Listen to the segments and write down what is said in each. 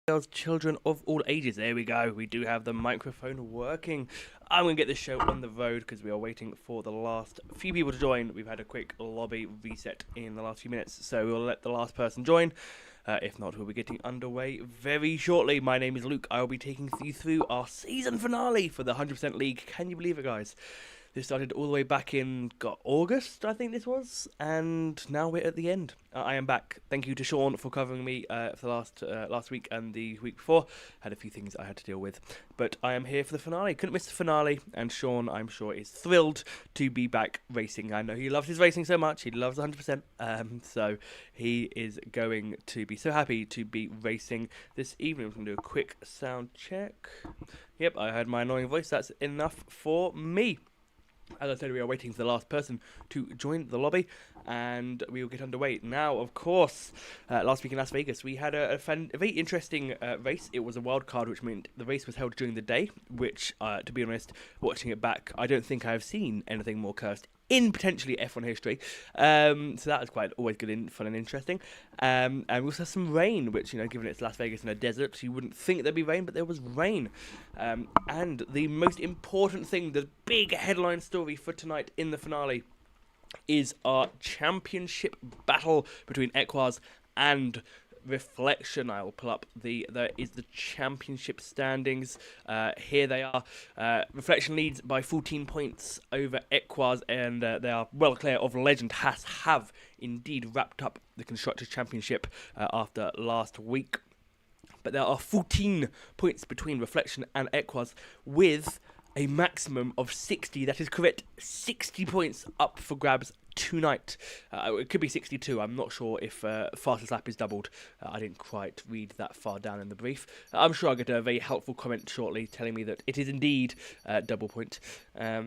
girls, children of all ages. There we go. We do have the microphone working. I'm going to get this show on the road because we are waiting for the last few people to join. We've had a quick lobby reset in the last few minutes, so we'll let the last person join. If not, we'll be getting underway very shortly. My name is Luke. I'll be taking you through our season finale for the 100% League. Can you believe it, guys? This started all the way back in August, I think this was, and now we're at the end. I am back. Thank you to Sean for covering me for the last week and the week before. Had a few things I had to deal with, but I am here for the finale. Couldn't miss the finale, and Sean, I'm sure, is thrilled to be back racing. I know he loves his racing so much. He loves 100%, so he is going to be so happy to be racing this evening. I'm going to do a quick sound check. Yep, I heard my annoying voice. That's enough for me. As I said, we are waiting for the last person to join the lobby, and we will get underway. Now, of course, last week in Las Vegas, we had a very interesting race. It was a wild card, which meant the race was held during the day, which, to be honest, watching it back, I don't think I have seen anything more cursed in potentially F1 history. So that was quite always good and fun and interesting. And we also had some rain, which, given it's Las Vegas in a desert, you wouldn't think there'd be rain, but there was rain. And the most important thing, the big headline story for tonight in the finale, is our championship battle between Equars and Reflection. I will pull up there is the championship standings. Here they are. Reflection leads by 14 points over Equars, and they are well clear of Legend. Have indeed wrapped up the Constructors' Championship after last week. But there are 14 points between Reflection and Equars, with a maximum of 60. That is correct. 60 points up for grabs tonight. It could be 62. I'm not sure if fastest lap is doubled. I didn't quite read that far down in the brief. I'm sure I'll get a very helpful comment shortly telling me that it is indeed double point. So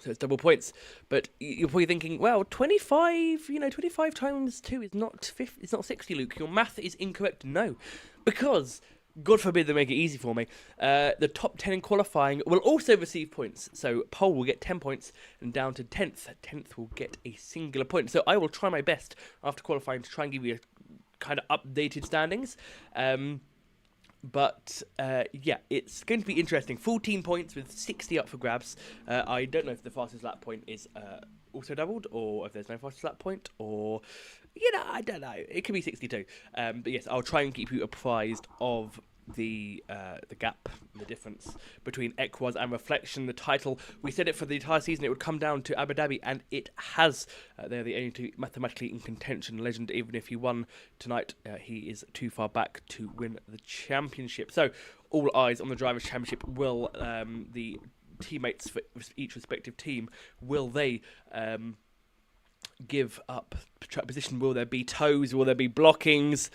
it's double points. But you're probably thinking, well, 25, 25 times 2 is not 50, it's not 60, Luke. Your math is incorrect. No, because God forbid they make it easy for me. The top 10 in qualifying will also receive points. So Pole will get 10 points, and down to 10th. 10th will get a singular point. So I will try my best after qualifying to try and give you a kind of updated standings. But it's going to be interesting. 14 points with 60 up for grabs. I don't know if the fastest lap point is also doubled, or if there's no fastest lap point, or I don't know. It could be 62. But yes, I'll try and keep you apprised of the gap, the difference between Equars and Reflection. The title, we said it for the entire season, it would come down to Abu Dhabi, and it has. They're the only two mathematically in contention. Legend, even if he won tonight, he is too far back to win the championship. So all eyes on the Drivers' Championship. Will the teammates for each respective team, will they give up track position? Will there be toes? Will there be blockings?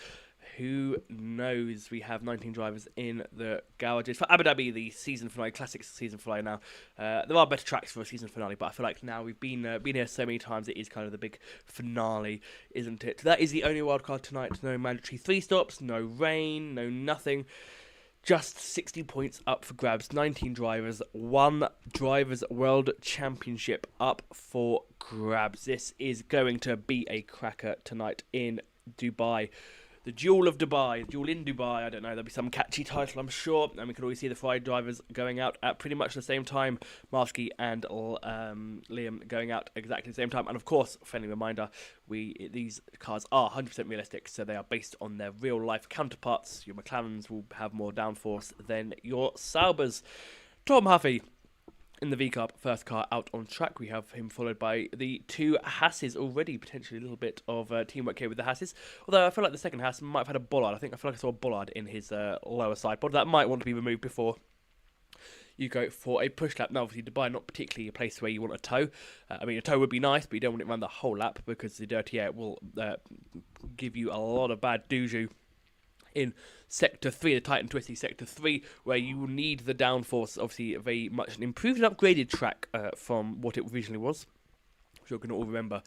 Who knows? We have 19 drivers in the garages for Abu Dhabi, the season finale, classic season finale. Now, there are better tracks for a season finale, but I feel like now we've been here so many times, it is kind of the big finale, isn't it? That is the only wildcard tonight. No mandatory 3 stops, no rain, no nothing. Just 60 points up for grabs. 19 drivers, 1 Drivers' World Championship up for grabs. This is going to be a cracker tonight in Dubai. The Duel of Dubai, Duel in Dubai, I don't know, there'll be some catchy title, I'm sure, and we can always see the Friday drivers going out at pretty much the same time, Marsky and Liam going out exactly the same time, and of course, friendly reminder, these cars are 100% realistic, so they are based on their real-life counterparts. Your McLarens will have more downforce than your Saubers. Tom Huffy in the V-Cup, first car out on track. We have him followed by the 2 Hasses already, potentially a little bit of teamwork here with the Hasses. Although I feel like the second Hass might have had a bollard. I feel like I saw a bollard in his lower side pod. That might want to be removed before you go for a push lap. Now, obviously, Dubai, not particularly a place where you want a tow. A tow would be nice, but you don't want it around the whole lap because the dirty air will give you a lot of bad doujou in Sector 3, the tight and twisty Sector 3, where you need the downforce. Obviously, a very much an improved and upgraded track from what it originally was. I'm sure you can all remember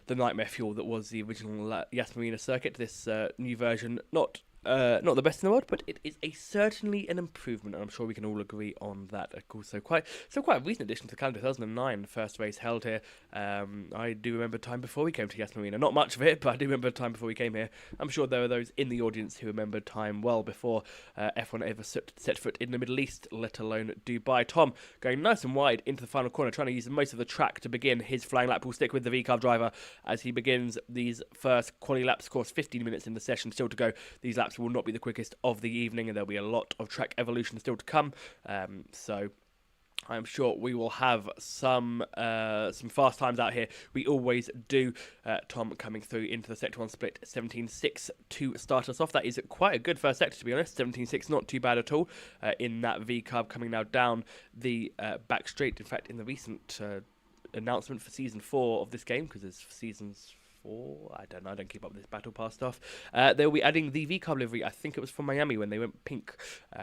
the nightmare fuel that was the original Yas Marina circuit. This new version, not not the best in the world, but it is certainly an improvement, and I'm sure we can all agree on that. Of course, so quite a recent addition to the calendar. 2009, first race held here. I do remember time before we came to Yas Marina. Not much of it, but I do remember time before we came here. I'm sure there are those in the audience who remember time well before F1 ever set foot in the Middle East, let alone Dubai. Tom going nice and wide into the final corner, trying to use most of the track to begin his flying lap. Will stick with the V-Carb driver as he begins these first quality laps. Of course, 15 minutes in the session still to go. These laps will not be the quickest of the evening, and there'll be a lot of track evolution still to come. So I'm sure we will have some fast times out here. We always do. Tom coming through into the Sector 1 split, 17.6 to start us off. That is quite a good first sector, to be honest. 17.6, not too bad at all. In that V-Carb coming now down the back straight. In fact, in the recent announcement for Season 4 of this game, because there's seasons... I don't know, I don't keep up with this Battle Pass stuff. They'll be adding the V-Carb livery. I think it was from Miami when they went pink,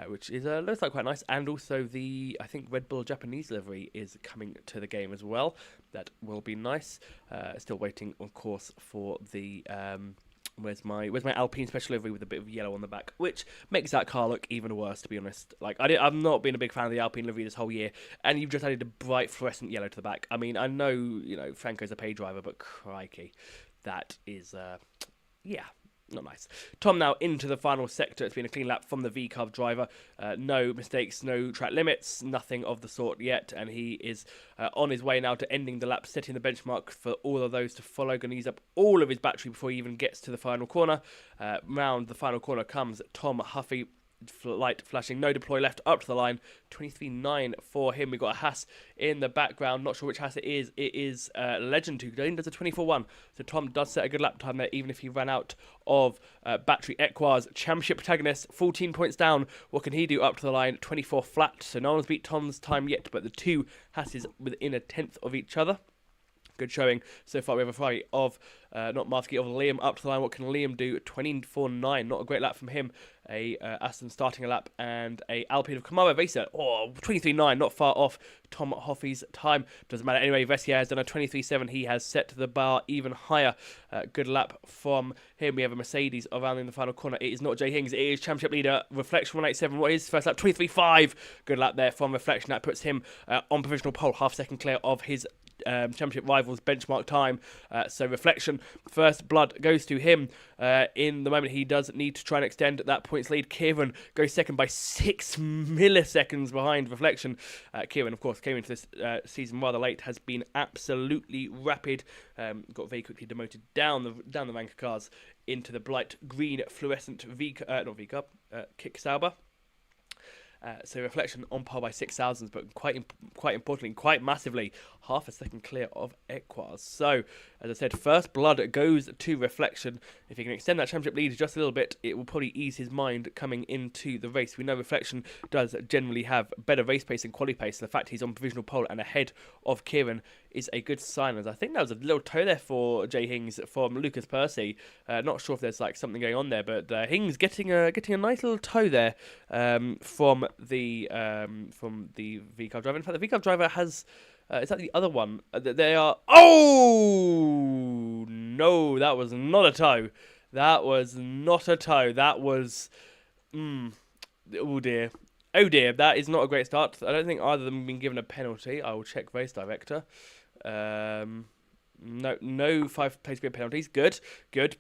which is looks like quite nice. And also the, I think, Red Bull Japanese livery is coming to the game as well. That will be nice. Still waiting, of course, for the... Where's my Alpine special livery with a bit of yellow on the back, which makes that car look even worse, to be honest. Like, I've not been a big fan of the Alpine livery this whole year, and you've just added a bright fluorescent yellow to the back. I mean, I know, you know, Franco's a pay driver, but crikey, that is, yeah, not nice. Tom now into the final sector. It's been a clean lap from the V-Carb driver. No mistakes, no track limits, nothing of the sort yet. And he is on his way now to ending the lap, setting the benchmark for all of those to follow. Going to use up all of his battery before he even gets to the final corner. Round the final corner comes Tom Huffy. Light flashing, no deploy left, up to the line, 23.9 for him. We've got a Haas in the background, not sure which Haas it is. It is Legend, who does a 24.1, so Tom does set a good lap time there, even if he ran out of battery. Equars, championship protagonist, 14 points down. What can he do up to the line? 24 flat, so no one's beat Tom's time yet, but the two Haases within a tenth of each other. Good showing so far. We have a Ferrari of, not Marsky, of Liam up to the line. What can Liam do? 24.9. Not a great lap from him. A Aston starting a lap and a Alpine of Kamara Vesa. 23.9. Not far off Tom Hoffey's time. Doesn't matter anyway. Vessier has done a 23.7. He has set the bar even higher. Good lap from him. We have a Mercedes around in the final corner. It is not Jay Hings. It is championship leader Reflection 187. What is his first lap? 23.5. Good lap there from Reflection. That puts him on provisional pole. Half second clear of his championship rivals benchmark time. So Reflection, first blood goes to him in the moment he does need to try and extend that points lead. Kieran goes second by 6 milliseconds behind Reflection. Kieran, of course, came into this season rather late, has been absolutely rapid. Got very quickly demoted down the rank of cars into the bright green fluorescent Kick Sauber. So Reflection on par by 6 thousandths, but quite importantly, quite massively, half a second clear of Equars. So, as I said, first blood goes to Reflection. If he can extend that championship lead just a little bit, it will probably ease his mind coming into the race. We know Reflection does generally have better race pace and quali pace. The fact he's on provisional pole and ahead of Kieran is a good sign. As I think that was a little toe there for Jay Hings from Lucas Percy. Not sure if there's like something going on there, but Hings getting a nice little toe there from the V-Carb driver. In fact, the V-Carb driver has. Is that the other one? They are. Oh no, that was not a toe. That was not a toe. That was. Oh dear. Oh dear. That is not a great start. I don't think either of them have been given a penalty. I will check race director. No 5 place grid penalties. Good,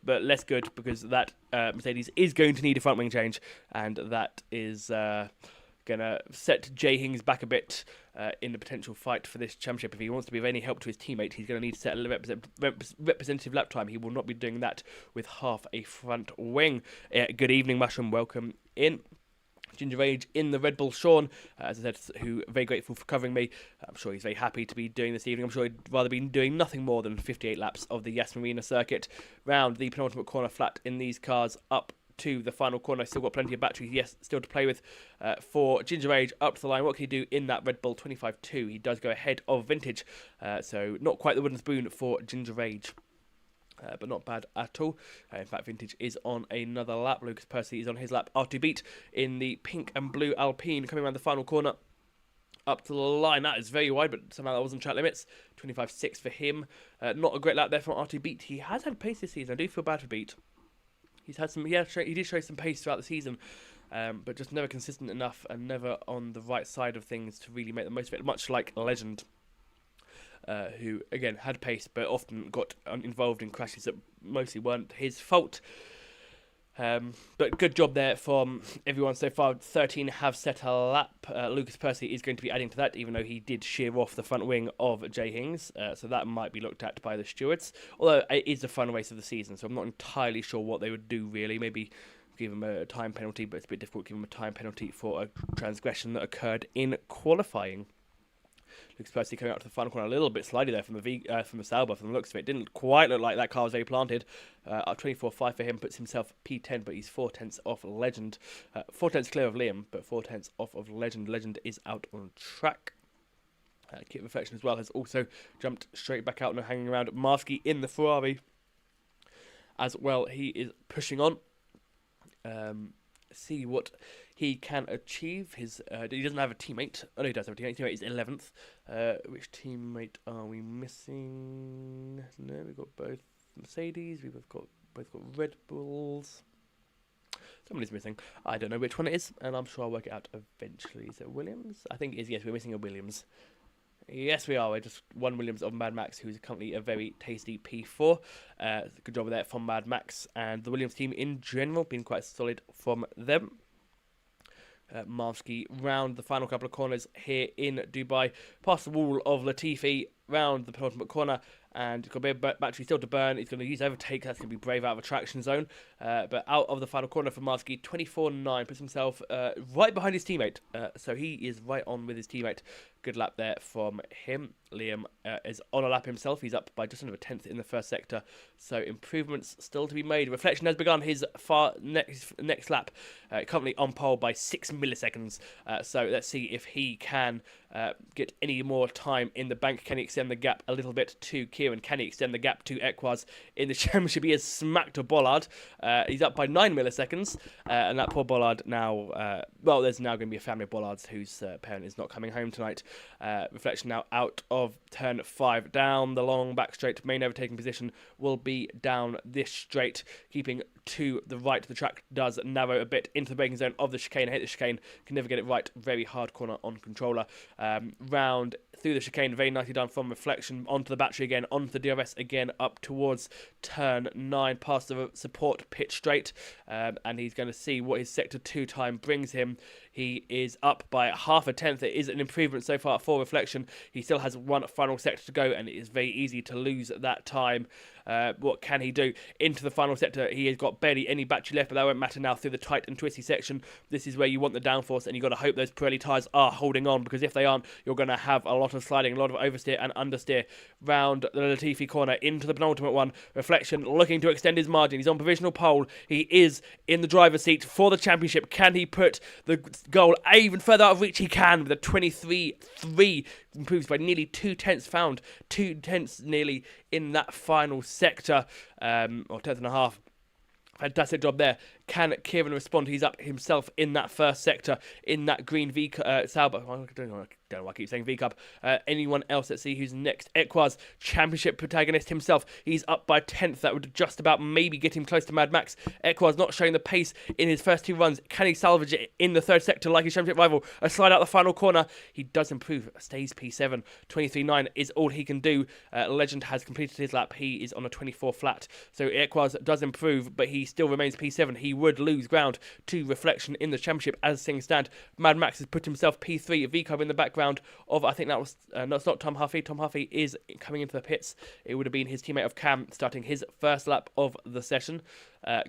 but less good because that Mercedes is going to need a front wing change, and that is going to set Jay Hings back a bit in the potential fight for this championship. If he wants to be of any help to his teammate, he's going to need to set a representative lap time. He will not be doing that with half a front wing. Good evening, Mushroom. Welcome in. Ginger Rage in the Red Bull. Sean, as I said, who very grateful for covering me. I'm sure he's very happy to be doing this evening. I'm sure he'd rather be doing nothing more than 58 laps of the Yas Marina circuit. Round the penultimate corner flat in these cars up to the final corner. Still got plenty of batteries, yes, still to play with for Ginger Rage up to the line. What can he do in that Red Bull 25.2? He does go ahead of Vintage, so not quite the wooden spoon for Ginger Rage. But not bad at all. In fact, Vintage is on another lap. Lucas Percy is on his lap. R2 Beat in the pink and blue Alpine coming around the final corner. Up to the line. That is very wide, but somehow that wasn't track limits. 25.6 for him. Not a great lap there from R2 Beat. He has had pace this season. I do feel bad for Beat. He's had some. He did show some pace throughout the season, but just never consistent enough and never on the right side of things to really make the most of it. Much like Legend, who again had pace but often got involved in crashes that mostly weren't his fault. But good job there from everyone so far. 13 have set a lap. Lucas Percy is going to be adding to that, even though he did shear off the front wing of Jay Hings. So that might be looked at by the stewards. Although it is the final race of the season, so I'm not entirely sure what they would do really. Maybe give him a time penalty, but it's a bit difficult to give him a time penalty for a transgression that occurred in qualifying. Lucas Percy coming out to the final corner a little bit slidey there from the Sauber. From the looks of it, didn't quite look like that car was very planted. 24.5 for him, puts himself P10, but he's 4/10 off Legend. 4/10 clear of Liam, but 4/10 off of Legend. Legend is out on track. Kit Reflection as well has also jumped straight back out and hanging around. Marsky in the Ferrari as well. He is pushing on. See what he can achieve. He doesn't have a teammate. Oh no, he does have a teammate. Teammate is 11th. Which teammate are we missing? No, we've got both Mercedes. We've both got Red Bulls. Somebody's missing. I don't know which one it is, and I'm sure I'll work it out eventually. Is it Williams? I think it is. Yes, we're missing a Williams. Yes, we are. We're just one Williams of Mad Max, who's currently a very tasty P4. Good job there from Mad Max, and the Williams team in general been quite solid from them. Marsky round the final couple of corners here in Dubai, past the wall of Latifi, round the penultimate corner, and got a bit of battery still to burn. He's going to use overtake. That's going to be brave out of a traction zone. But out of the final corner for Marsky, 24.9, puts himself right behind his teammate. So he is right on with his teammate. Good lap there from him. Liam is on a lap himself. He's up by just under a tenth in the first sector. So improvements still to be made. Reflection has begun his next lap. Currently on pole by 6 milliseconds. So let's see if he can get any more time in the bank. Can he extend the gap a little bit to Kieran? Can he extend the gap to Ekwaz in the championship? He has smacked a Bollard. He's up by 9 milliseconds. And that poor Bollard now... there's now going to be a family of Bollards whose parent is not coming home tonight. Reflection now out of turn 5. Down the long back straight. Main overtaking position will be down this straight. Keeping to the right. The track does narrow a bit into the braking zone of the chicane. I hate the chicane. Can never get it right. Very hard corner on controller. Round through the chicane. Very nicely done from Reflection. Onto the battery again. Onto the DRS again. Up towards turn 9. Past the support pit straight. And he's going to see what his sector 2 time brings him. He is up by half a tenth. It is an improvement so far for Reflection. He still has one final sector to go, and it is very easy to lose that time. What can he do? Into the final sector, he has got barely any battery left, but that won't matter now through the tight and twisty section. This is where you want the downforce, and you've got to hope those Pirelli tyres are holding on, because if they aren't, you're going to have a lot of sliding, a lot of oversteer and understeer. Round the Latifi corner, into the penultimate one. Reflection looking to extend his margin. He's on provisional pole. He is in the driver's seat for the championship. Can he put the goal even further out of reach? He can, with a 23.3. Improves by nearly 2/10 found. 2/10 nearly in that final sector, or 10th and a half. Fantastic job there. Can Kieran respond? He's up himself in that first sector, in that green Sauber. I don't know why I keep saying V-Cup. Anyone else? Let's see who's next. Ekwaz, championship protagonist himself. He's up by 10th. That would just about maybe get him close to Mad Max. Ekwaz not showing the pace in his first 2 runs. Can he salvage it in the third sector like his championship rival? A slide out the final corner. He does improve. Stays P7. 23.9 is all he can do. Legend has completed his lap. He is on a 24 flat. So Ekwaz does improve, but he still remains P7. He would lose ground to Reflection in the championship as things stand. Mad Max has put himself P3. V-Cub in the background of, I think that was, no, it's not Tom Huffy. Tom Huffy is coming into the pits. It would have been his teammate of Cam starting his first lap of the session.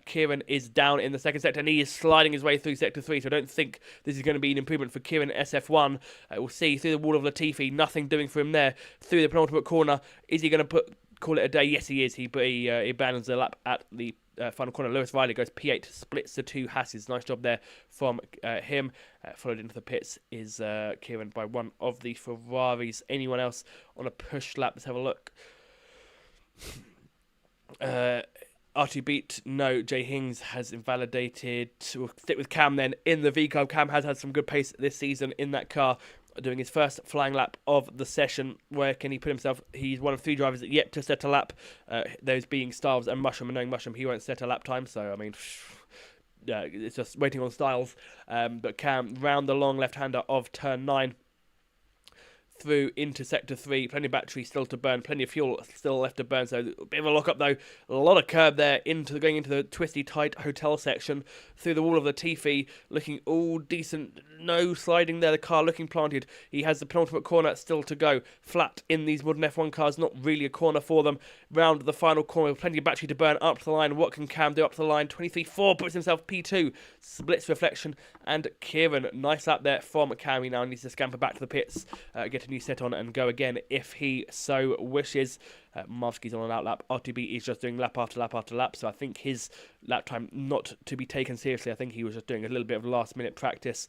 Kieran is down in the second sector, and he is sliding his way through sector 3, so I don't think this is going to be an improvement for Kieran SF1. We'll see through the wall of Latifi. Nothing doing for him there. Through the penultimate corner. Is he going to call it a day? Yes, he is. He abandons the lap at the final corner. Lewis Riley goes P8, splits the 2 Hasses. Nice job there from him. Followed into the pits is Kieran by one of the Ferraris. Anyone else on a push lap? Let's have a look. R2 beat, no. Jay Hings has invalidated. We'll stick with Cam then in the V-Car. Cam has had some good pace this season in that car. doing his first flying lap of the session. Where can he put himself? He's one of 3 drivers that yet to set a lap, those being Styles and Mushroom, and knowing Mushroom, he won't set a lap time, so I mean, it's just waiting on Styles. But Cam round the long left-hander of turn 9, through into sector 3, plenty of battery still to burn, plenty of fuel still left to burn, so a bit of a lock-up though, a lot of curb there, going into the twisty tight hotel section, through the wall of the Latifi, looking all decent, no sliding there, the car looking planted. He has the penultimate corner still to go, flat in these modern F1 cars, not really a corner for them, round the final corner with plenty of battery to burn, up to the line. What can Cam do up to the line? 23.4, puts himself P2, splits Reflection and Kieran. Nice lap there from Cam. He now needs to scamper back to the pits, get a new set on and go again if he so wishes. Marvsky's on an outlap. RTB is just doing lap after lap after lap, so I think his lap time not to be taken seriously. I think he was just doing a little bit of last minute practice.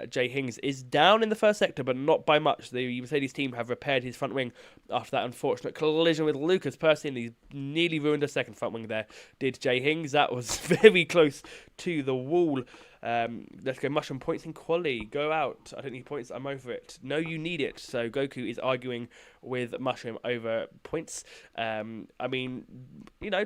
Jay Hings is down in the first sector, but not by much. The Mercedes team have repaired his front wing after that unfortunate collision with Lucas Percy, and he's nearly ruined a second front wing there, did Jay Hings. That was very close to the wall. Let's go Mushroom. Points in quali. Go out. I don't need points. I'm over it. No, you need it. So Goku is arguing with Mushroom over points. I mean,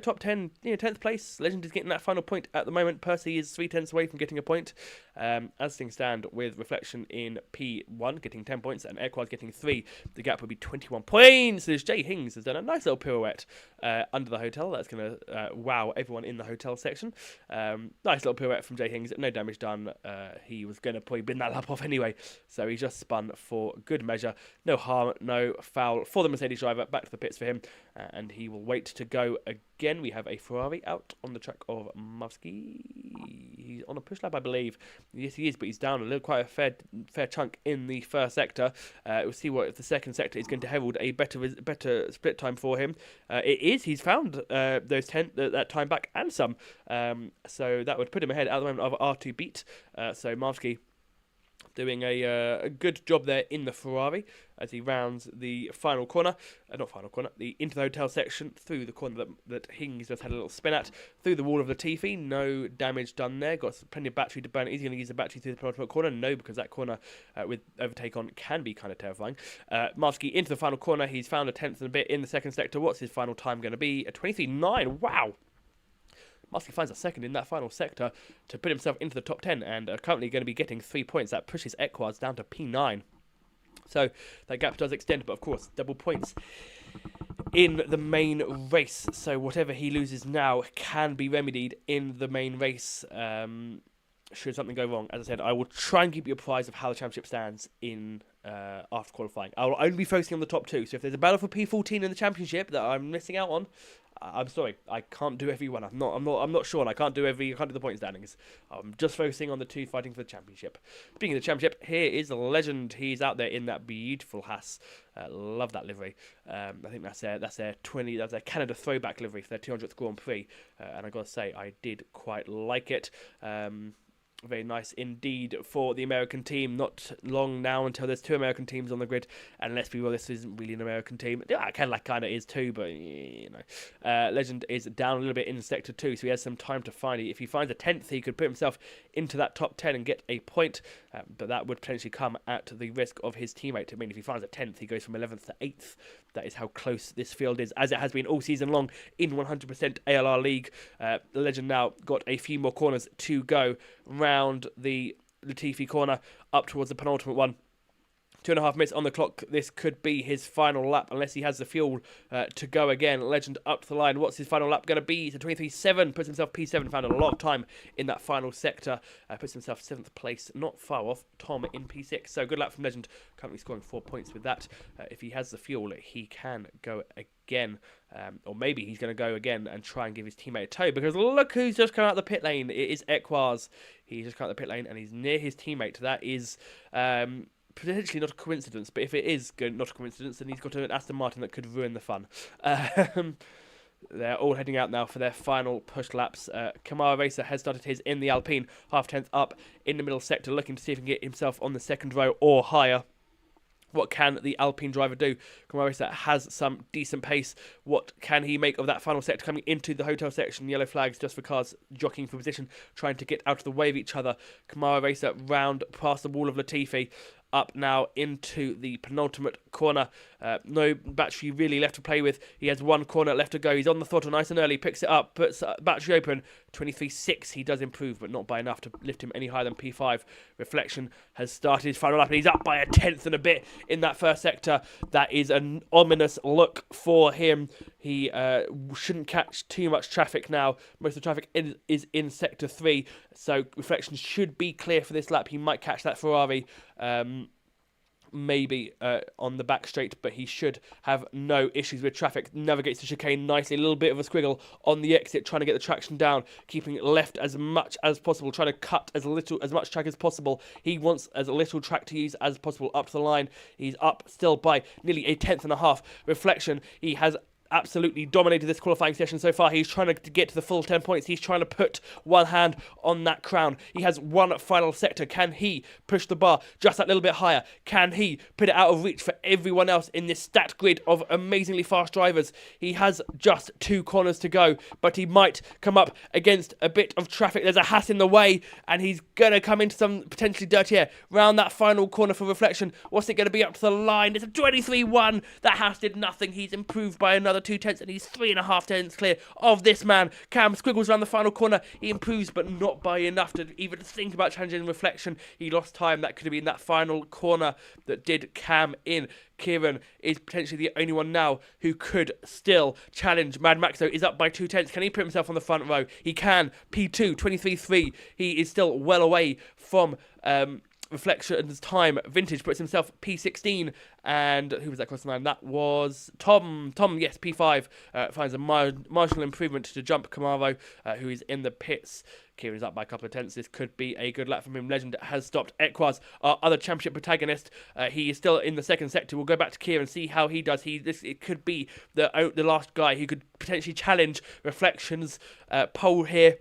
top 10, 10th place. Legend is getting that final point at the moment. Percy is 3/10 away from getting a point. As things stand, with Reflection in P1 getting 10 points and Airquad getting 3, the gap would be 21 points. As Jay Hings has done a nice little pirouette under the hotel. That's going to wow everyone in the hotel section. Nice little pirouette from Jay Hings. No damage done. He was going to probably bin that lap off anyway, so he just spun for good measure. No harm, no foul for the Mercedes driver. Back to the pits for him, and he will wait to go again. We have a Ferrari out on the track of Mavsky. He's on a push lap, I believe. Yes, he is, but he's down quite a fair chunk in the first sector. We'll see what if the second sector is going to herald a better split time for him. It is. He's found that time back and some. So that would put him ahead at the moment of R2 beat. So Mavsky doing a good job there in the Ferrari as he rounds the final corner, into the hotel section, through the corner that Hings just had a little spin at, through the wall of the Latifi. No damage done there. Got plenty of battery to burn. Is he going to use the battery through the penultimate corner? No, because that corner with overtake on can be kind of terrifying. Mavsky into the final corner. He's found a 10th and a bit in the second sector. What's his final time going to be? A 23.9. Wow. Mavsky finds a second in that final sector to put himself into the top 10, and currently going to be getting 3 points. That pushes Equaz down to P9. So that gap does extend, but of course, double points in the main race. So whatever he loses now can be remedied in the main race. Should something go wrong, as I said, I will try and keep you apprised of how the championship stands in after qualifying. I will only be focusing on the top 2. So if there's a battle for P14 in the championship that I'm missing out on, I'm sorry, I can't do every one. I'm not sure, and I can't do the point standings. I'm just focusing on the 2 fighting for the championship. Speaking of the championship, here is the Legend. He's out there in that beautiful Haas. Love that livery. I think that's their Canada throwback livery for their 200th Grand Prix, and I gotta say, I did quite like it. Very nice indeed for the American team. Not long now until there's 2 American teams on the grid, and let's be real, this isn't really an American team. Yeah, Cadillac kind of is too, but Legend is down a little bit in sector 2, so he has some time to find it. If he finds a 10th, he could put himself into that top 10 and get a point, but that would potentially come at the risk of his teammate. I mean, if he finds a 10th, he goes from 11th to 8th. That is how close this field is, as it has been all season long in 100% ALR League. The Legend now got a few more corners to go round the Latifi corner up towards the penultimate one. 2.5 minutes on the clock. This could be his final lap unless he has the fuel to go again. Legend up to the line. What's his final lap going to be? So 23.7, puts himself P7, found a lot of time in that final sector. Puts himself 7th place, not far off Tom in P6. So good lap from Legend, currently scoring 4 points with that. If he has the fuel, he can go again. Or maybe he's going to go again and try and give his teammate a tow, because look who's just come out of the pit lane. It is Equaz. He's just come out of the pit lane and he's near his teammate. That is potentially not a coincidence, but if it is not a coincidence, then he's got an Aston Martin that could ruin the fun. They're all heading out now for their final push laps. Kamara Racer has started his in the Alpine, half-tenth up in the middle sector, looking to see if he can get himself on the second row or higher. What can the Alpine driver do? Kamara has some decent pace. What can he make of that final sector coming into the hotel section? Yellow flags just for cars jockeying for position, trying to get out of the way of each other. Kamara Racer round past the wall of Latifi. up now into the penultimate corner. No battery really left to play with. He has one corner left to go. He's on the throttle nice and early, picks it up, puts battery open. 23.6. He does improve, but not by enough to lift him any higher than P5. Reflection has started his final lap, and he's up by a tenth and a bit in that first sector. That is an ominous look for him. He shouldn't catch too much traffic now. Most of the traffic is in sector 3, so Reflection should be clear for this lap. He might catch that Ferrari. Maybe on the back straight, but he should have no issues with traffic. Navigates the chicane nicely, a little bit of a squiggle on the exit, trying to get the traction down, keeping left as much as possible, trying to cut as much track as possible. He wants as little track to use as possible up to the line. He's up still by nearly a tenth and a half. Reflection, he has absolutely dominated this qualifying session so far. He's trying to get to the full 10 points. He's trying to put one hand on that crown. He has one final sector. Can he push the bar just that little bit higher? Can he put it out of reach for everyone else in this stacked grid of amazingly fast drivers? He has just 2 corners to go, but he might come up against a bit of traffic. There's a Haas in the way, and he's going to come into some potentially dirty air. Round that final corner for Reflection. What's it going to be up to the line? It's a 23-1. That Haas did nothing. He's improved by another 2 tenths, and he's 3.5 tenths clear of this man. Cam squiggles around the final corner. He improves, but not by enough to even think about challenging Reflection. He lost time. That could have been that final corner that did Cam in. Kieran is potentially the only one now who could still challenge. Mad Max, though, is up by 2 tenths. Can he put himself on the front row? He can. P2, 23.3. He is still well away from Reflection's time. Vintage puts himself P16, and who was that crossing the line? That was Tom, yes, P5, finds a marginal improvement to jump Camaro, who is in the pits. Kieran's up by a couple of tenths. This could be a good lap from him. Legend has stopped Equaz, our other championship protagonist. He is still in the second sector. We'll go back to Kieran, see how he does. It could be the last guy who could potentially challenge Reflection's pole here,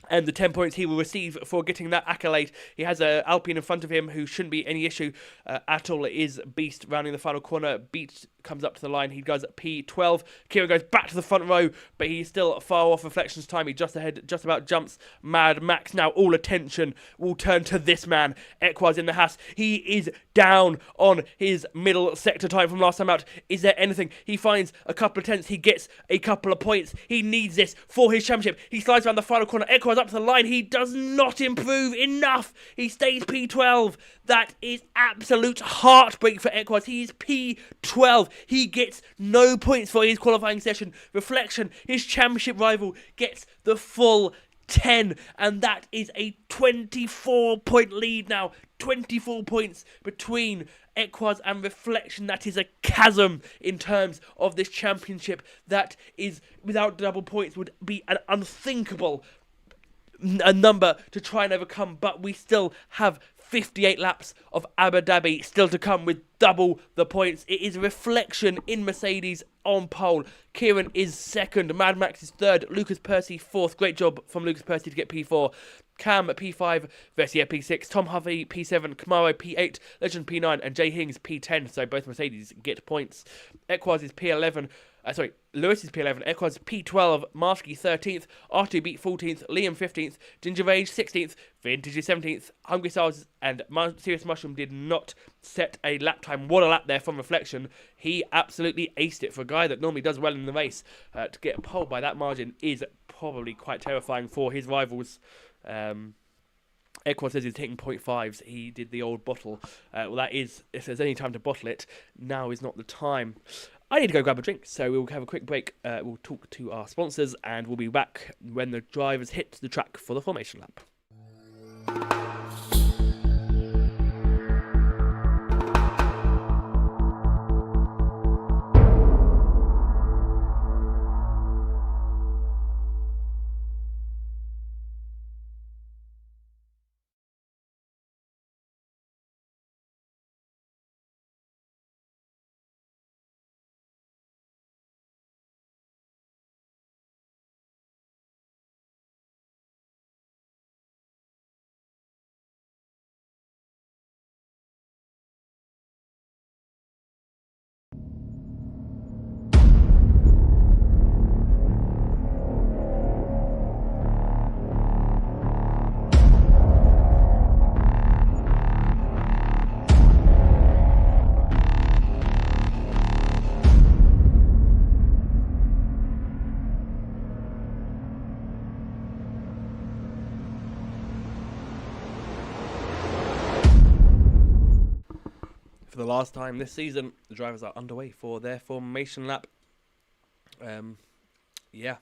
and the 10 points he will receive for getting that accolade. He has Alpine in front of him who shouldn't be any issue at all. It is Beast rounding the final corner. Beast comes up to the line. He goes at P12. Kieran goes back to the front row, but he's still far off Reflection's time. He just about jumps Mad Max. Now all attention will turn to this man. Equaz in the Haas. He is down on his middle sector time from last time out. Is there anything? He finds a couple of tenths. He gets a couple of points. He needs this for his championship. He slides around the final corner. Equaz up to the line. He does not improve enough. He stays P12. That is absolute heartbreak for Equaz. He is P12. He gets no points for his qualifying session. Reflection, his championship rival, gets the full 10, and that is a 24-point lead now. 24 points between Equaz and Reflection. That is a chasm in terms of this championship. That is, without double points, would be an unthinkable number to try and overcome, but we still have 58 laps of Abu Dhabi still to come with double the points. It is Reflection in Mercedes on pole. Kieran is second. Mad Max is third. Lucas Percy fourth. Great job from Lucas Percy to get P4. Cam at P5, Vessia P6, Tom Hovey P7, Camaro P8, Legend P9, and Jay Hings P10. So both Mercedes get points. Equaz is P11. Lewis is P11, Equaz P12, Marsky 13th, R2 Beat 14th, Liam 15th, Ginger Rage 16th, Vintage is 17th, Hungry Stars and Serious Mushroom did not set a lap time. What a lap there from Reflection. He absolutely aced it for a guy that normally does well in the race. To get a pole by that margin is probably quite terrifying for his rivals. Equaz says he's taking 0.5s. He did the old bottle. Well, that is, if there's any time to bottle it, now is not the time. I need to go grab a drink, so we'll have a quick break. We'll talk to our sponsors, and we'll be back when the drivers hit the track for the formation lap. the last time this season, the drivers are underway for their formation lap. Yeah.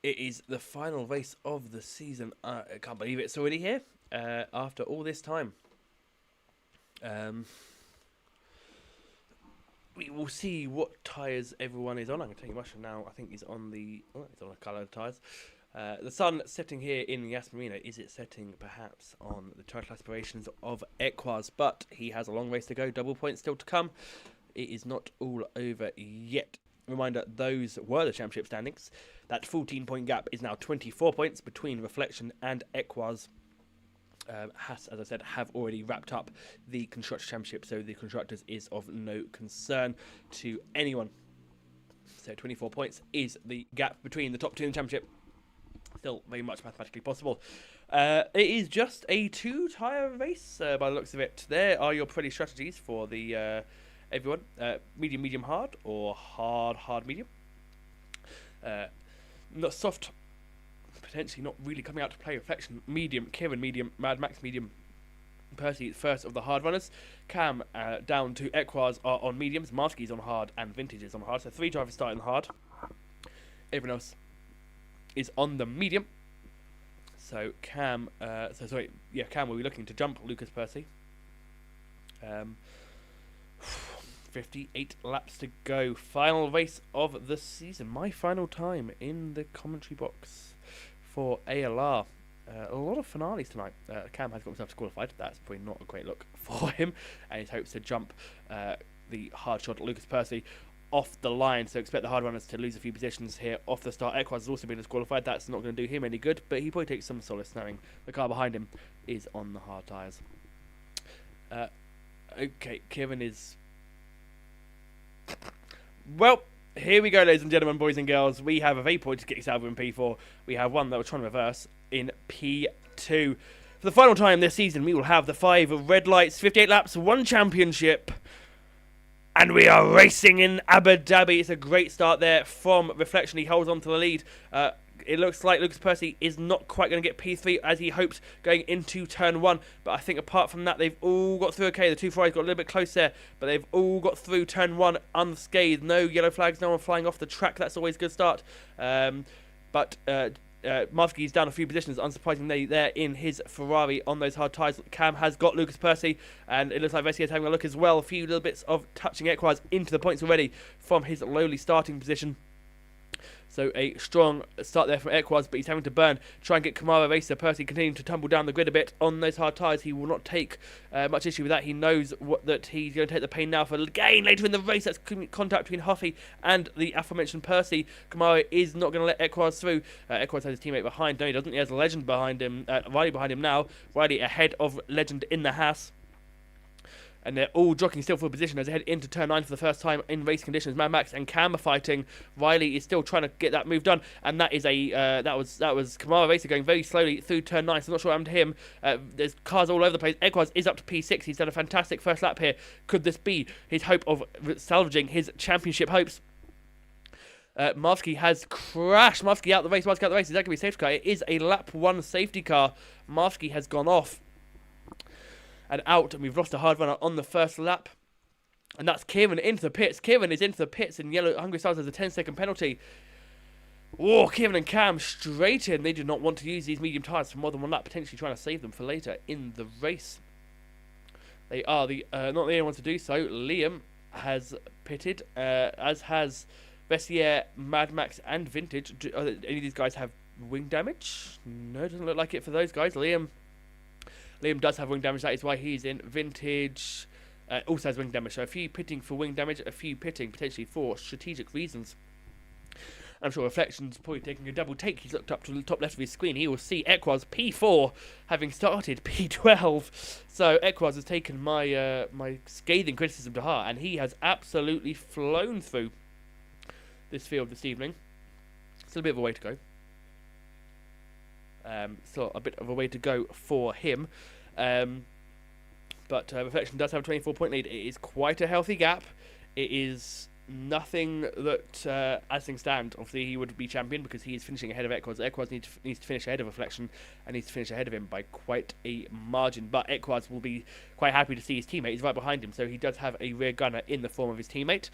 It is the final race of the season. I can't believe it's already here after all this time. We will see what tyres everyone is on. I can tell you much now. I think he's on the... Oh, he's on a coloured tyres. The sun setting here in Yas Marina. Is it setting perhaps on the title aspirations of Equaz? But he has a long race to go. Double points still to come. It is not all over yet. Reminder, those were the championship standings. That 14-point gap is now 24 points between Reflection and Equaz. Has, as I said, have already wrapped up the Constructors Championship, so the Constructors is of no concern to anyone. So 24 points is the gap between the top two in the Championship. Still very much mathematically possible. It is just a 2-tyre race by the looks of it. There are your pretty strategies for the... everyone, medium, medium, hard, or hard, hard, medium. Not soft, potentially not really coming out to play. Reflection, medium. Kieran, medium. Mad Max, medium. Percy, first of the hard runners. Cam, down to Equaz, are on mediums. Marsky's on hard, and Vintage is on hard. So 3 drivers starting hard. Everyone else is on the medium. So Cam, Cam will be looking to jump Lucas Percy. 58 laps to go. Final race of the season. My final time in the commentary box for ALR. A lot of finales tonight. Cam has got himself disqualified. That's probably not a great look for him. And he hopes to jump the hard shot Lucas Percy off the line. So expect the hard runners to lose a few positions here off the start. Equaz has also been disqualified. That's not going to do him any good. But he probably takes some solace knowing the car behind him is on the hard tyres. Okay, Kieran is... Well, here we go, ladies and gentlemen, boys and girls. We have a Vapor to get us out in P4. We have one that we're trying to reverse in P2. For the final time this season, we will have the 5 red lights, 58 laps, 1 championship. And we are racing in Abu Dhabi. It's a great start there from Reflection. He holds on to the lead. It looks like Lucas Percy is not quite going to get P3 as he hoped going into turn 1. But I think apart from that, they've all got through okay. The 2 Ferraris got a little bit close there, but they've all got through turn 1 unscathed. No yellow flags, no one flying off the track. That's always a good start. Marsky's down a few positions, unsurprisingly, there in his Ferrari on those hard tyres. Cam has got Lucas Percy, and it looks like Vessier's having a look as well. A few little bits of touching Equaz into the points already from his lowly starting position. So a strong start there from Equaz, but he's having to burn, try and get Kamara Racer. Percy continuing to tumble down the grid a bit on those hard tyres. He will not take much issue with that. He knows that he's going to take the pain now for again later in the race. That's contact between Huffy and the aforementioned Percy. Kamara is not going to let Equaz through. Equaz has his teammate behind. No, he doesn't. He has a Legend behind him. Riley behind him now. Riley ahead of Legend in the Haas. And they're all jockeying still for a position as they head into turn 9 for the first time in race conditions. Mad Max and Cam are fighting. Riley is still trying to get that move done, and that is a that was Kamara Racer going very slowly through turn 9. So I'm not sure what happened to him. There's cars all over the place. Equaz is up to P6. He's done a fantastic first lap here. Could this be his hope of salvaging his championship hopes? Marsky has crashed. Marsky out the race. Is that going to be a safety car? It is a lap 1 safety car. Marsky has gone off and out, and we've lost a hard runner on the first lap. And that's Kieran into the pits. Kieran is into the pits, and yellow Hungry Stars has a 10-second penalty. Oh, Kieran and Cam straight in. They do not want to use these medium tyres for more than 1 lap, potentially trying to save them for later in the race. They are the not the only ones to do so. Liam has pitted, as has Vessier, Mad Max, and Vintage. Do any of these guys have wing damage? No, it doesn't look like it for those guys. Liam does have wing damage. That is why he's in. Vintage also has wing damage. So a few pitting for wing damage, a few pitting potentially for strategic reasons. I'm sure Reflection's probably taking a double take. He's looked up to the top left of his screen. He will see Equaz P4 having started P12. So Equaz has taken my my scathing criticism to heart, and he has absolutely flown through this field this evening. Still a bit of a way to go. Still a bit of a way to go for him. But Reflection does have a 24-point lead. It is quite a healthy gap. It is nothing that, as things stand, obviously he would be champion because he is finishing ahead of Equaz. Equaz needs to finish ahead of Reflection and needs to finish ahead of him by quite a margin. But Equaz will be quite happy to see his teammate is right behind him, so he does have a rear gunner in the form of his teammate.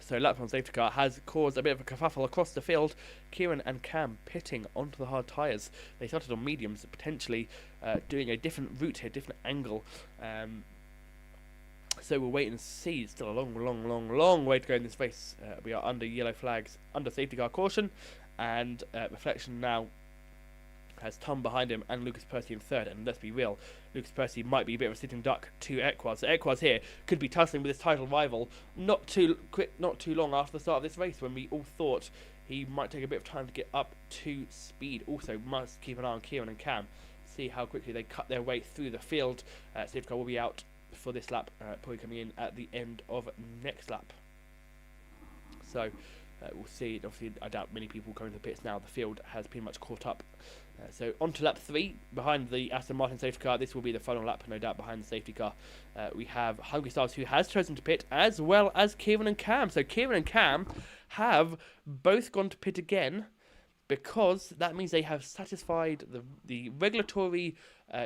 So lap on safety car has caused a bit of a kerfuffle across the field. Kieran and Cam pitting onto the hard tyres. They started on mediums, potentially doing a different route here, different angle. So we'll wait and see. It's still a long way to go in this race. We are under yellow flags, under safety car caution, and Reflection now has Tom behind him and Lucas Percy in third. And let's be real, Lucas Percy might be a bit of a sitting duck to Equaz. So Equaz here could be tussling with his title rival not too long after the start of this race, when we all thought he might take a bit of time to get up to speed. Also, must keep an eye on Kieran and Cam, see how quickly they cut their way through the field. Safety car will be out for this lap, probably coming in at the end of next lap. So we'll see. Obviously, I doubt many people coming to the pits now. The field has pretty much caught up. So on to lap 3, behind the Aston Martin safety car. This will be the final lap, no doubt, behind the safety car. We have Hungry Stars, who has chosen to pit, as well as Kieran and Cam. So Kieran and Cam have both gone to pit again, because that means they have satisfied the regulatory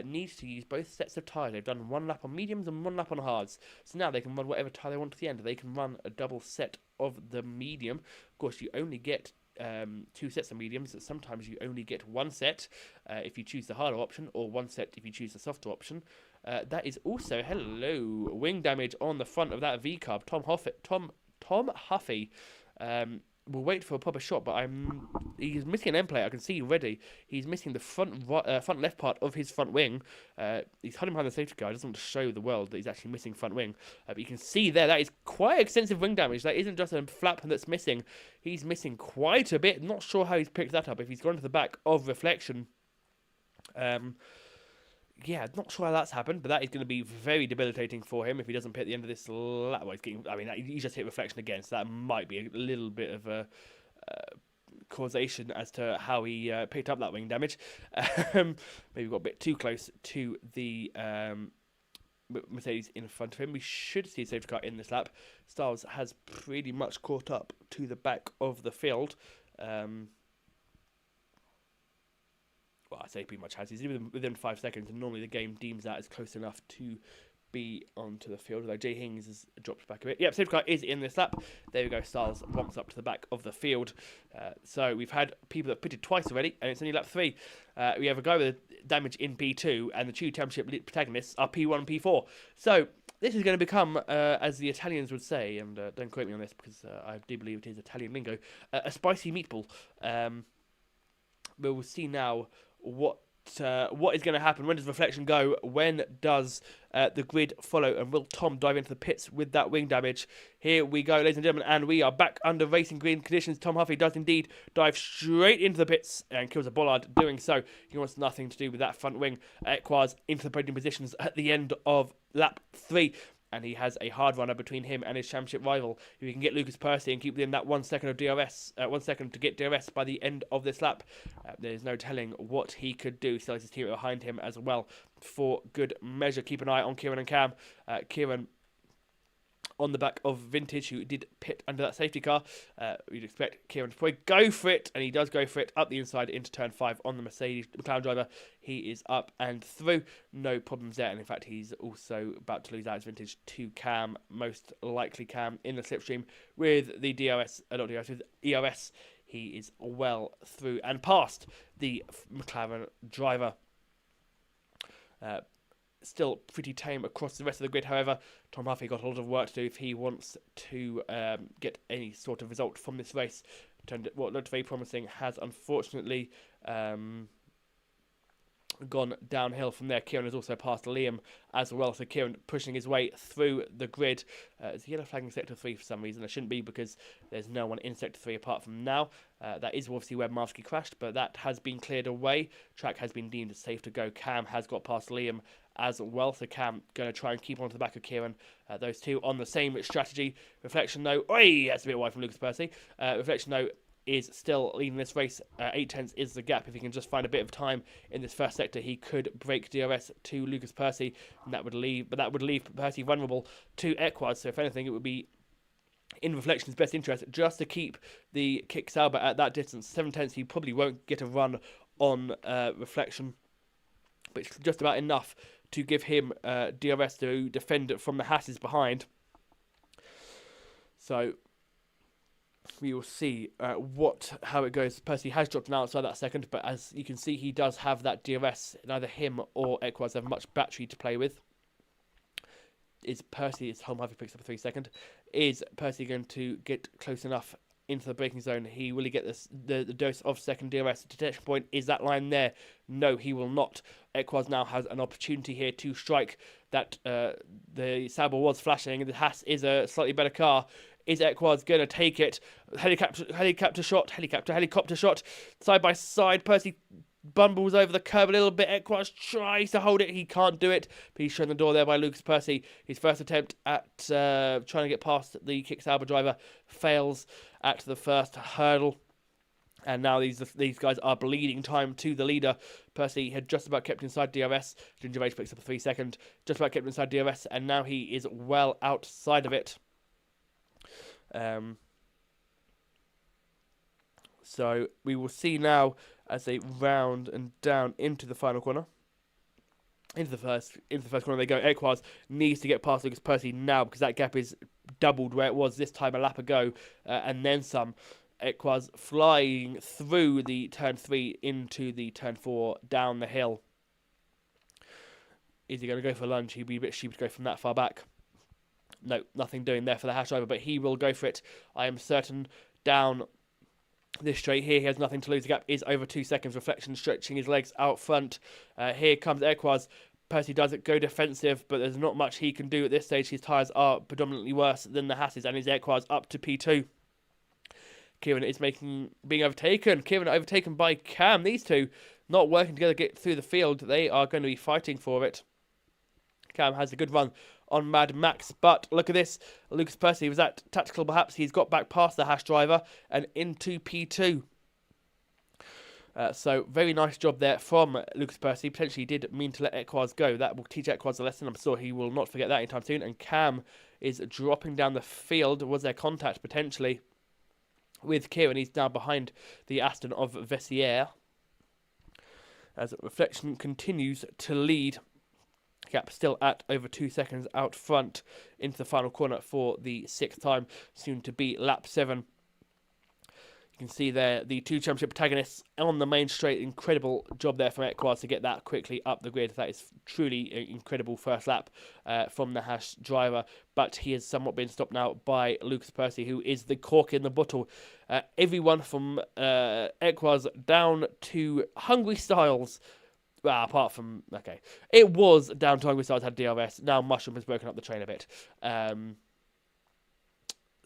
need to use both sets of tyres. They've done 1 lap on mediums and 1 lap on hards. So now they can run whatever tyre they want to the end. They can run a double set of the medium. Of course, you only get 2 sets of mediums. Sometimes you only get 1 set if you choose the harder option, or 1 set if you choose the softer option. That is also, hello, wing damage on the front of that V-carb. Tom Huffy will wait for a proper shot, but he's missing an end plate. I can see already. He's missing the front left part of his front wing. He's hiding behind the safety car. He doesn't want to show the world that he's actually missing front wing. But you can see there, that is quite extensive wing damage. That isn't just a flap that's missing. He's missing quite a bit. Not sure how he's picked that up. If he's gone to the back of Reflection, yeah, not sure how that's happened, but that is going to be very debilitating for him if he doesn't pit at the end of this lap. Well, he just hit Reflection again, so that might be a little bit of a causation as to how he picked up that wing damage. Maybe got a bit too close to the Mercedes in front of him. We should see a safety car in this lap. Styles has pretty much caught up to the back of the field. Well, I say pretty much has. He's within 5 seconds, and normally the game deems that as close enough to be onto the field. Although Jay Hings has dropped back a bit. Yep, safety car is in this lap. There we go. Styles romps up to the back of the field. So we've had people that pitted twice already, and it's only lap 3. We have a guy with damage in P2, and the two championship protagonists are P1 and P4. So this is going to become, as the Italians would say, and don't quote me on this because I do believe it is Italian lingo, a spicy meatball. We'll see now what is going to happen. When does Reflection go? When does the grid follow? And will Tom dive into the pits with that wing damage? Here we go, ladies and gentlemen, and we are back under racing green conditions. Tom Huffy does indeed dive straight into the pits and kills a bollard doing so. He wants nothing to do with that front wing. Equaz into the podium positions at the end of lap 3. And he has a hard runner between him and his championship rival. If he can get Lucas Percy and keep within that 1 second of DRS, 1 second to get DRS by the end of this lap, there's no telling what he could do. Still has his team behind him as well for good measure. Keep an eye on Kieran and Cam. Kieran on the back of Vintage, who did pit under that safety car. We'd expect Kieran to probably go for it, and he does go for it up the inside into turn 5 on the Mercedes McLaren driver. He is up and through, no problems there, and in fact he's also about to lose out his Vintage to Cam, most likely Cam in the slipstream with the with ERS. He is well through and past the McLaren driver. Still pretty tame across the rest of the grid. However, Tom Huffy got a lot of work to do if he wants to get any sort of result from this race. What looked very promising has unfortunately gone downhill from there. Kieran has also passed Liam as well, so Kieran pushing his way through the grid. It's yellow flag in Sector 3 for some reason. It shouldn't be, because there's no one in Sector 3 apart from now. That is obviously where Marsky crashed, but that has been cleared away. Track has been deemed as safe to go. Cam has got past Liam as well, so Cam going to try and keep on to the back of Kieran. Those two on the same strategy. Reflection though, that's a bit wide from Lucas Percy. Reflection though is still leading this race. 8 tenths is the gap. If he can just find a bit of time in this first sector, he could break DRS to Lucas Percy, and that would leave Percy vulnerable to Equaz. So if anything, it would be in Reflection's best interest just to keep the kick Sauber at that distance. 7/10, he probably won't get a run on Reflection, but it's just about enough to give him DRS to defend from the Hasses behind. So we will see how it goes. Percy has dropped an outside that second, but as you can see, he does have that DRS. Neither him or Equaz have much battery to play with. Is Percy, his home Harvey picks up a 3 second. Is Percy going to get close enough into the braking zone? Will he get the dose of second DRS detection point? Is that line there? No, he will not. Equaz now has an opportunity here to strike that. The Sauber was flashing. The Haas is a slightly better car. Is Equaz going to take it? Helicopter shot, side by side. Percy bumbles over the curb a little bit. Equaz tries to hold it. He can't do it, but he's shown the door there by Lucas Percy. His first attempt at trying to get past the kick Sauber driver fails at the first hurdle. And now these guys are bleeding time to the leader. Percy had just about kept inside DRS. Ginger Rage picks up a 3 second. Just about kept inside DRS, and now he is well outside of it. So we will see now as they round and down into the final corner. Into the first corner they go. Equaz needs to get past Lucas Percy now because that gap is doubled where it was this time a lap ago, and then some. Equaz flying through the turn 3 into the turn 4 down the hill. Is he going to go for a lunge? He'd be a bit stupid to go from that far back. No, nothing doing there for the Haas driver, but he will go for it. I am certain. Down this straight here, he has nothing to lose. The gap is over 2 seconds. Reflection stretching his legs out front. Here comes Equaz. Percy does it go defensive, but there's not much he can do at this stage. His tyres are predominantly worse than the Haas's, and his Equaz up to P2. Kieran is being overtaken. Kieran overtaken by Cam. These two not working together to get through the field. They are going to be fighting for it. Cam has a good run on Mad Max, but look at this. Lucas Percy, was that tactical perhaps? He's got back past the Haas driver and into P2. So very nice job there from Lucas Percy. Potentially did mean to let Equaz go. That will teach Equaz a lesson. I'm sure he will not forget that anytime soon. And Cam is dropping down the field. Was there contact potentially with Kieran? He's now behind the Aston of Vessier. As Reflection continues to lead. Gap still at over 2 seconds out front into the final corner for the 6th time, soon to be lap 7. You can see there the two championship protagonists on the main straight. Incredible job there from Equaz to get that quickly up the grid. That is truly an incredible first lap from the Haas driver, but he has somewhat been stopped now by Lucas Percy, who is the cork in the bottle. Everyone from Equaz down to Hungry Styles. Well, apart from, okay, it was down to Hungry Styles had DRS. Now Mushroom has broken up the train a bit.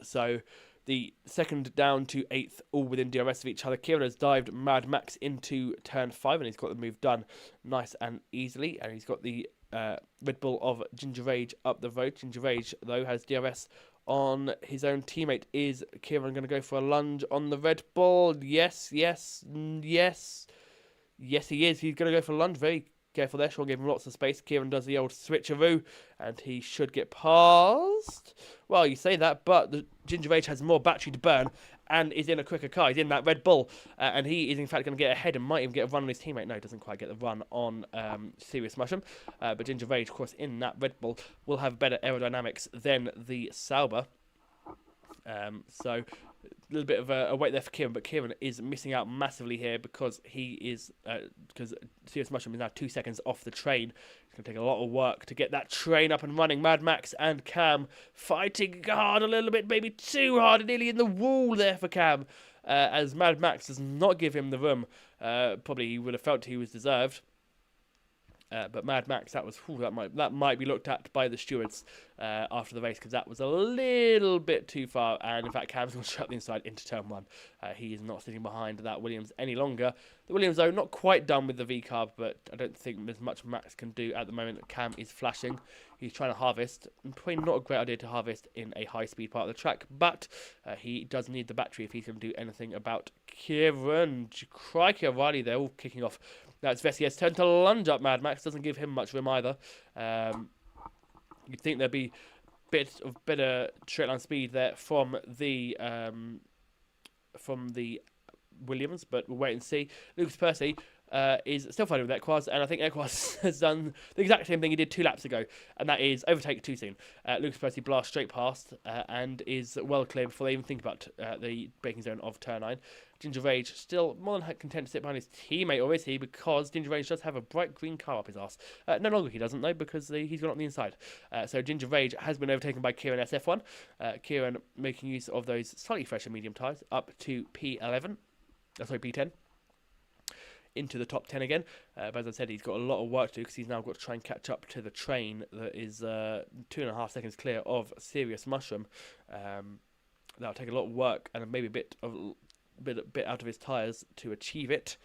So the 2nd down to 8th, all within DRS of each other. Kieran has dived Mad Max into turn 5, and he's got the move done nice and easily. And he's got the Red Bull of Ginger Rage up the road. Ginger Rage, though, has DRS on his own teammate. Is Kieran going to go for a lunge on the Red Bull? Yes. Yes, he is. He's going to go for a lunge. Very careful there. Sean gave him lots of space. Kieran does the old switcheroo, and he should get past. Well, you say that, but the Ginger Rage has more battery to burn and is in a quicker car. He's in that Red Bull, and he is, in fact, going to get ahead and might even get a run on his teammate. No, he doesn't quite get the run on Serious Mushroom, but Ginger Rage, of course, in that Red Bull will have better aerodynamics than the Sauber. So a little bit of a wait there for Kieran, but Kieran is missing out massively here because because Serious Mushroom is now 2 seconds off the train. It's going to take a lot of work to get that train up and running. Mad Max and Cam fighting hard a little bit, maybe too hard, nearly in the wall there for Cam, as Mad Max does not give him the room. Probably he would have felt he was deserved. But Mad Max, that might be looked at by the stewards after the race, because that was a little bit too far. And in fact, Cam's going to shut the inside into turn 1. He is not sitting behind that Williams any longer. The Williams, though, not quite done with the V-carb, but I don't think there's much Max can do at the moment. Cam is flashing. He's trying to harvest. Probably not a great idea to harvest in a high-speed part of the track, but he does need the battery if he's going to do anything about Kieran. Crikey O'Reilly, they're all kicking off. That's Vessier's turn to lunge up Mad Max. Doesn't give him much room either. You'd think there'd be bit of better straight line speed there from the Williams, but we'll wait and see. Lucas Percy is still fighting with Equaz, and I think Equaz has done the exact same thing he did 2 laps ago, and that is overtake too soon. Lucas Percy blasts straight past and is well clear before they even think about the braking zone of turn 9. Ginger Rage still more than content to sit behind his teammate, or is he? Because Ginger Rage does have a bright green car up his arse. No longer he doesn't, though, because he's gone on the inside. So Ginger Rage has been overtaken by Kieran SF1. Kieran making use of those slightly fresher medium tyres up to P11. Sorry, P10. Into the top 10 again. But as I said, he's got a lot of work to do because he's now got to try and catch up to the train that is 2.5 seconds clear of Serious Mushroom. That'll take a lot of work and maybe a bit out of his tyres to achieve it.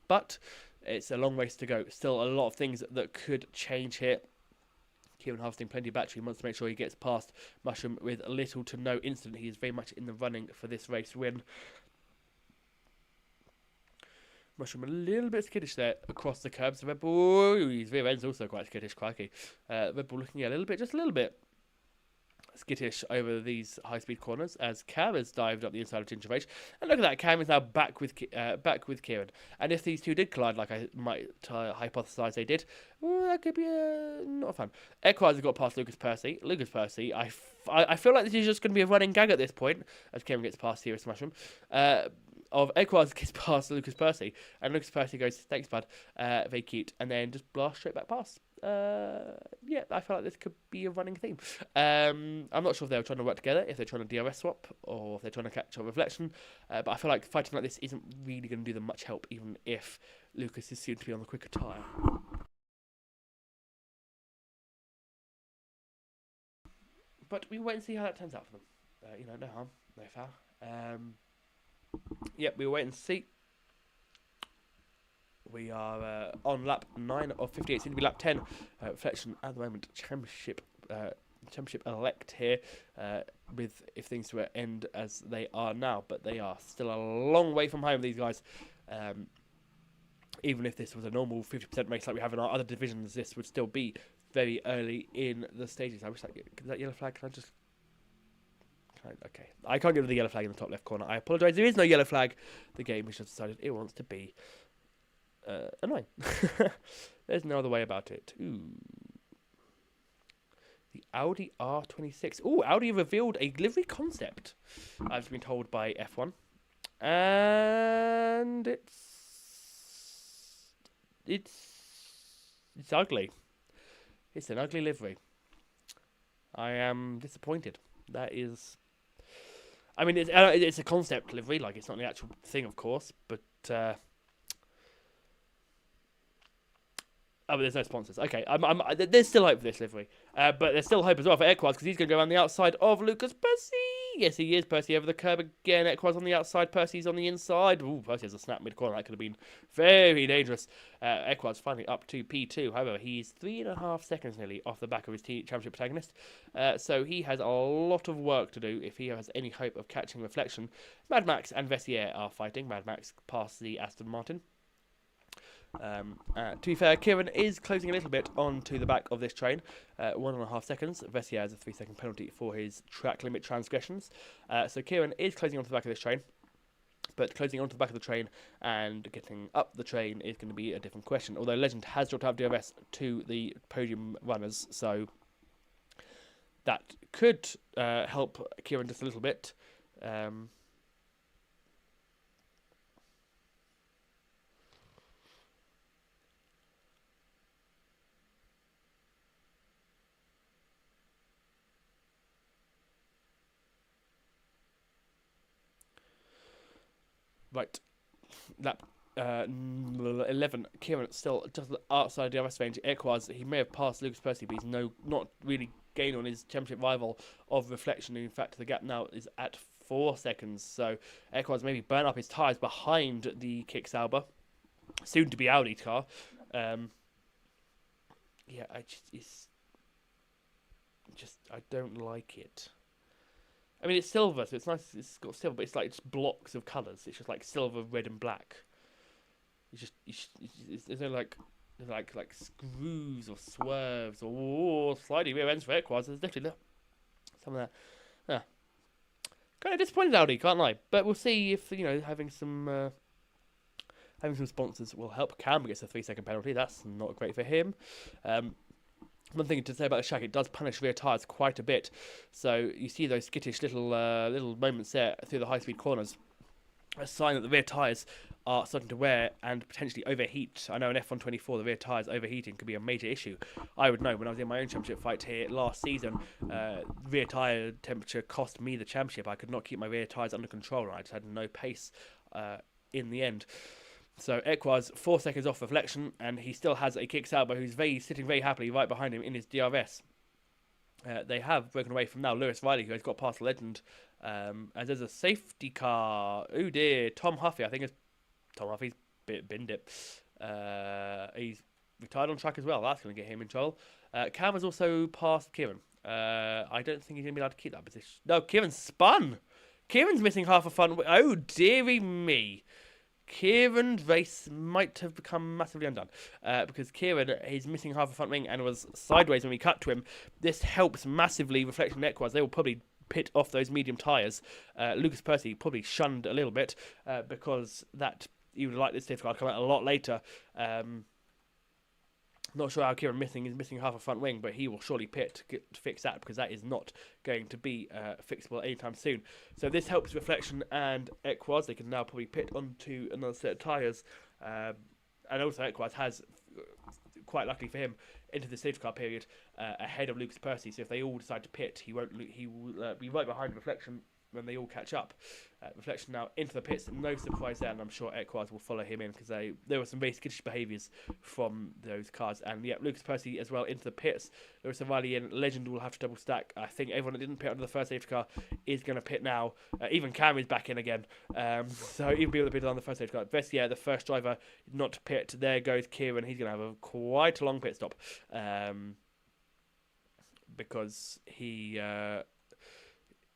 But it's a long race to go. Still a lot of things that could change here. Kieran harvesting plenty of battery, wants to make sure he gets past Mushroom with little to no incident. He is very much in the running for this race win. Mushroom a little bit skittish there across the curbs. Red Bull, his rear end's also quite skittish, crikey. Red Bull looking a little bit, just a little bit skittish over these high-speed corners as Cam has dived up the inside of Ginger Rage. And look at that, Cam is now back with Kieran. And if these two did collide, like I might hypothesize they did, well, that could be not fun. Equaz has got past Lucas Percy. Lucas Percy, I feel like this is just going to be a running gag at this point as Kieran gets past Serious Mushroom. Of Equaz gets past Lucas Percy, and Lucas Percy goes, thanks bud, very cute, and then just blast straight back past. Yeah, I feel like this could be a running theme. I'm not sure if they're trying to work together, if they're trying to DRS swap, or if they're trying to catch a reflection, but I feel like fighting like this isn't really going to do them much help, even if Lucas is soon to be on the quicker tyre. But we wait and see how that turns out for them. No harm, no foul. Yep, we'll wait and see. We are on lap 9 of 58, soon to be lap 10. Reflection at the moment, championship elect here, with if things were to end as they are now, but they are still a long way from home, these guys. Even if this was a normal 50% race like we have in our other divisions, this would still be very early in the stages. I wish that yellow flag, can I just... Okay, I can't get rid of the yellow flag in the top left corner. I apologise. There is no yellow flag. The game has just decided it wants to be annoying. There's no other way about it. Ooh. The Audi R26. Ooh, Audi revealed a livery concept, I've been told by F1. And it's ugly. It's an ugly livery. I am disappointed. That is... I mean, it's a concept livery, like it's not the actual thing, of course, but oh, but there's no sponsors. Okay, there's still hope for this livery, but there's still hope as well for Equaz because he's going to go around the outside of Lucas Percy. Yes, he is. Percy over the curb again. Equaz on the outside. Percy's on the inside. Ooh, Percy has a snap mid-corner. That could have been very dangerous. Equaz finally up to P2. However, he's 3.5 seconds nearly off the back of his championship protagonist. So he has a lot of work to do if he has any hope of catching reflection. Mad Max and Vessier are fighting. Mad Max past the Aston Martin. To be fair, Kieran is closing a little bit onto the back of this train. 1.5 seconds. Vessier has a 3-second penalty for his track limit transgressions. So Kieran is closing onto the back of this train. But closing onto the back of the train and getting up the train is going to be a different question. Although Legend has dropped out of DRS to the podium runners, so that could help Kieran just a little bit. Right, lap 11. Kieran still just outside the DRS range. Equaz, he may have passed Lucas Percy, but he's not really gained on his championship rival of Reflection. In fact, the gap now is at 4 seconds. So Equaz maybe burn up his tyres behind the Kick Sauber, soon to be Audi car. Yeah, I don't like it. I mean, it's silver, so it's nice. It's got silver, but it's like just blocks of colours. It's just like silver, red, and black. There's no like like screws or swerves or sliding rear ends for Equaz. There's definitely some of that. Yeah, kind of disappointed Audi, can't lie. But we'll see if having some sponsors will help. Cam gets a 3-second penalty. That's not great for him. One thing to say about the track, it does punish rear tyres quite a bit. So you see those skittish little moments there through the high-speed corners. A sign that the rear tyres are starting to wear and potentially overheat. I know in F124 the rear tyres overheating could be a major issue. I would know when I was in my own championship fight here last season, rear tyre temperature cost me the championship. I could not keep my rear tyres under control and I just had no pace in the end. So Equaz 4 seconds off reflection, and he still has a kick Sauber who's sitting very happily right behind him in his DRS. They have broken away from now Lewis Riley, who has got past the legend. As there's a safety car. Oh dear, Tom Huffy. I think it's Tom Huffy's binned it. He's retired on track as well. That's going to get him in trouble. Cam has also passed Kieran. I don't think he's going to be allowed to keep that position. No, Kieran spun. Kieran's missing half a front. Oh dearie me. Kieran's race might have become massively undone because Kieran is missing half a front wing and was sideways when we cut to him. This helps massively Reflection Equaz. They will probably pit off those medium tyres. Lucas Percy probably shunned a little bit because you would like this safety car to come out a lot later. Not sure how Kieran is missing half a front wing, but he will surely pit to fix that because that is not going to be fixable anytime soon. So this helps Reflection and Equaz. They can now probably pit onto another set of tyres. And also Equaz has, quite luckily for him, into the safety car period ahead of Lucas Percy. So if they all decide to pit, he will be right behind Reflection when they all catch up. Reflection now into the pits, no surprise there, and I'm sure Equaz will follow him in because there were some very skittish behaviours from those cars. And yeah, Lucas Percy as well into the pits. Lewis Riley and Legend will have to double stack. I think everyone that didn't pit under the first safety car is going to pit now. Even Cam is back in again. So even people that pitted on the first safety car. Vessier, the first driver, not to pit. There goes Kieran. He's going to have quite a long pit stop because he...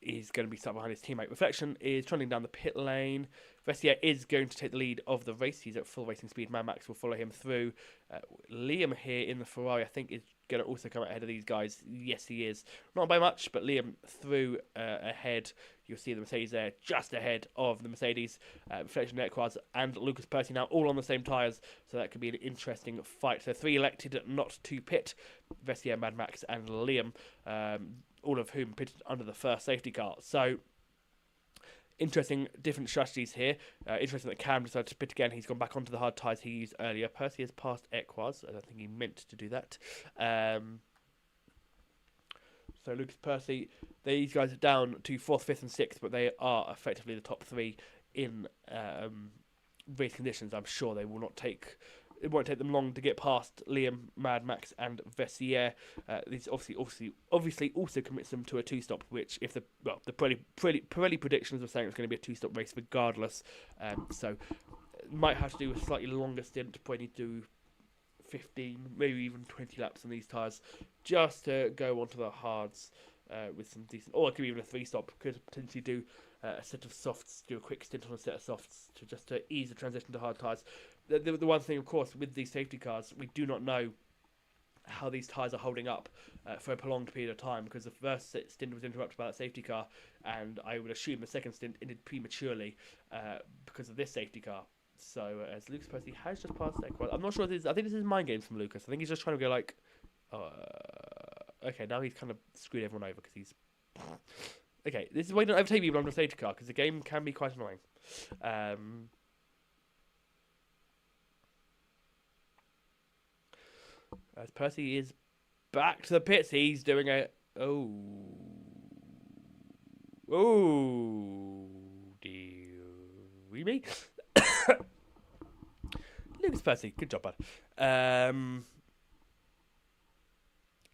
is going to be stuck behind his teammate. Reflection is trundling down the pit lane. Vessier is going to take the lead of the race. He's at full racing speed. Mad Max will follow him through. Liam here in the Ferrari, I think, is going to also come out ahead of these guys. Yes, he is. Not by much, but Liam through ahead. You'll see the Mercedes there just ahead of the Mercedes. Reflection, Equaz, and Lucas Percy now all on the same tyres. So that could be an interesting fight. So 3 elected not to pit. Vessier, Mad Max, and Liam. All of whom pitted under the first safety car. So, interesting different strategies here. Interesting that Cam decided to pit again. He's gone back onto the hard tyres he used earlier. Percy has passed Equaz. I don't think he meant to do that. So, Lucas Percy, these guys are down to 4th, 5th and 6th, but they are effectively the top 3 in race conditions. I'm sure they will not take... It won't take them long to get past Liam, Mad Max, and Vessier. This obviously also commits them to a 2-stop, which if the Pirelli predictions were saying it's going to be a 2-stop race regardless. So might have to do a slightly longer stint, probably need to do 15, maybe even 20 laps on these tyres, just to go onto the hards with some decent, or it could be even a 3-stop. Could potentially do a set of softs, do a quick stint on a set of softs to ease the transition to hard tyres. The one thing, of course, with these safety cars, we do not know how these tyres are holding up for a prolonged period of time, because the first stint was interrupted by that safety car, and I would assume the second stint ended prematurely because of this safety car. So as Lucas Percy has just passed that quad, I'm not sure if this is, I think this is mind games from Lucas. I think he's just trying to go like, okay, now he's kind of screwed everyone over because he's... Okay, this is why you don't overtake people on the safety car, because the game can be quite annoying. As Percy is back to the pits, he's doing a... Oh, dear me. Lucas Percy, good job, bud.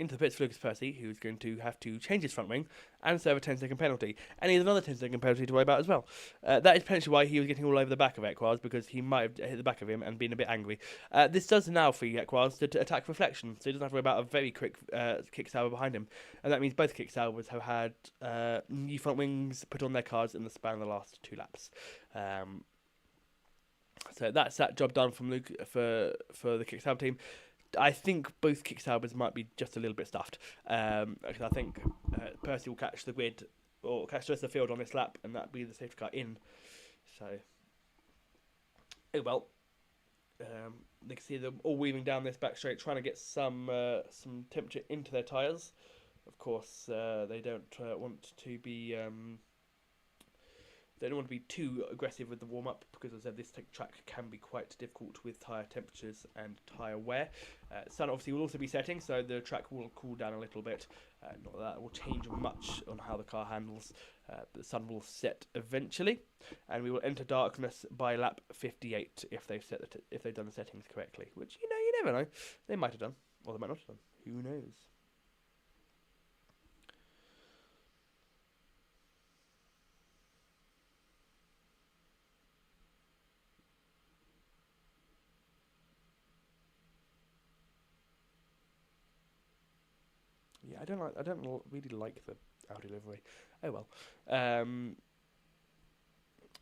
Into the pits for Lucas Percy, who's going to have to change his front wing and serve a 10-second penalty. And he has another 10-second penalty to worry about as well. That is potentially why he was getting all over the back of Equaz, because he might have hit the back of him and been a bit angry. This does now free Equaz to attack Reflection, so he doesn't have to worry about a very quick kick salver behind him. And that means both kick salvers have had new front wings put on their cars in the span of the last 2 laps. So that's that job done from Luke for the Kicksauber team. I think both Kicksaubers might be just a little bit stuffed. Because I think Percy will catch the grid or catch the rest of the field on this lap, and that'll be the safety car in. So, oh well. They can see them all weaving down this back straight, trying to get some temperature into their tyres. Of course, they don't want to be they don't want to be too aggressive with the warm-up because, as I said, this track can be quite difficult with tyre temperatures and tyre wear. Sun obviously will also be setting, so the track will cool down a little bit. Not that it will change much on how the car handles, but the sun will set eventually, and we will enter darkness by lap 58 if they've done the settings correctly. Which, you never know. They might have done, or they might not have done. Who knows? Yeah, I don't really like the Audi livery. Oh well.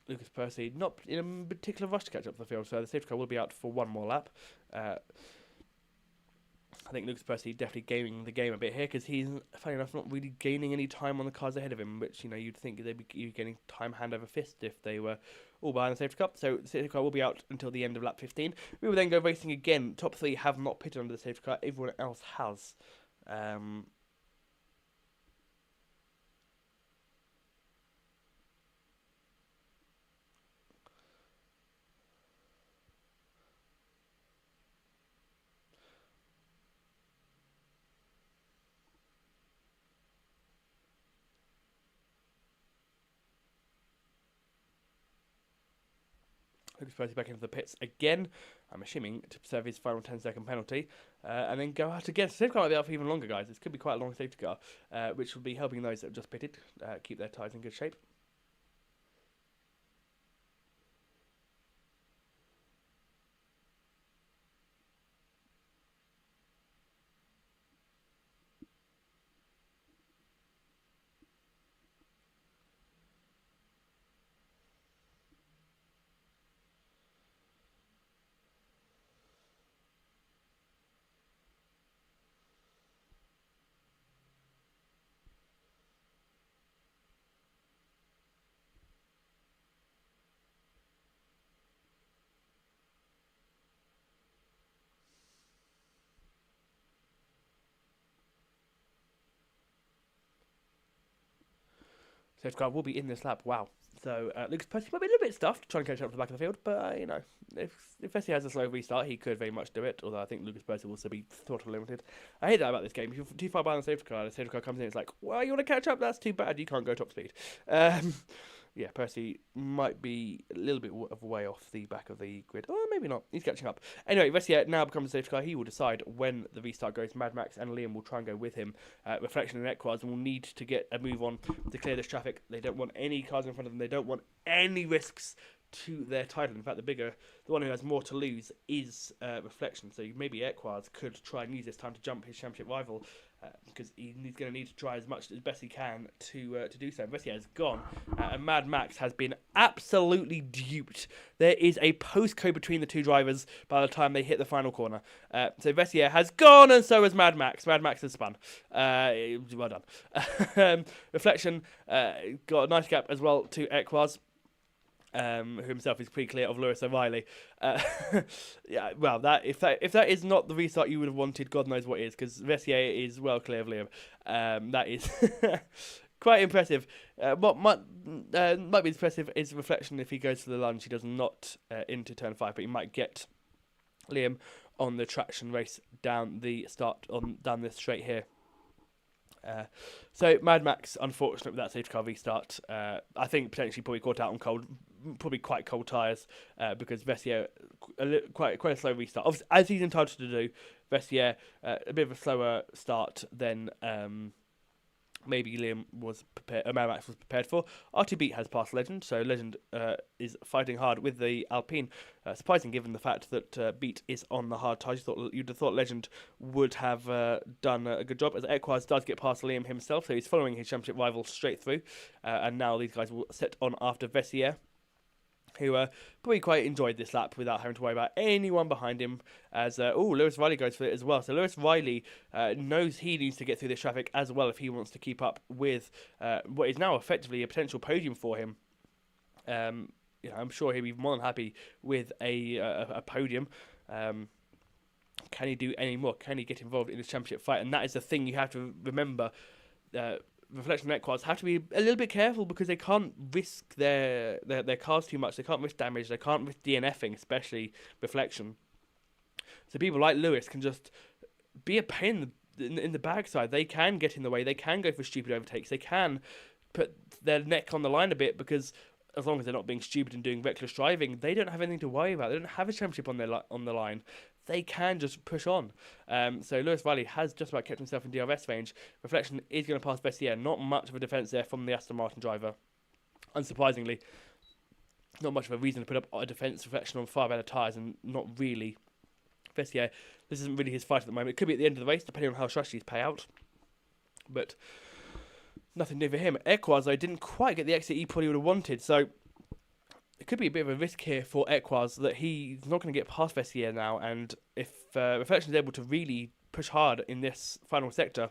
Lucas Percy not in a particular rush to catch up to the field, so the safety car will be out for one more lap. I think Lucas Percy definitely gaming the game a bit here because he's, funny enough, not really gaining any time on the cars ahead of him, which you'd think they'd be getting time hand over fist if they were all behind the safety car. So the safety car will be out until the end of lap 15. We will then go racing again. Top three have not pitted under the safety car. Everyone else has. Lucas Percy back into the pits again, I'm assuming, to serve his final 10-second penalty, and then go out again. So safety car might be out for even longer, guys. This could be quite a long safety car, which will be helping those that have just pitted keep their tyres in good shape. Safety car will be in this lap. Wow. So Lucas Percy might be a little bit stuffed trying to catch up to the back of the field, but if Percy has a slow restart, he could very much do it. Although I think Lucas Percy will also be throttle limited. I hate that about this game. If you're too far behind the safety car comes in, it's like, well, you want to catch up? That's too bad. You can't go top speed. Yeah, Percy might be a little bit of a way off the back of the grid. Or maybe not. He's catching up. Anyway, Vessier now becomes a safety car. He will decide when the restart goes. Mad Max and Liam will try and go with him. Reflection and Equaz will need to get a move on to clear this traffic. They don't want any cars in front of them. They don't want any risks to their title. In fact, the one who has more to lose is Reflection. So maybe Equaz could try and use this time to jump his championship rival. Because he's going to need to try as best he can to do so. Vessier has gone, and Mad Max has been absolutely duped. There is a postcode between the two drivers by the time they hit the final corner. So Vessier has gone, and so has Mad Max. Mad Max has spun. Well done. Reflection got a nice gap as well to Equaz. Who himself is pretty clear of Lewis O'Reilly. Yeah, well, if that is not the restart you would have wanted, God knows what is, because Vessier is well clear of Liam. That is quite impressive. What might be impressive is Reflection. If he goes for the lunge, he does not into turn 5, but he might get Liam on the traction race down this straight here. So Mad Max, unfortunately, with that safety car restart, I think potentially probably caught out on probably quite cold tyres, because Vessier quite a slow restart. Obviously, as he's entitled to do, Vessier a bit of a slower start than maybe Liam was prepared, Mad Max was prepared for. RT Beat has passed Legend, so Legend is fighting hard with the Alpine. Surprising given the fact that Beat is on the hard tyres. You'd have thought Legend would have done a good job, as Equaz does get past Liam himself, so he's following his championship rival straight through. And now these guys will set on after Vessier. who probably quite enjoyed this lap without having to worry about anyone behind him. As Lewis Riley goes for it as well. So Lewis Riley knows he needs to get through this traffic as well if he wants to keep up with what is now effectively a potential podium for him. I'm sure he'll be more than happy with a podium. Can he do any more? Can he get involved in this championship fight? And that is the thing you have to remember. Reflection Equars have to be a little bit careful because they can't risk their cars too much. They can't risk damage. They can't risk DNFing, especially Reflection. So people like Lewis can just be a pain in the backside. They can get in the way. They can go for stupid overtakes. They can put their neck on the line a bit because as long as they're not being stupid and doing reckless driving, they don't have anything to worry about. They don't have a championship on the line. They can just push on. So Lewis Riley has just about kept himself in DRS range. Reflection is going to pass Vestiaire. Not much of a defence there from the Aston Martin driver. Unsurprisingly, not much of a reason to put up a defence. Reflection on far better tyres, and not really. Vestiaire, this isn't really his fight at the moment. It could be at the end of the race, depending on how strategies pay out. But nothing new for him. Equars, though, didn't quite get the exit he probably would have wanted. So it could be a bit of a risk here for Equars that he's not going to get past Vestiaire now, and if Reflection is able to really push hard in this final sector,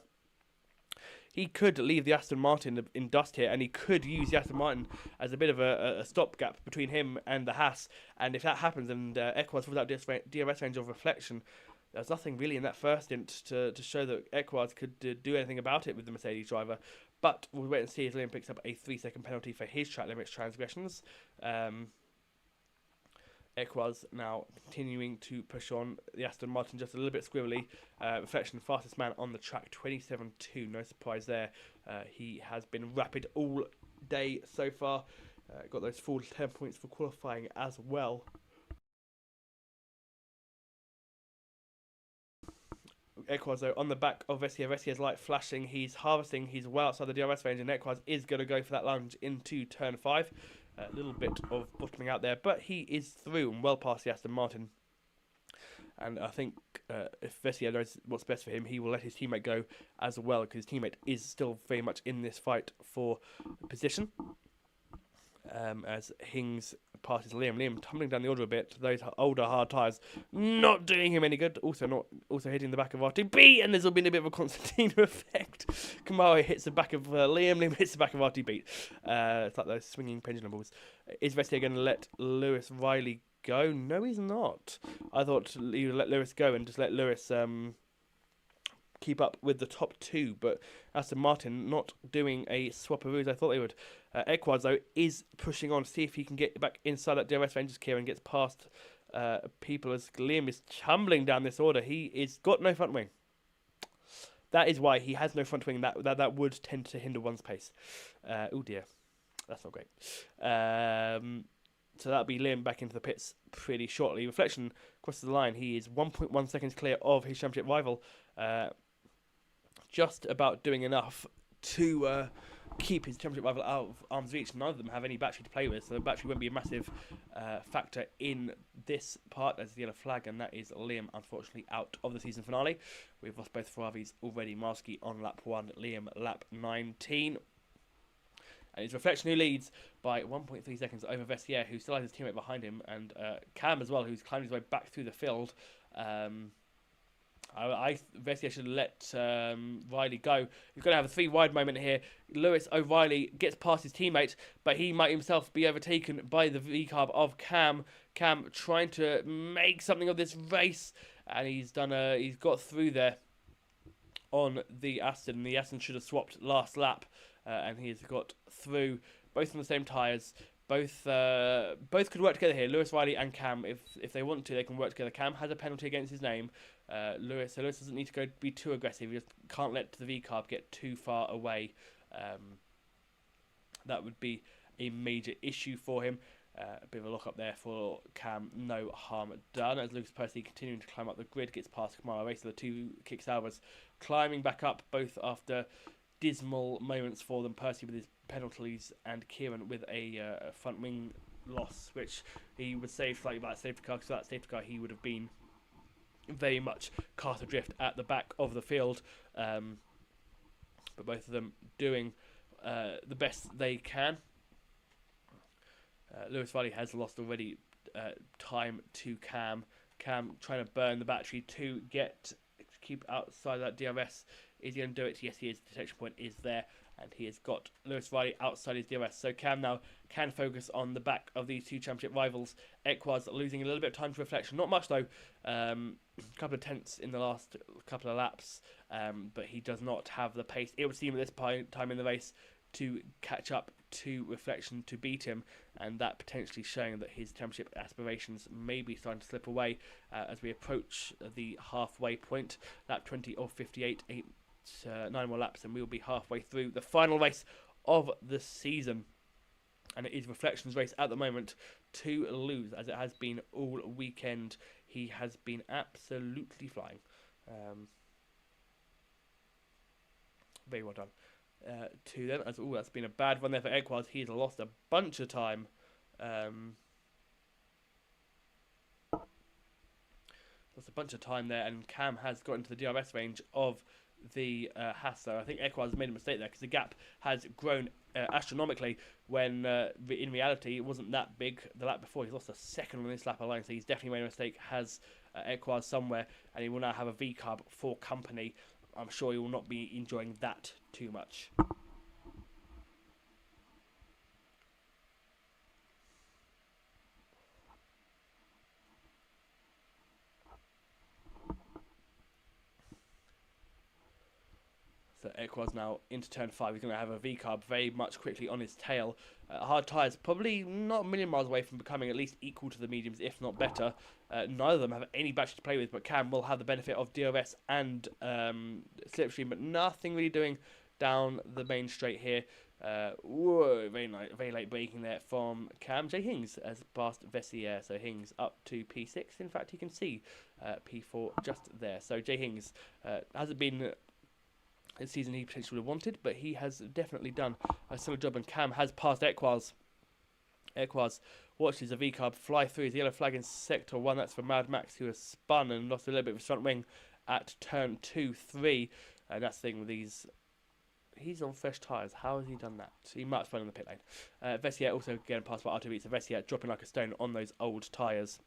he could leave the Aston Martin in dust here, and he could use the Aston Martin as a bit of a stopgap between him and the Haas. And if that happens and Equars falls out DRS range of Reflection, there's nothing really in that first stint to show that Equars could do anything about it with the Mercedes driver. But we'll wait and see as Liam picks up a 3-second penalty for his track limits transgressions. Equars now continuing to push on. The Aston Martin just a little bit squirrely. Reflection, fastest man on the track, 27.2. No surprise there. He has been rapid all day so far. Got those full 10 points for qualifying as well. Equars, though, on the back of Vestiaire. Vestiaire's light flashing. He's harvesting. He's well outside the DRS range, and Equars is going to go for that lunge into turn 5. A little bit of bottoming out there, but he is through and well past the Aston Martin. And I think if Vestiaire knows what's best for him, he will let his teammate go as well, because his teammate is still very much in this fight for position. As Hings passes Liam. Liam tumbling down the order a bit. Those older hard tyres not doing him any good. Also hitting the back of RTB, and there's been a bit of a Constantino effect. Kamara hits the back of Liam. Liam hits the back of RTB. It's like those swinging pendulum balls. Is Vestiaire going to let Lewis Riley go? No, he's not. I thought he would let Lewis go and just let Lewis keep up with the top two, but Aston Martin not doing a swap-a-roos I thought they would. Equars, though, is pushing on to see if he can get back inside that DRS range as Kieran gets past people as Liam is tumbling down this order. He is got no front wing. That is why he has no front wing. That would tend to hinder one's pace. Oh dear, that's not great. So that'll be Liam back into the pits pretty shortly. Reflection crosses the line. He is 1.1 seconds clear of his championship rival. Just about doing enough to keep his championship rival out of arm's reach. None of them have any battery to play with, so the battery won't be a massive factor in this part. There's the yellow flag, and that is Liam, unfortunately, out of the season finale. We've lost both Ferraris already. Marsky on lap 1, Liam lap 19. And it's Reflection who leads by 1.3 seconds over Vestiaire, who still has his teammate behind him, and Cam as well, who's climbed his way back through the field. Vestiaire should have let Riley go. He's going to have a 3 wide moment here. Lewis O'Reilly gets past his teammate, but he might himself be overtaken by the V-carb of Cam. Cam trying to make something of this race, and he's got through there on the Aston. The Aston should have swapped last lap, and he's got through, both on the same tyres. Both could work together here. Lewis Riley and Cam, if they want to, they can work together. Cam has a penalty against his name. Lewis doesn't need to be too aggressive. He just can't let the V-carb get too far away. That would be a major issue for him. A bit of a lock up there for Cam. No harm done. As Lucas Percy continuing to climb up the grid, gets past Kamara Racer. The two kick salvers climbing back up, both after dismal moments for them. Percy with his penalties, and Kieran with a front wing loss, which he was saved slightly by that safety car, because that safety car he would have been very much cast adrift at the back of the field. But both of them doing the best they can. Lewis Riley has lost already time to Cam. Cam trying to burn the battery to keep outside that DRS. Is he going to do it? Yes, he is. The detection point is there, and he has got Lewis Riley outside his DRS. So Cam now can focus on the back of these two championship rivals. Equaz losing a little bit of time to reflection. Not much, though. A couple of tenths in the last couple of laps, but he does not have the pace, it would seem, at this time in the race to catch up to reflection to beat him, and that potentially showing that his championship aspirations may be starting to slip away as we approach the halfway point. Lap 20 of 58, 9 more laps, and we will be halfway through the final race of the season. And it is Reflection's race at the moment to lose, as it has been all weekend. He has been absolutely flying. Very well done to them. As that's been a bad one there for Equaz. He's lost a bunch of time. Lost a bunch of time there, and Cam has got into the DRS range of the Haas. So I think Equaz made a mistake there, because the gap has grown astronomically when in reality it wasn't that big the lap before. He's lost a second on this lap alone, so he's definitely made a mistake. Has Equaz somewhere, and he will now have a V-carb for company. I'm sure he will not be enjoying that too much. So Equaz now into turn 5. He's going to have a V-carb very much quickly on his tail. Hard tyres, probably not a million miles away from becoming at least equal to the mediums, if not better. Neither of them have any battery to play with, but Cam will have the benefit of DRS and slipstream, but nothing really doing down the main straight here. Whoa, very late braking there from Cam. Jay Hings has passed Vessier, so Hings up to P6. In fact, you can see P4 just there. So Jay Hings hasn't been the season he potentially would have wanted, but he has definitely done a similar job, and Cam has passed Equaz. Equaz watches a V-carb fly through his yellow flag in sector 1. That's for Mad Max, who has spun and lost a little bit of his front wing at turn 2-3. And that's the thing with these. He's on fresh tyres. How has he done that? He might have spun in the pit lane. Vessier also getting passed by R2B, so Vessier dropping like a stone on those old tyres.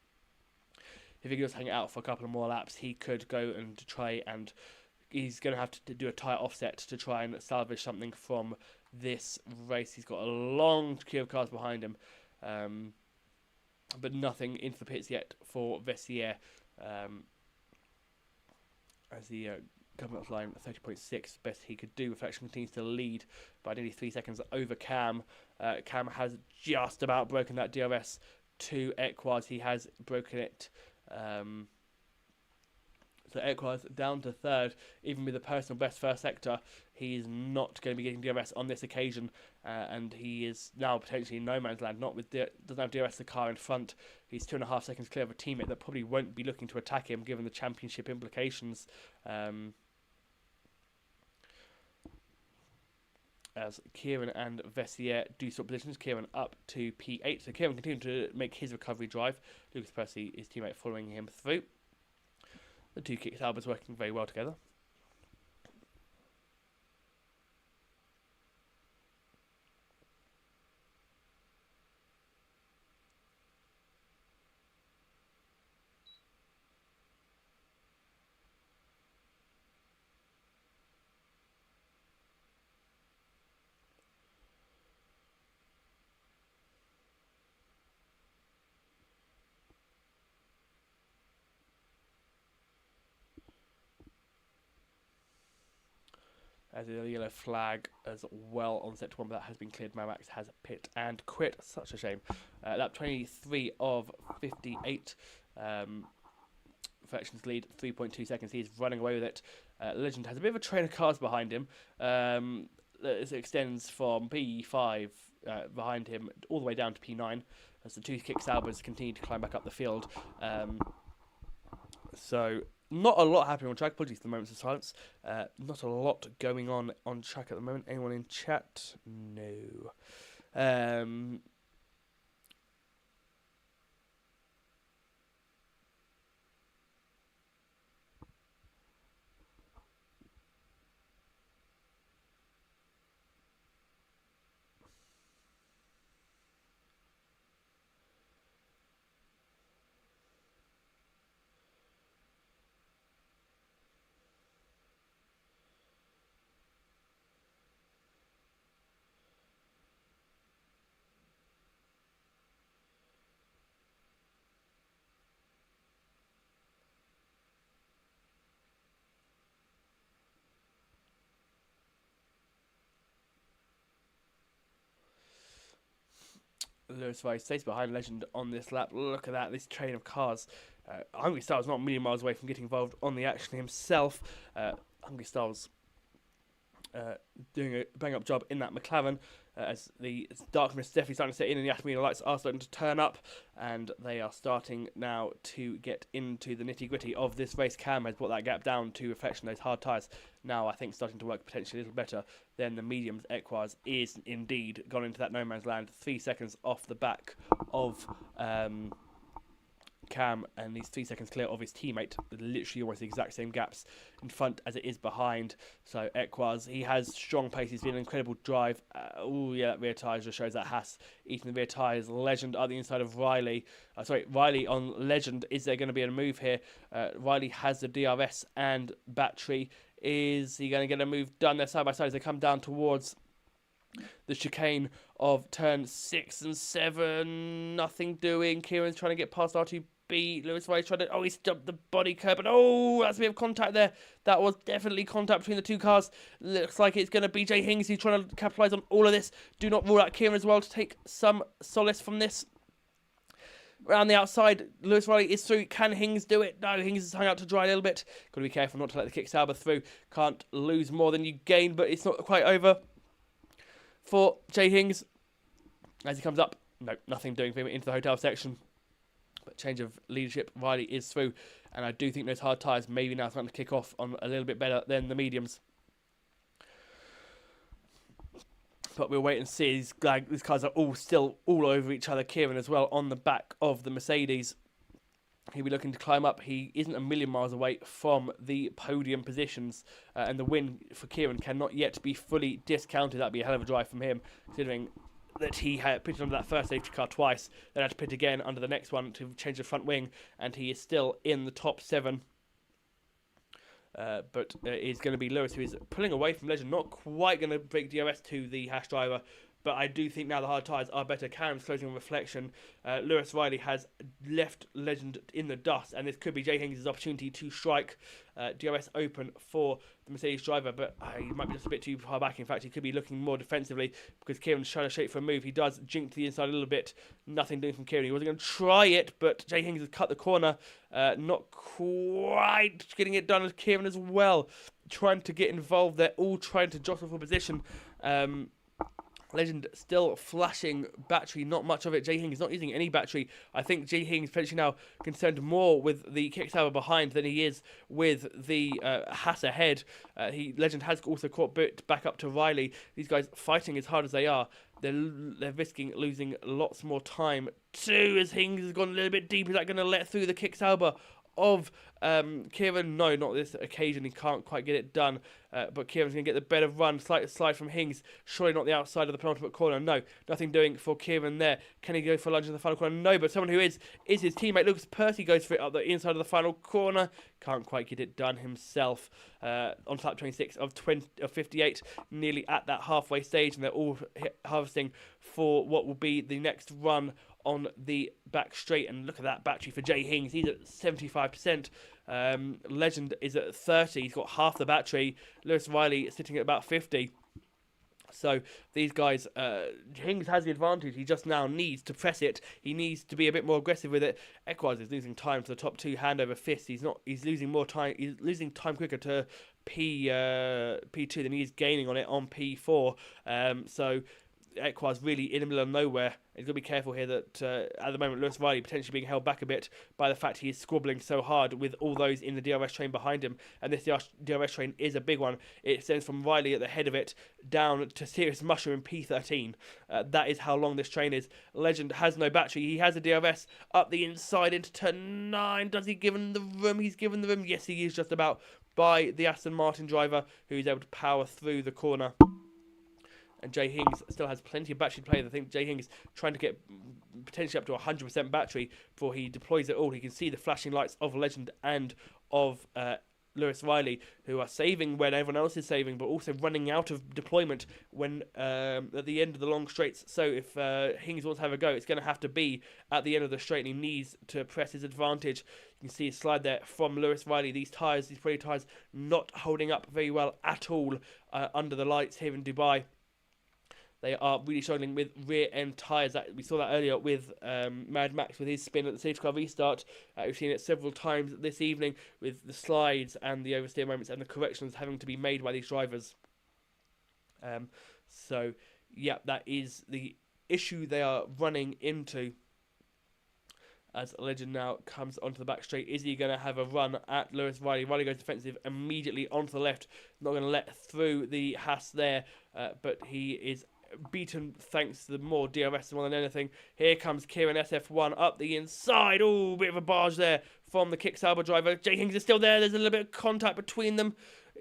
If he could just hang it out for a couple of more laps, he could go and try and... He's going to have to do a tyre offset to try and salvage something from this race. He's got a long queue of cars behind him, but nothing into the pits yet for Vessier. As the coming up line, 30.6, best he could do. Reflection continues to lead by nearly 3 seconds over Cam. Cam has just about broken that DRS to Equaz. He has broken it. So Equaz down to third, even with a personal best first sector. He is not going to be getting DRS on this occasion, and he is now potentially in no man's land. Doesn't have DRS the car in front. He's 2.5 seconds clear of a teammate that probably won't be looking to attack him, given the championship implications. As Kieran and Vessier do swap positions, Kieran up to P8. So Kieran continuing to make his recovery drive. Lucas Percy, his teammate, following him through. The two kick Albers working very well together. As a yellow flag as well on sector 1, but that has been cleared. Max has pit and quit. Such a shame. Lap 23 of 58. Reflections lead 3.2 seconds. He's running away with it. Legend has a bit of a train of cars behind him. It extends from P5 behind him all the way down to P9 as the two kick Albers continue to climb back up the field. So not a lot happening on track. Apologies for the moments of silence. Not a lot going on track at the moment. Anyone in chat? No. Lewis Riley stays behind Legend on this lap. Look at that, this train of cars. Hungry Star was not a million miles away from getting involved on the action himself. Hungry Star was doing a bang-up job in that McLaren as the darkness is definitely starting to set in and the Aston lights are starting to turn up, and they are starting now to get into the nitty-gritty of this race. Cam has brought that gap down to reflection those hard tyres. Now I think starting to work potentially a little better than the mediums. Equaz is indeed gone into that no man's land, 3 seconds off the back of Cam, and he's 3 seconds clear of his teammate, literally almost the exact same gaps in front as it is behind. So Equaz, he has strong pace, he's been an incredible drive. Oh yeah, that rear tyre just shows that Haas eating the rear tyres. Legend on the inside of Riley. Riley on Legend. Is there going to be a move here? Riley has the DRS and battery. Is he going to get a move done there side by side as they come down towards the chicane of turn 6 and 7? Nothing doing. Kieran's trying to get past R2B. Lewis Riley's trying to... Oh, he's jumped the body curb. And oh, that's a bit of contact there. That was definitely contact between the two cars. Looks like it's going to be Jay Hings who's trying to capitalise on all of this. Do not rule out Kieran as well to take some solace from this. Around the outside, Lewis Riley is through. Can Hings do it? No, Hings is hung out to dry a little bit. Got to be careful not to let the kick Sauber through. Can't lose more than you gain, but it's not quite over for Jay Hings as he comes up. No, nothing doing for him into the hotel section. But change of leadership, Riley is through, and I do think those hard tyres maybe now starting to kick off on a little bit better than the mediums. But we'll wait and see. These cars are all still all over each other. Kieran as well on the back of the Mercedes. He'll be looking to climb up. He isn't a million miles away from the podium positions, and the win for Kieran cannot yet be fully discounted. That'd be a hell of a drive from him, considering that he had pitted under that first safety car twice, then had to pit again under the next one to change the front wing, and he is still in the top 7. But is going to be Lewis, who is pulling away from Legend, not quite going to break DRS to the Haas driver, but I do think now the hard tyres are better. Cam's closing on reflection. Lewis Riley has left Legend in the dust, and this could be Jay Hings' opportunity to strike DRS open for the Mercedes driver, but he might be just a bit too far back. In fact, he could be looking more defensively because Kieran's trying to shape for a move. He does jink to the inside a little bit. Nothing doing from Kieran. He wasn't going to try it, but Jay Hings has cut the corner. Not quite getting it done as Kieran as well. Trying to get involved. They're all trying to jostle for position. Legend still flashing battery, not much of it. Jay Hings not using any battery. I think Jay Hings potentially now concerned more with the kick tower behind than he is with the Haas ahead. Legend has also caught bit back up to Riley. These guys fighting as hard as they are. They're risking losing lots more time too, as Hings has gone a little bit deep. Is that going to let through the kick Sauber of Kieran? No, not this occasion. He can't quite get it done. But Kieran's going to get the better run. Slight slide from Hings. Surely not the outside of the penultimate corner. No, nothing doing for Kieran there. Can he go for lunge in the final corner? No, but someone who is his teammate. Lucas Percy goes for it up the inside of the final corner. Can't quite get it done himself. On lap 26 of 58, nearly at that halfway stage, and they're all harvesting for what will be the next run on the back straight. And look at that battery for Jay Hings. He's at 75%. Legend is at 30. He's got half the battery. Lewis Riley is sitting at about 50. So these guys, Hings has the advantage. He just now needs to press it. He needs to be a bit more aggressive with it. Equaz is losing time to the top 2 hand over fist. He's losing more time. He's losing time quicker to P2 than he is gaining on it on P4. So Equaz really in the middle of nowhere. He's got to be careful here that at the moment Lewis Riley potentially being held back a bit by the fact he is squabbling so hard with all those in the DRS train behind him, and this DRS train is a big one. It extends from Riley at the head of it down to Serious Mushroom in P13. That is how long this train is. Legend has no battery. He has a DRS up the inside into turn 9. Does he give him the room? He's given the room. Yes, he is just about by the Aston Martin driver, who is able to power through the corner. And Jay Hings still has plenty of battery to play. I think Jay Hings trying to get potentially up to 100% battery before he deploys it all. He can see the flashing lights of Legend and of Lewis Riley, who are saving when everyone else is saving, but also running out of deployment when at the end of the long straights. So if Hings wants to have a go, it's going to have to be at the end of the straight, and he needs to press his advantage. You can see a slide there from Lewis Riley. These Pirelli tyres, not holding up very well at all under the lights here in Dubai. They are really struggling with rear end tyres. We saw that earlier with Mad Max with his spin at the safety car restart. We've seen it several times this evening with the slides and the oversteer moments and the corrections having to be made by these drivers. So, yeah, that is the issue they are running into. As Legend now comes onto the back straight, is he going to have a run at Lewis Riley? Riley goes defensive immediately onto the left. Not going to let through the Haas there, but he is beaten thanks to the more DRS more than anything. Here comes Kieran SF1 up the inside. Oh, bit of a barge there from the Kick Sauber driver. Jay Hings is still there. There's a little bit of contact between them.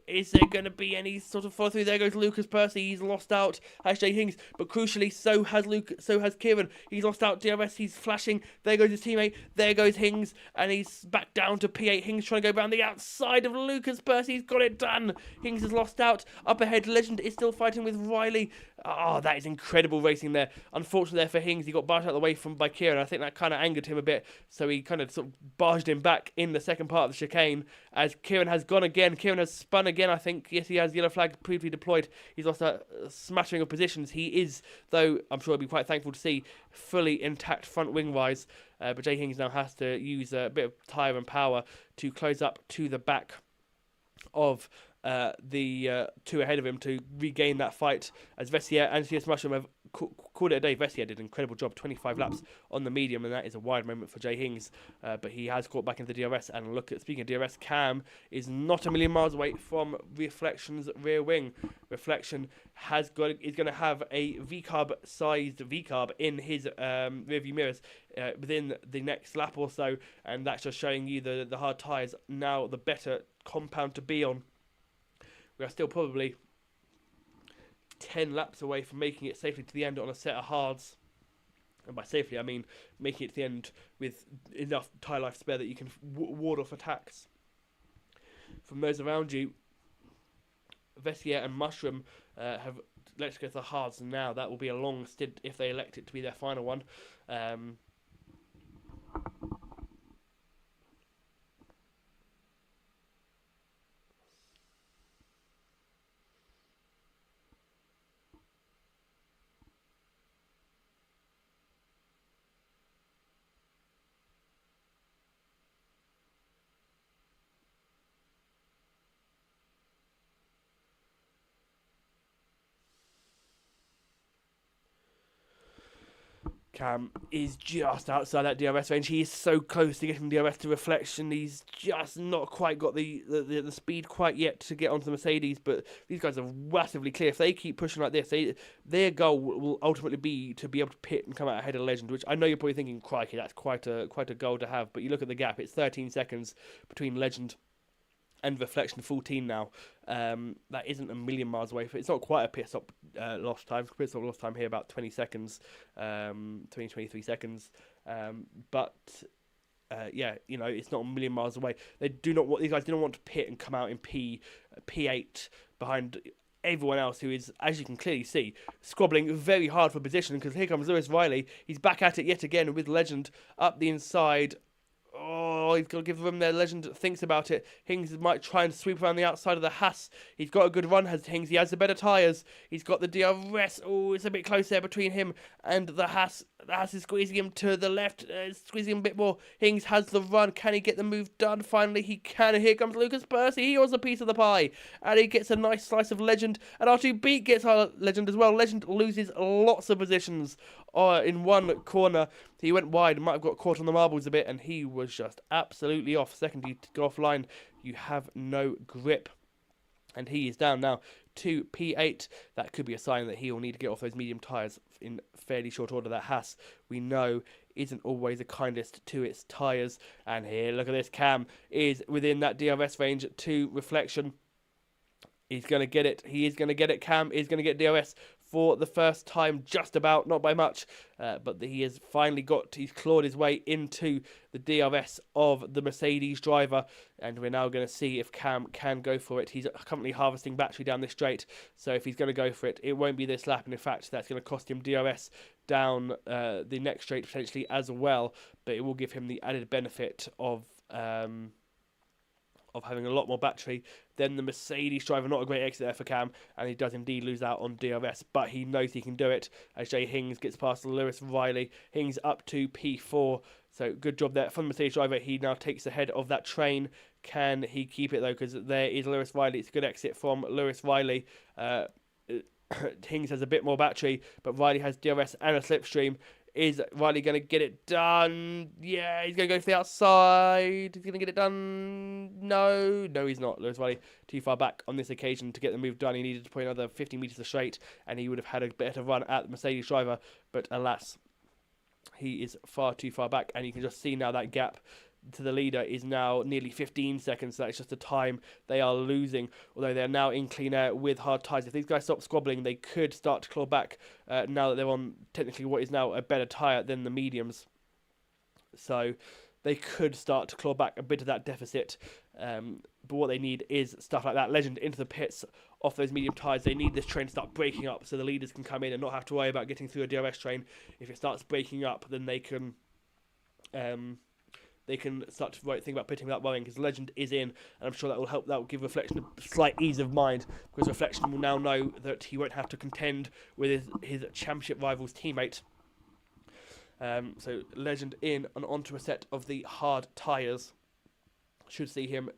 Is there going to be any sort of follow through? There goes Lucas Percy. He's lost out. Has Jay Hings, but crucially, so has Kieran. He's lost out DRS. He's flashing. There goes his teammate. There goes Hings, and he's back down to P8. Hings trying to go around the outside of Lucas Percy. He's got it done. Hings has lost out. Up ahead, Legend is still fighting with Riley. Oh, that is incredible racing there. Unfortunately there for Hings, he got barged out of the way by Kieran. I think that kind of angered him a bit, so he kind of sort of barged him back in the second part of the chicane as Kieran has gone again. Kieran has spun again, I think. Yes, he has. Yellow flag previously deployed. He's lost a smattering of positions. He is, though, I'm sure he'll be quite thankful to see, fully intact front wing-wise. But Jay Hings now has to use a bit of tyre and power to close up to the back of the two ahead of him to regain that fight, as Vessier and CS Mushroom have called it a day. Vessier did an incredible job, 25 laps on the medium, and that is a wide moment for Jay Hings, but he has caught back into the DRS. And look at, speaking of DRS, Cam is not a million miles away from Reflection's rear wing. Reflection is going to have a V-carb sized V-carb in his rearview mirrors within the next lap or so, and that's just showing you the hard tyres now the better compound to be on. We are still probably 10 laps away from making it safely to the end on a set of hards. And by safely, I mean making it to the end with enough tyre life spare that you can ward off attacks from those around you. Vessier and Mushroom have let's go to the hards now. That will be a long stint if they elect it to be their final one. Cam is just outside that DRS range. He is so close to getting DRS to Reflection. He's just not quite got the speed quite yet to get onto the Mercedes, but these guys are massively clear. If they keep pushing like this, their goal will ultimately be to be able to pit and come out ahead of Legend, which I know you're probably thinking, crikey, that's quite a goal to have. But you look at the gap, it's 13 seconds between Legend and Reflection, 14 now. That isn't a million miles away. It's not quite a pit stop lost time. Pit stop lost time here about 20 seconds, 23 seconds. But yeah, you know, it's not a million miles away. These guys do not want to pit and come out in P8 behind everyone else who is, as you can clearly see, squabbling very hard for position, because here comes Lewis Riley. He's back at it yet again with Legend up the inside. Oh, he's got to give them their Legend thinks about it. Hings might try and sweep around the outside of the Haas. He's got a good run, has Hings. He has the better tyres. He's got the DRS. Oh, it's a bit close there between him and the Haas. The Haas is squeezing him to the left, squeezing him a bit more. Hings has the run. Can he get the move done? Finally, he can. And here comes Lucas Percy. He wants a piece of the pie. And he gets a nice slice of Legend. And R2 Beat gets our Legend as well. Legend loses lots of positions in one corner. He went wide, might have got caught on the marbles a bit, and he was just absolutely off. Second, you go offline, you have no grip. And he is down now to P8. That could be a sign that he will need to get off those medium tyres in fairly short order. That Haas, we know, isn't always the kindest to its tyres. And here, look at this. Cam is within that DRS range to Reflection. He's going to get it. He is going to get it. Cam is going to get DRS for the first time, just about, not by much, but he has finally he's clawed his way into the DRS of the Mercedes driver, and we're now going to see if Cam can go for it. He's currently harvesting battery down this straight, so if he's going to go for it, it won't be this lap, and in fact, that's going to cost him DRS down the next straight potentially as well, but it will give him the added benefit of of having a lot more battery than the Mercedes driver. Not a great exit there for Cam, and he does indeed lose out on DRS, but he knows he can do it as Jay Hings gets past Lewis Riley. Hings up to P4, so good job there from the Mercedes driver. He now takes the head of that train. Can he keep it though? Because there is Lewis Riley. It's a good exit from Lewis Riley. Hings has a bit more battery, but Riley has DRS and a slipstream. Is Riley going to get it done? Yeah, he's going to go to the outside. He's going to get it done. No, he's not. Lewis Riley too far back on this occasion to get the move done. He needed to put another 50 metres straight, and he would have had a better run at the Mercedes driver. But alas, he is far too far back, and you can just see now that gap to the leader is now nearly 15 seconds. So that's just the time they are losing, although they're now in clean air with hard tyres. If these guys stop squabbling, they could start to claw back now that they're on technically what is now a better tyre than the mediums. So they could start to claw back a bit of that deficit. But what they need is stuff like that. Legend into the pits off those medium tyres. They need this train to start breaking up so the leaders can come in and not have to worry about getting through a DRS train. If it starts breaking up, then they can start to think about putting that worrying, because Legend is in, and I'm sure that will help. That will give Reflection a slight ease of mind, because Reflection will now know that he won't have to contend with his championship rival's teammate. So Legend in and onto a set of the hard tyres. Should see him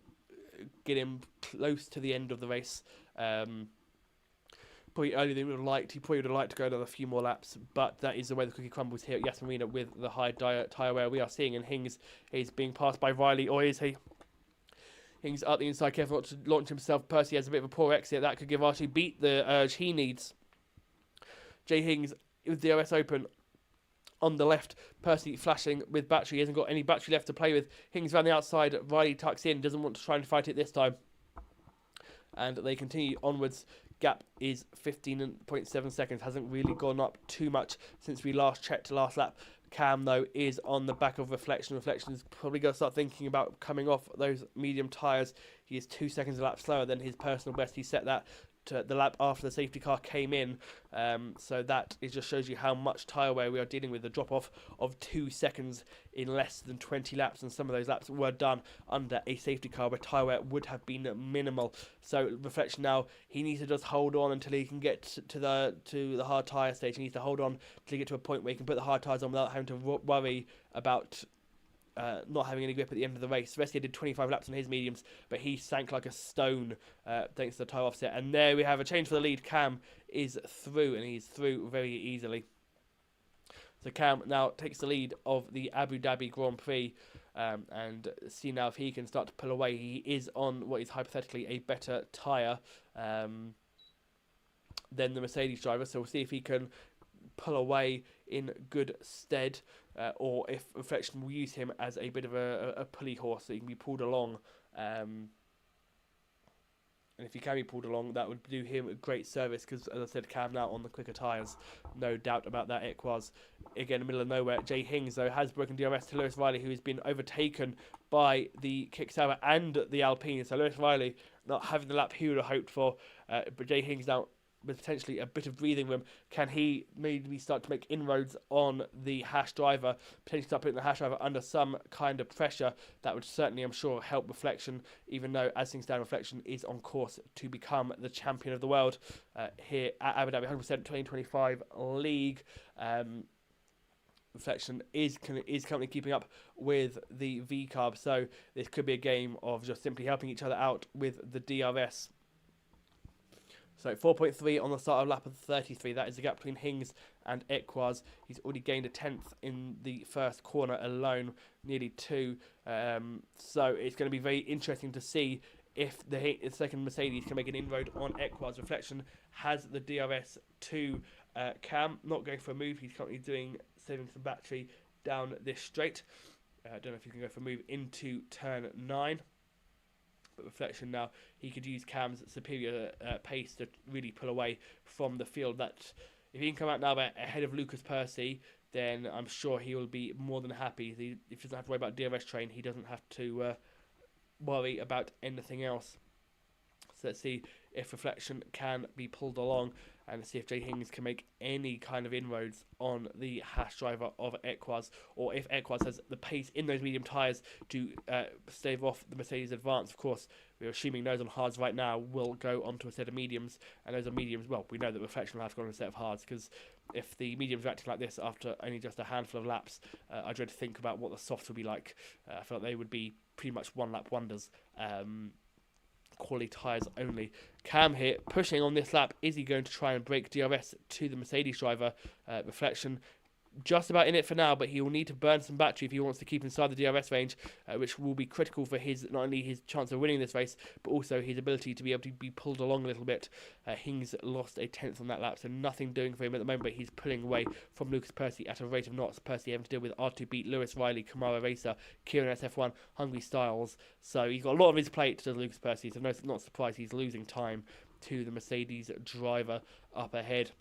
get him close to the end of the race. Probably earlier than he would have liked. He probably would have liked to go another few more laps, but that is the way the cookie crumbles here at Yas Marina with the high tyre wear we are seeing. And Hings is being passed by Riley, or is he? Hings up the inside, careful not to launch himself. Percy has a bit of a poor exit. That could give Archie beat the urge he needs. Jay Hings with DRS open on the left. Percy flashing with battery. He hasn't got any battery left to play with. Hings around the outside. Riley tucks in. Doesn't want to try and fight it this time. And they continue onwards. Gap is 15.7 seconds. Hasn't really gone up too much since we last checked last lap. Cam, though, is on the back of Reflection. Reflection is probably going to start thinking about coming off those medium tyres. He is 2 seconds a lap slower than his personal best. He set that to the lap after the safety car came in. So that just shows you how much tyre wear we are dealing with. A drop-off of 2 seconds in less than 20 laps, and some of those laps were done under a safety car where tyre wear would have been minimal. So Reflection now, he needs to just hold on until he can get to the hard tyre stage. He needs to hold on until he get to a point where he can put the hard tyres on without having to worry about not having any grip at the end of the race. Vestia did 25 laps on his mediums, but he sank like a stone thanks to the tyre offset. And there we have a change for the lead. Cam is through, and he's through very easily. So Cam now takes the lead of the Abu Dhabi Grand Prix, and see now if he can start to pull away. He is on what is hypothetically a better tyre than the Mercedes driver, so we'll see if he can pull away in good stead, or if Reflection will use him as a bit of a pulley horse so he can be pulled along. And if he can be pulled along, that would do him a great service, because, as I said, Cam now on the quicker tyres. No doubt about that. It was, again, in the middle of nowhere. Jay Hings, though, has broken DRS to Lewis Riley, who has been overtaken by the Kick Sauber and the Alpine. So Lewis Riley not having the lap he would have hoped for, but Jay Hings now with potentially a bit of breathing room. Can he maybe start to make inroads on the Hash driver, potentially start putting the Hash driver under some kind of pressure? That would certainly, I'm sure, help Reflection, even though, as things stand, Reflection is on course to become the champion of the world here at Abu Dhabi 100% 2025 League. Reflection is currently keeping up with the V-Carb, so this could be a game of just simply helping each other out with the DRS. So 4.3 on the start of lap of 33. That is the gap between Hings and Ekwaz. He's already gained a 10th in the first corner alone, nearly 2. So it's going to be very interesting to see if the second Mercedes can make an inroad on Ekwaz. Reflection has the DRS to Cam, not going for a move. He's currently saving some battery down this straight. I don't know if he can go for a move into turn 9. Reflection now, he could use Cam's superior pace to really pull away from the field. That if he can come out now ahead of Lucas Percy, then I'm sure he will be more than happy. If he doesn't have to worry about DRS train, he doesn't have to worry about anything else. So let's see if Reflection can be pulled along. and see if Jay Hings can make any kind of inroads on the Haas driver of Equaz, or if Equaz has the pace in those medium tyres to stave off the Mercedes advance. Of course, we're assuming those on hards right now will go onto a set of mediums, and those are mediums. Well, we know that Reflection will have to go on a set of hards, because if the mediums are acting like this after only just a handful of laps, I dread to think about what the softs will be like. I feel like they would be pretty much one-lap wonders. Quality tyres only. Cam here pushing on this lap. Is he going to try and break DRS to the Mercedes driver? Reflection just about in it for now, but he will need to burn some battery if he wants to keep inside the DRS range, which will be critical for his not only his chance of winning this race, but also his ability to be able to be pulled along a little bit. Hings lost a 10th on that lap, so nothing doing for him at the moment, but he's pulling away from Lucas Percy at a rate of knots. Percy having to deal with R2 Beat, Lewis Riley, Kamara Racer, Kieran SF1, Hungry Styles, so he's got a lot of his plate, does Lucas Percy, so not surprised he's losing time to the Mercedes driver up ahead.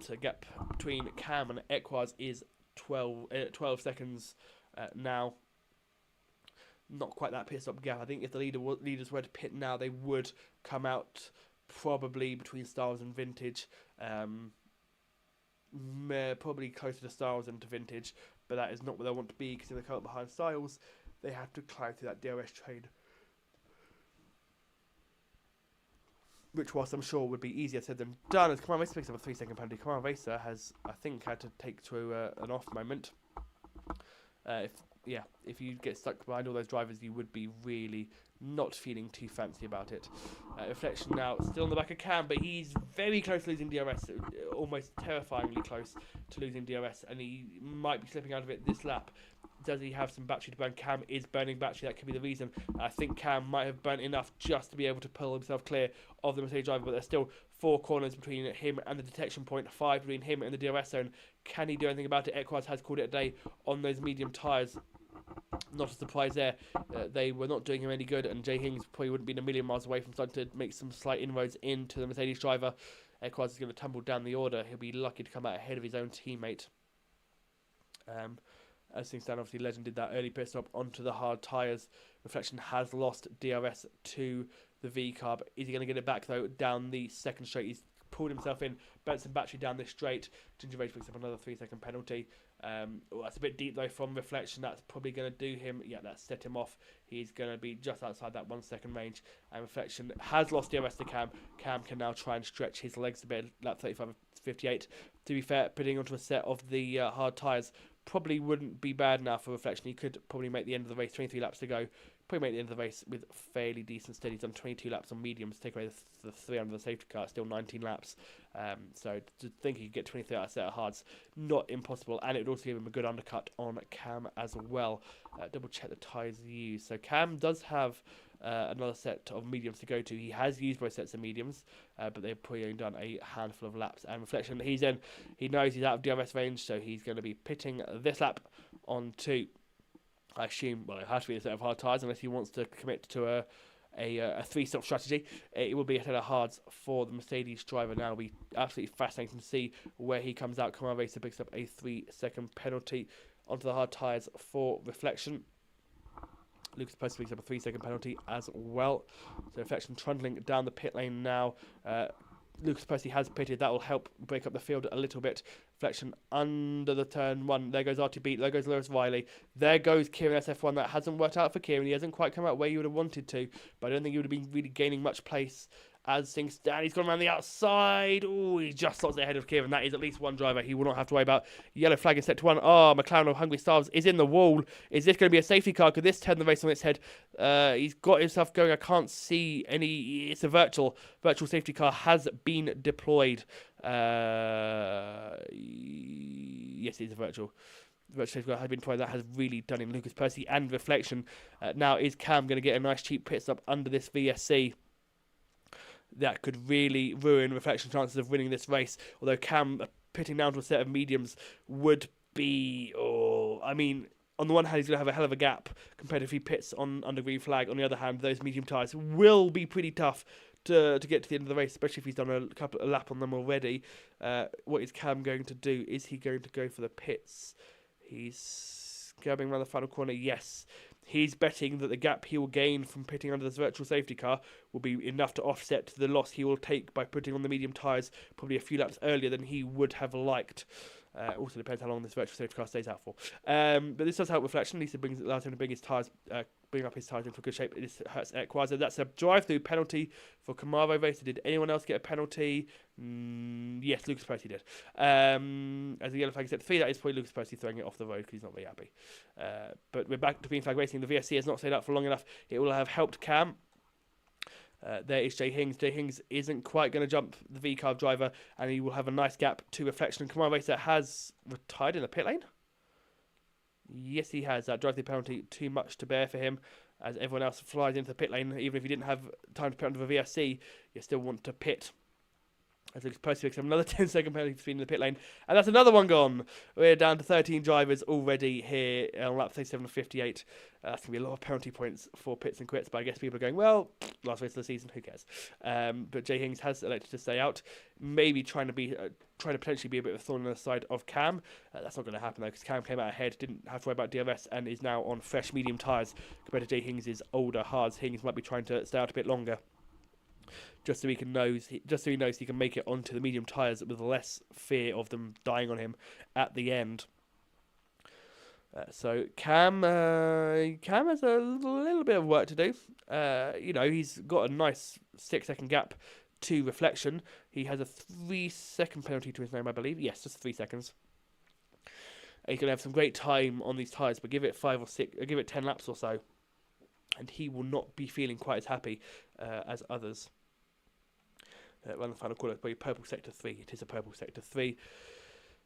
So gap between Cam and Equaz is 12 seconds now. Not quite that pit stop gap. I think if the leaders were to pit now, they would come out probably between Styles and Vintage. Probably closer to Styles than to Vintage, but that is not where they want to be, because if they come up behind Styles, they have to climb through that DRS train, which, whilst I'm sure would be easier said than done, as Kamara Racer picks up a 3-second penalty. Kamara Racer has, I think, had to take through an off moment. If you get stuck behind all those drivers, you would be really not feeling too fancy about it. Reflection now still in the back of Cam, but he's very close to losing DRS, almost terrifyingly close to losing DRS, and he might be slipping out of it this lap. Does he have some battery to burn? Cam is burning battery. That could be the reason. I think Cam might have burnt enough just to be able to pull himself clear of the Mercedes driver, but there's still 4 corners between him and the detection point, 5 between him and the DRS zone. Can he do anything about it? Equaz has called it a day on those medium tyres. Not a surprise there. They were not doing him any good, and Jay Hings probably wouldn't be a million miles away from starting to make some slight inroads into the Mercedes driver. Equaz is going to tumble down the order. He'll be lucky to come out ahead of his own teammate. As things stand, obviously Legend did that early pit stop onto the hard tyres. Reflection has lost DRS to the V-carb. Is he going to get it back, though, down the second straight? He's pulled himself in, burnt some battery down this straight. Ginger Rage picks up another 3-second penalty. That's a bit deep, though, from Reflection. That's probably going to do him. Yeah, that's set him off. He's going to be just outside that 1 second range. And Reflection has lost DRS to Cam. Cam can now try and stretch his legs a bit. Lap 35.58. To be fair, putting onto a set of the hard tyres probably wouldn't be bad now for Reflection. He could probably make the end of the race, 23 laps to go. Probably make the end of the race with fairly decent steady. He's done 22 laps on mediums, take away the 3 under the safety car, still 19 laps. So to think he could get 23 out of set of hards, not impossible. And it would also give him a good undercut on Cam as well. Double check the tyres used. So Cam does have another set of mediums to go to. He has used both sets of mediums, but they've probably only done a handful of laps. And Reflection, he knows he's out of DRS range, so he's going to be pitting this lap on 2. I assume, well, it has to be a set of hard tyres unless he wants to commit to a 3-stop strategy. It will be a set of hards for the Mercedes driver now. It'll be absolutely fascinating to see where he comes out. Kamara Racer picks up a 3-second penalty onto the hard tyres for Reflection. Lucas Percy picks up a 3-second penalty as well. So Reflection trundling down the pit lane now. Lucas Percy has pitted. That will help break up the field a little bit. Reflection under the turn 1. There goes R2 Beat. There goes Lewis Riley. There goes Kieran SF1. That hasn't worked out for Kieran. He hasn't quite come out where you would have wanted to, but I don't think he would have been really gaining much place as things stand. He's gone around the outside. Oh, he just slots ahead of Kieran. That is at least one driver he will not have to worry about. Yellow flag is set to 1. Oh, McLaren of Hungry Stars is in the wall. Is this going to be a safety car? Could this turn the race on its head? He's got himself going. I can't see any. It's a virtual safety car has been deployed. Yes, it's a virtual safety car has been deployed. That has really done him. Lucas Percy and Reflection. Now is Cam going to get a nice cheap pit stop under this VSC? That could really ruin Reflection's chances of winning this race. Although Cam pitting down to a set of mediums would be... I mean, on the one hand, he's going to have a hell of a gap compared to if he pits under green flag. On the other hand, those medium tyres will be pretty tough to get to the end of the race, especially if he's done a lap on them already. What is Cam going to do? Is he going to go for the pits? He's skirting around the final corner. Yes. He's betting that the gap he will gain from pitting under this virtual safety car will be enough to offset the loss he will take by putting on the medium tyres probably a few laps earlier than he would have liked. Also depends how long this virtual safety car stays out for. But this does help Reflection. At least it allows him to bring his tyres, bring up his tyres into good shape. This hurts Equazo. That's a drive-through penalty for Camaro Racer. Did anyone else get a penalty? Yes, Lucas Percy did. As the yellow flag set 3, that is probably Lucas Percy throwing it off the road because he's not very happy. But we're back to green flag racing. The VSC has not stayed out for long enough. It will have helped Cam. There is Jay Hings. Jay Hings isn't quite going to jump the V-Carb driver, and he will have a nice gap to Reflection. Camaro Racer has retired in the pit lane. Yes, he has. That drive-through penalty too much to bear for him, as everyone else flies into the pit lane. Even if you didn't have time to pit under the VSC, you still want to pit. As Lucas Percy picks up another 10-second penalty for speed in the pit lane. And that's another one gone. We're down to 13 drivers already here on lap 37 of 58. That's going to be a lot of penalty points for pits and quits. But I guess people are going, well, last race of the season, who cares? But Jay Hings has elected to stay out. Maybe trying to potentially be a bit of a thorn on the side of Cam. That's not going to happen, though, because Cam came out ahead, didn't have to worry about DRS, and is now on fresh medium tyres compared to Jay Hings' older hards. Hings might be trying to stay out a bit longer, just so he knows he can make it onto the medium tyres with less fear of them dying on him at the end. So Cam has a little bit of work to do. He's got a nice 6-second gap to Reflection. He has a 3-second penalty to his name, I believe. Yes, just 3 seconds. He's going to have some great time on these tyres, but give it 5 or 6, give it 10 laps or so, and he will not be feeling quite as happy as others. Run the final corner, probably purple sector 3. It is a purple sector 3.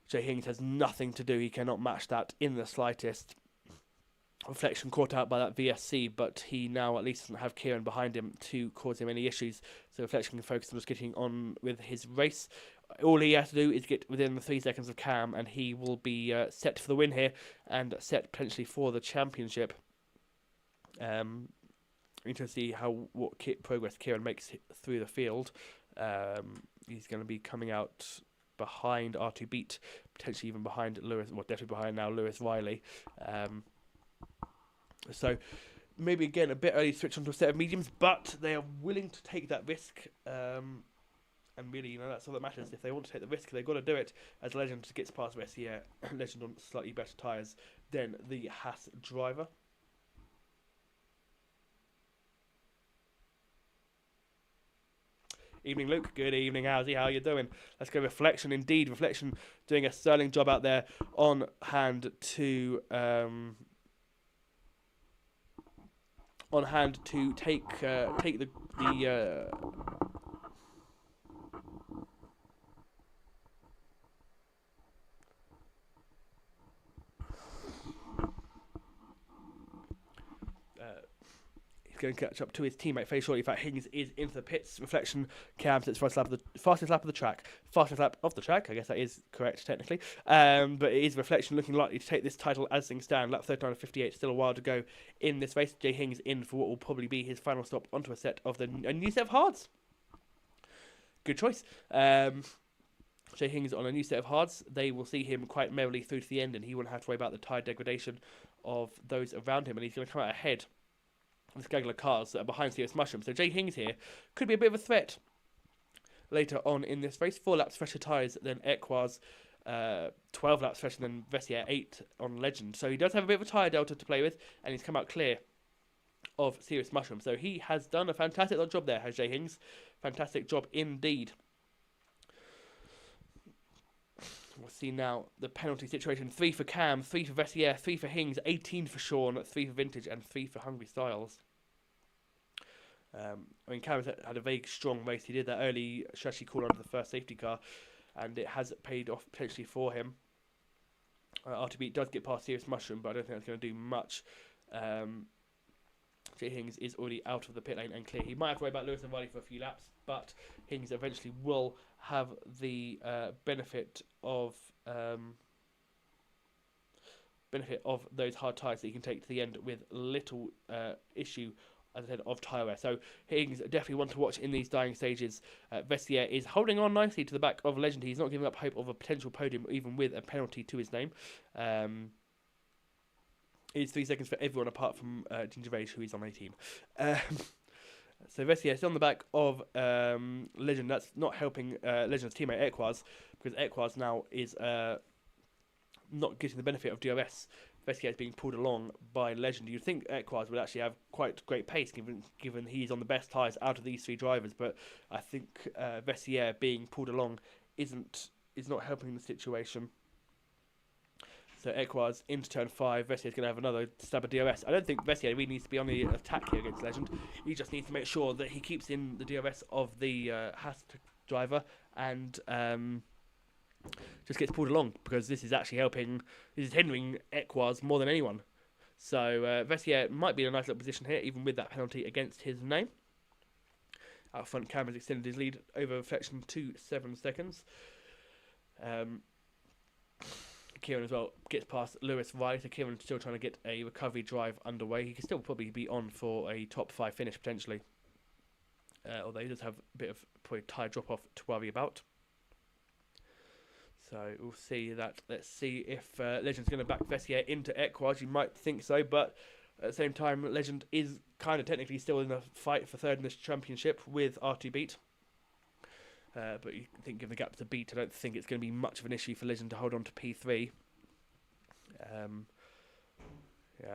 Jay Hings has nothing to do. He cannot match that in the slightest. Reflection caught out by that VSC, but he now at least doesn't have Kieran behind him to cause him any issues. So Reflection can focus on just getting on with his race. All he has to do is get within the 3 seconds of Cam, and he will be set for the win here and set potentially for the championship. Interesting to see what progress Kieran makes through the field. He's going to be coming out behind R2 Beat, potentially even behind Lewis, well, definitely behind now Lewis Riley. So maybe again a bit early to switch onto a set of mediums, but they are willing to take that risk. And really, that's all that matters. If they want to take the risk, they've got to do it. As Legend gets past Messier, Legend on slightly better tyres than the Haas driver. Evening, Luke. Good evening, Howsy. How are you doing? Let's go Reflection. Indeed, Reflection doing a sterling job out there on hand to take the he's going to catch up to his teammate very shortly. In fact, Higgins is into the pits. Reflection, Cam sits fastest lap of the track. Fastest lap of the track, I guess that is correct technically. But it is Reflection looking likely to take this title as things stand. Lap 39 of 58, still a while to go in this race. Jay Hings in for what will probably be his final stop onto a set of a new set of hards. Good choice. Jay Hings on a new set of hards. They will see him quite merrily through to the end, and he won't have to worry about the tyre degradation of those around him, and he's going to come out ahead this gaggle of cars that are behind Serious Mushroom. So Jay Hings here could be a bit of a threat later on in this race. 4 laps fresher tyres than Equaz, 12 laps fresher than Vessier, 8 on Legend. So he does have a bit of a tyre delta to play with, and he's come out clear of Serious Mushroom. So he has done a fantastic job there, has Jay Hings. Fantastic job indeed. We'll see now the penalty situation. 3 for Cam, 3 for Vessier, 3 for Hings, 18 for Sean, 3 for Vintage, and 3 for Hungry Styles. Cam had a very strong race. He did that early strategy call onto the first safety car, and it has paid off potentially for him. RTB does get past Serious Mushroom, but I don't think that's going to do much. Jay Hings is already out of the pit lane and clear. He might have to worry about Lewis and Riley for a few laps, but Hings eventually will have the benefit of those hard tyres that he can take to the end with little issue, as I said, of tyre wear. So Hings definitely one to watch in these dying stages. Vessier is holding on nicely to the back of Legend. He's not giving up hope of a potential podium, even with a penalty to his name. It's 3 seconds for everyone apart from Ginger Rage, who is on 18. So Vessier is on the back of Legend. That's not helping Legend's teammate Equaz, because Equaz now is not getting the benefit of DRS. Vessier is being pulled along by Legend. You'd think Equaz would actually have quite great pace, given he's on the best tyres out of these 3 drivers, but I think Vessier being pulled along is not helping the situation. So Equaz into turn 5. Vessier's going to have another stab at DRS. I don't think Vessier really needs to be on the attack here against Legend. He just needs to make sure that he keeps in the DRS of the Haas driver and just gets pulled along, because this is actually hindering Equaz more than anyone. So Vessier might be in a nice little position here, even with that penalty against his name. Out front, Cameron's extended his lead over Reflection to 7 seconds. Kieran as well gets past Lewis Riley, so Kieran's still trying to get a recovery drive underway. He can still probably be on for a top 5 finish potentially, although he does have a bit of probably tyre drop off to worry about. So we'll see that. Let's see if Legend's going to back Vessier into Equaz. You might think so, but at the same time, Legend is kind of technically still in the fight for 3rd in this championship with R2 Beat. But you think given the gap to Beat, I don't think it's going to be much of an issue for Legend to hold on to P3.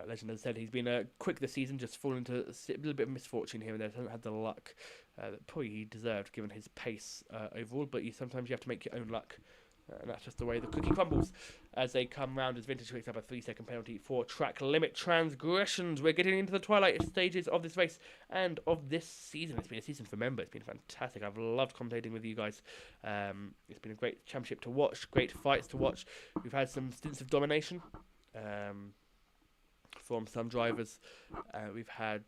Legend, as I said, he's been quick this season, just fallen into a little bit of misfortune here and there. Hasn't had the luck that probably he deserved given his pace overall, but sometimes you have to make your own luck. And that's just the way the cookie crumbles as they come round as Vintage picks up a 3-second penalty for track limit transgressions. We're getting into the twilight stages of this race and of this season. It's been a season to remember. It's been fantastic. I've loved commentating with you guys. It's been a great championship to watch, great fights to watch. We've had some stints of domination from some drivers. We've had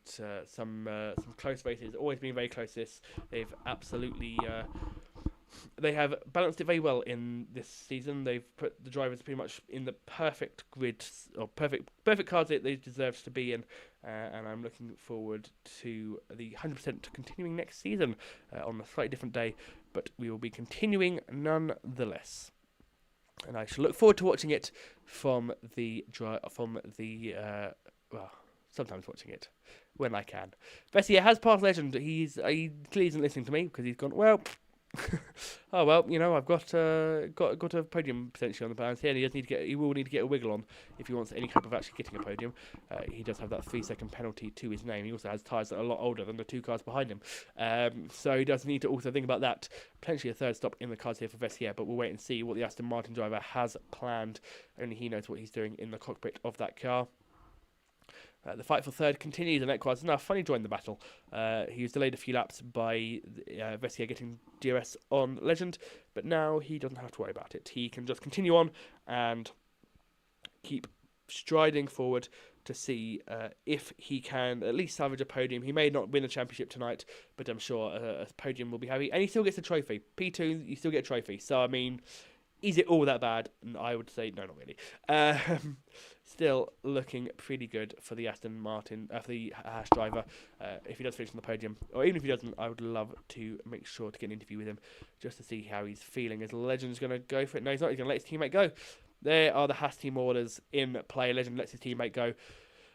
some close races. It's always been very close. They've absolutely... They have balanced it very well in this season. They've put the drivers pretty much in the perfect grid, or perfect cars that they deserve to be in, and I'm looking forward to the 100% continuing next season on a slightly different day, but we will be continuing nonetheless. And I shall look forward to watching it from the sometimes watching it when I can. Vessier has passed Legend. He clearly isn't listening to me because he's gone, well... oh well, I've got a podium potentially on the balance here, and he will need to get a wiggle on if he wants any hope of actually getting a podium. He does have that 3-second penalty to his name. He also has tyres that are a lot older than the 2 cars behind him, so he does need to also think about that. Potentially a 3rd stop in the cards here for Vessier, but we'll wait and see what the Aston Martin driver has planned. Only he knows what he's doing in the cockpit of that car. The fight for 3rd continues, and Equaz now finally joined the battle. He was delayed a few laps by Vessier getting DRS on Legend, but now he doesn't have to worry about it. He can just continue on and keep striding forward to see if he can at least salvage a podium. He may not win a championship tonight, but I'm sure a podium will be happy. And he still gets a trophy. P2, you still get a trophy. So, I mean, is it all that bad? I would say no, not really. Still looking pretty good for the Aston Martin, for the Haas driver. If he does finish on the podium, or even if he doesn't, I would love to make sure to get an interview with him just to see how he's feeling. As Legend's going to go for it. No, he's not. He's going to let his teammate go. There are the Haas team orders in play. Legend lets his teammate go.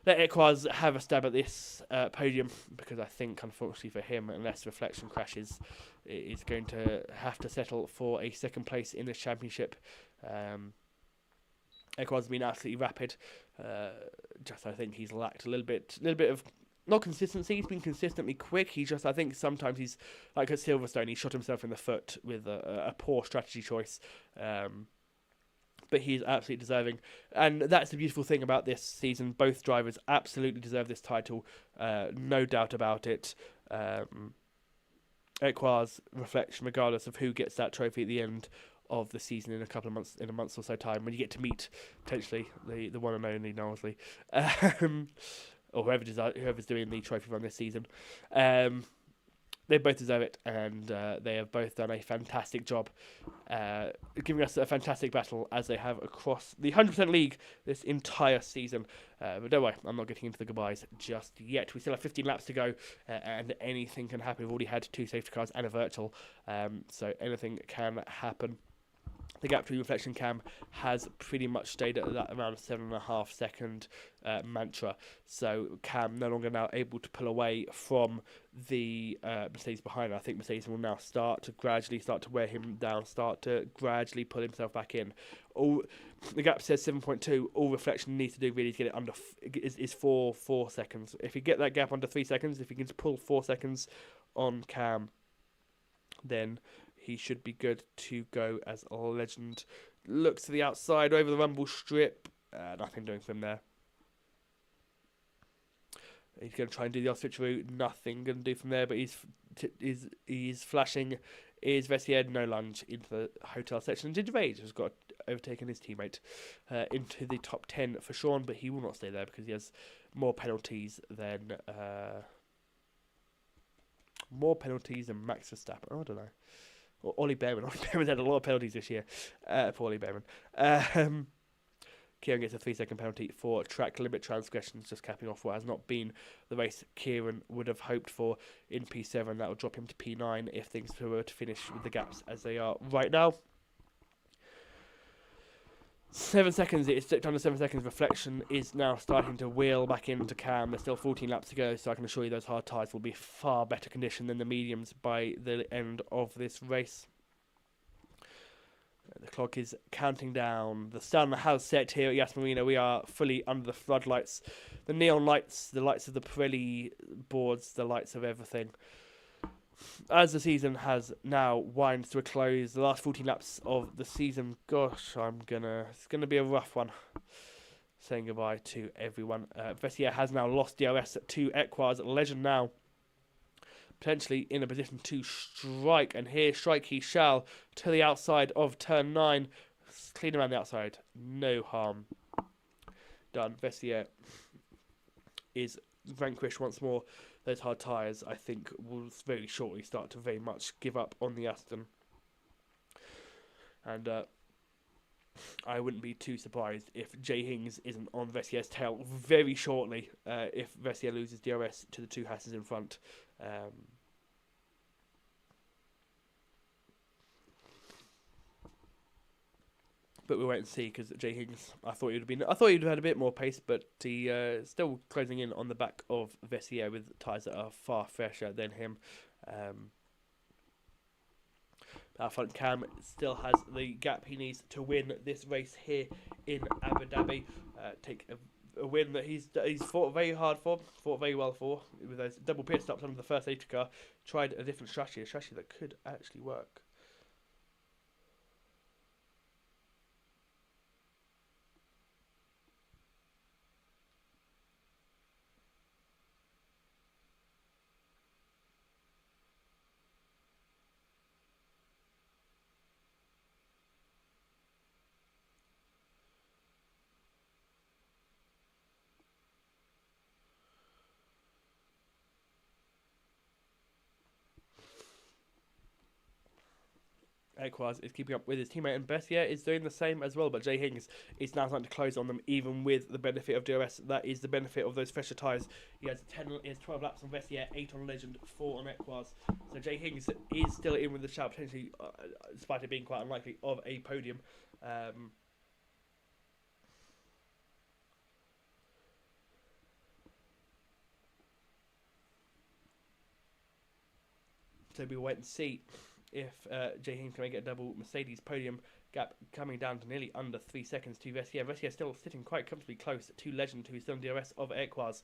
Let Equaz have a stab at this podium, because I think, unfortunately for him, unless Reflection crashes, is going to have to settle for a 2nd place in this championship. Equaz has been absolutely rapid. I think he's lacked a little bit of, not consistency. He's been consistently quick. I think sometimes he's like at Silverstone. He shot himself in the foot with a poor strategy choice. But he's absolutely deserving. And that's the beautiful thing about this season. Both drivers absolutely deserve this title. No doubt about it. Equaz, Reflection, regardless of who gets that trophy at the end of the season in a month or so time, when you get to meet potentially the one and only Knowsley, or whoever's doing the trophy run this season. They both deserve it, and they have both done a fantastic job, giving us a fantastic battle as they have across the 100% league this entire season. But don't worry, I'm not getting into the goodbyes just yet. We still have 15 laps to go, and anything can happen. We've already had 2 safety cars and a virtual, so anything can happen. the gap between reflection cam has pretty much stayed at that around 7.5 second mantra. So Cam no longer now able to pull away from the Mercedes behind. I think Mercedes will now start to gradually start to wear him down, start to gradually pull himself back in. All the gap says 7.2. All reflection needs to do really is get it under is 4 seconds. If you get that gap under 3 seconds, if you can pull 4 seconds on Cam, then he should be good to go as a legend. Looks to the outside over the rumble strip. Nothing doing for him there. He's going to try and do the off switch route. Nothing going to do from there, but he's flashing. Is Vessier no lunge into the hotel section? Gingervage has got overtaken his teammate into the top 10 for Sean, but he will not stay there because he has more penalties than Max Verstappen. Oh, I don't know. Or Ollie Behrman. Ollie Behrman's had a lot of penalties this year. Poor Ollie Behrman. Kieran gets a 3-second penalty for track limit transgressions, just capping off what has not been the race Kieran would have hoped for in P7. That will drop him to P9 if things were to finish with the gaps as they are right now. 7 seconds, it's dipped under 7 seconds. Reflection is now starting to wheel back into Cam. There's still 14 laps to go, so I can assure you those hard tyres will be far better condition than the mediums by the end of this race. The clock is counting down. The sun has set here at Yas Marina. We are fully under the floodlights. The neon lights, the lights of the Pirelli boards, the lights of everything. As the season has now winds to a close, the last 14 laps of the season, gosh, it's gonna be a rough one. Saying goodbye to everyone. Vessier has now lost DRS to Equars. Legend now potentially in a position to strike, and here strike he shall to the outside of turn 9. Clean around the outside, no harm done. Vessier is vanquished once more. Those hard tyres, I think, will very shortly start to very much give up on the Aston. And I wouldn't be too surprised if Jay Hings isn't on Vessier's tail very shortly if Vessier loses DRS to the two Hasses in front. But we'll wait and see, because Jay Hings, I thought he'd have had a bit more pace, but he still closing in on the back of Vessier with tyres that are far fresher than him. Our front Cam still has the gap he needs to win this race here in Abu Dhabi. Take a win that he's fought very hard for, fought very well for, with those double pit stops under the first safety car. Tried a different strategy, a strategy that could actually work. Equars is keeping up with his teammate, and Vessier is doing the same as well, but Jay Hings is now starting to close on them, even with the benefit of DRS. That is the benefit of those fresher tyres. He has 12 laps on Vessier, 8 on Legend, 4 on Equars. So Jay Hings is still in with the shout, potentially, despite it being quite unlikely, of a podium. So we'll wait and see if Jay Hings can make it a double Mercedes podium. Gap coming down to nearly under 3 seconds to Vessier. Vessier still sitting quite comfortably close to Legend, who's still on DRS of Equars.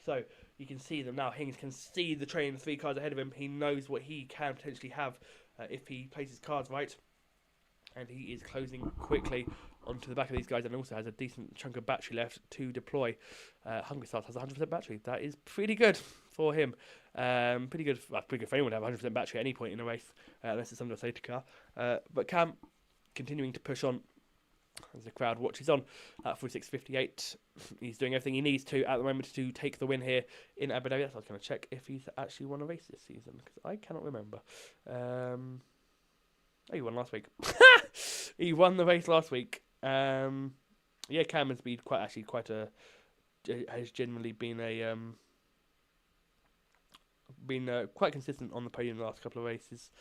So you can see them now. Hings can see the train 3 cars ahead of him. He knows what he can potentially have if he plays his cards right. And he is closing quickly onto the back of these guys, and also has a decent chunk of battery left to deploy. Hungry Stars has 100% battery. That is pretty good for him. Pretty good for anyone to have 100% battery at any point in a race, unless it's under a safety car. But Cam continuing to push on as the crowd watches on at 46.58. He's doing everything he needs to at the moment to take the win here in Abu Dhabi. So I was going to check if he's actually won a race this season, because I cannot remember. Oh, he won last week. He won the race last week. Yeah, Cam has been has generally been quite consistent on the podium the last couple of races.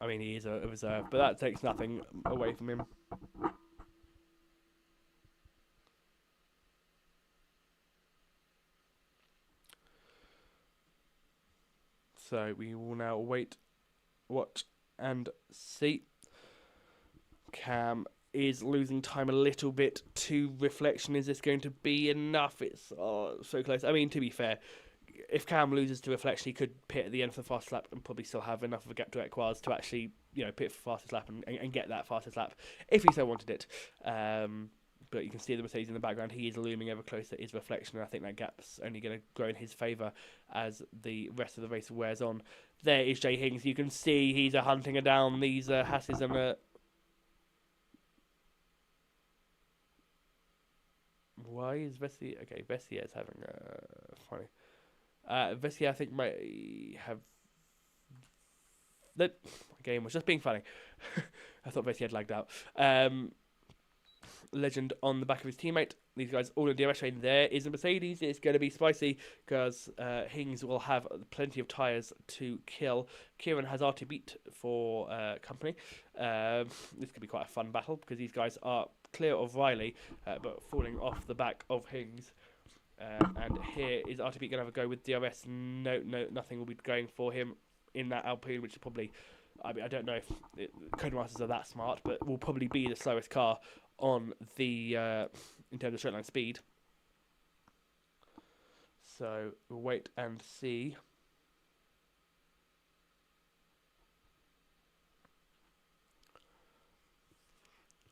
I mean, he is a reserve, but that takes nothing away from him. So we will now wait, watch, and see. Cam is losing time a little bit to reflection. Is this going to be enough? It's so close. I mean, to be fair, if Cam loses to reflection, he could pit at the end for the fastest lap and probably still have enough of a gap to Equars to actually, pit for fastest lap and get that fastest lap if he so wanted it. But you can see the Mercedes in the background. He is looming ever closer. Is reflection, and I think that gap's only going to grow in his favour as the rest of the race wears on. There is Jay Hings. You can see he's hunting down these Hasses and. Why is Vessier? Okay, Vessier is having funny. Vessier, I think, might have. The game was just being funny. I thought Vessier had lagged out. Legend on the back of his teammate. These guys all in the DRS train. There is a Mercedes. It's going to be spicy because Hings will have plenty of tyres to kill. Kieran has RT beat for company. This could be quite a fun battle because these guys are clear of Riley, but falling off the back of Hings. And here is RT beat going to have a go with DRS. No, nothing will be going for him in that Alpine, which is probably. I mean, I don't know if Codemasters are that smart, but will probably be the slowest car on the in terms of straight line speed. So we'll wait and see.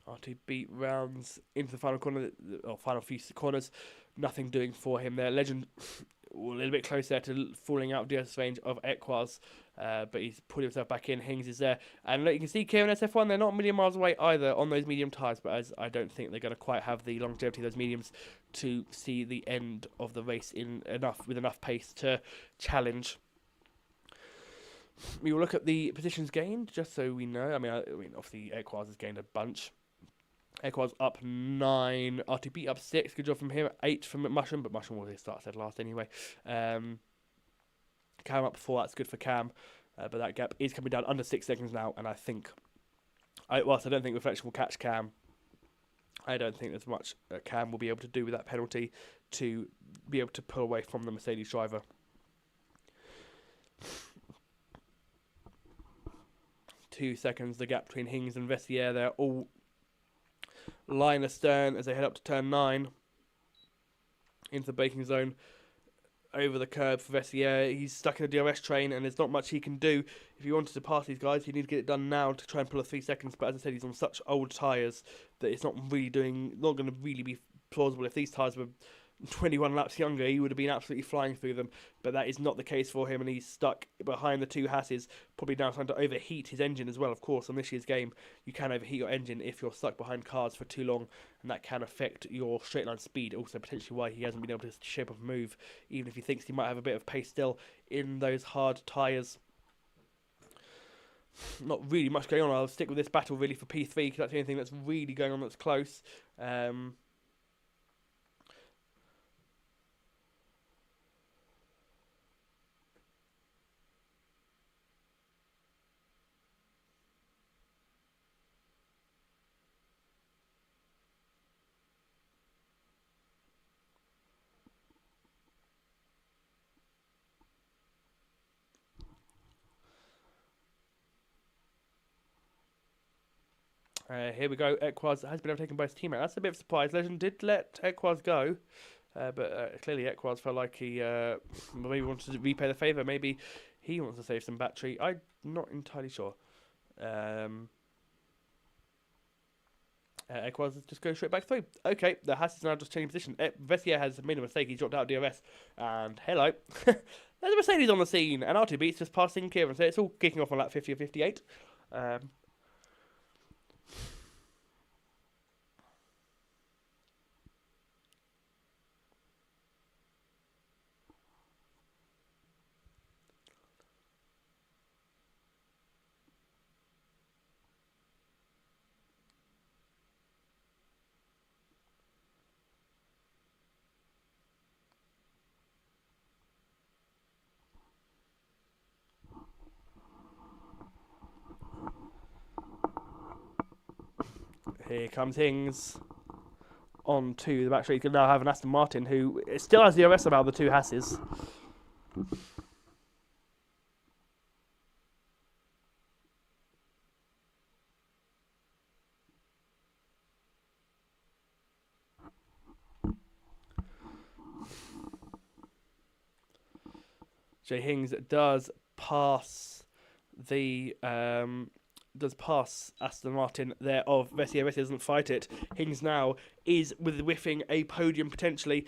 RTB rounds into the final corner, or final few corners. Nothing doing for him there. Legend a little bit closer to falling out of DRS range of Equars, but he's putting himself back in. Hings is there. And look, you can see Kieran SF1, they're not a million miles away either on those medium tyres, but as I don't think they're going to quite have the longevity of those mediums to see the end of the race with enough pace to challenge. We will look at the positions gained, just so we know. I mean, obviously, Equars has gained a bunch. Equars up 9, RTB up 6. Good job from him. 8 from Mushroom, but Mushroom will start dead last anyway. Cam up 4. That's good for Cam, but that gap is coming down under 6 seconds now. And I think, whilst I don't think Reflection will catch Cam, I don't think there's much Cam will be able to do with that penalty to be able to pull away from the Mercedes driver. Two seconds, the gap between Hings and Vessier. They're all line astern as they head up to turn 9 into the braking zone. Over the curb for Vessier. He's stuck in a DRS train and there's not much he can do. If he wanted to pass these guys, he'd need to get it done now to try and pull a 3 seconds. But as I said, he's on such old tyres that it's not going to really be plausible. If these tyres were 21 laps younger, he would have been absolutely flying through them, but that is not the case for him, and he's stuck behind the two Hasses, probably now trying to overheat his engine as well. Of course, on this year's game, you can overheat your engine if you're stuck behind cars for too long, and that can affect your straight line speed. Also, potentially why he hasn't been able to shape up a move, even if he thinks he might have a bit of pace still in those hard tyres. Not really much going on. I'll stick with this battle really for P3, because that's the only thing that's really going on that's close. Here we go. Equars has been overtaken by his teammate. That's a bit of a surprise. Legend did let Equars go, but clearly Equars felt like he maybe wanted to repay the favour. Maybe he wants to save some battery. I'm not entirely sure. Equars just go straight back through. Okay, the Haas is now just changing position. Vessier has made a mistake. He's dropped out of DRS. And hello. There's a Mercedes on the scene. And RTB's just passing Kieran. So it's all kicking off on lap 50 or 58. Here comes Hings on to the back straight. You can now have an Aston Martin who still has the DRS about the two Hasses. Jay Hings does pass Aston Martin there of Vessier. Vessier doesn't fight it. Hings now is with whiffing a podium potentially.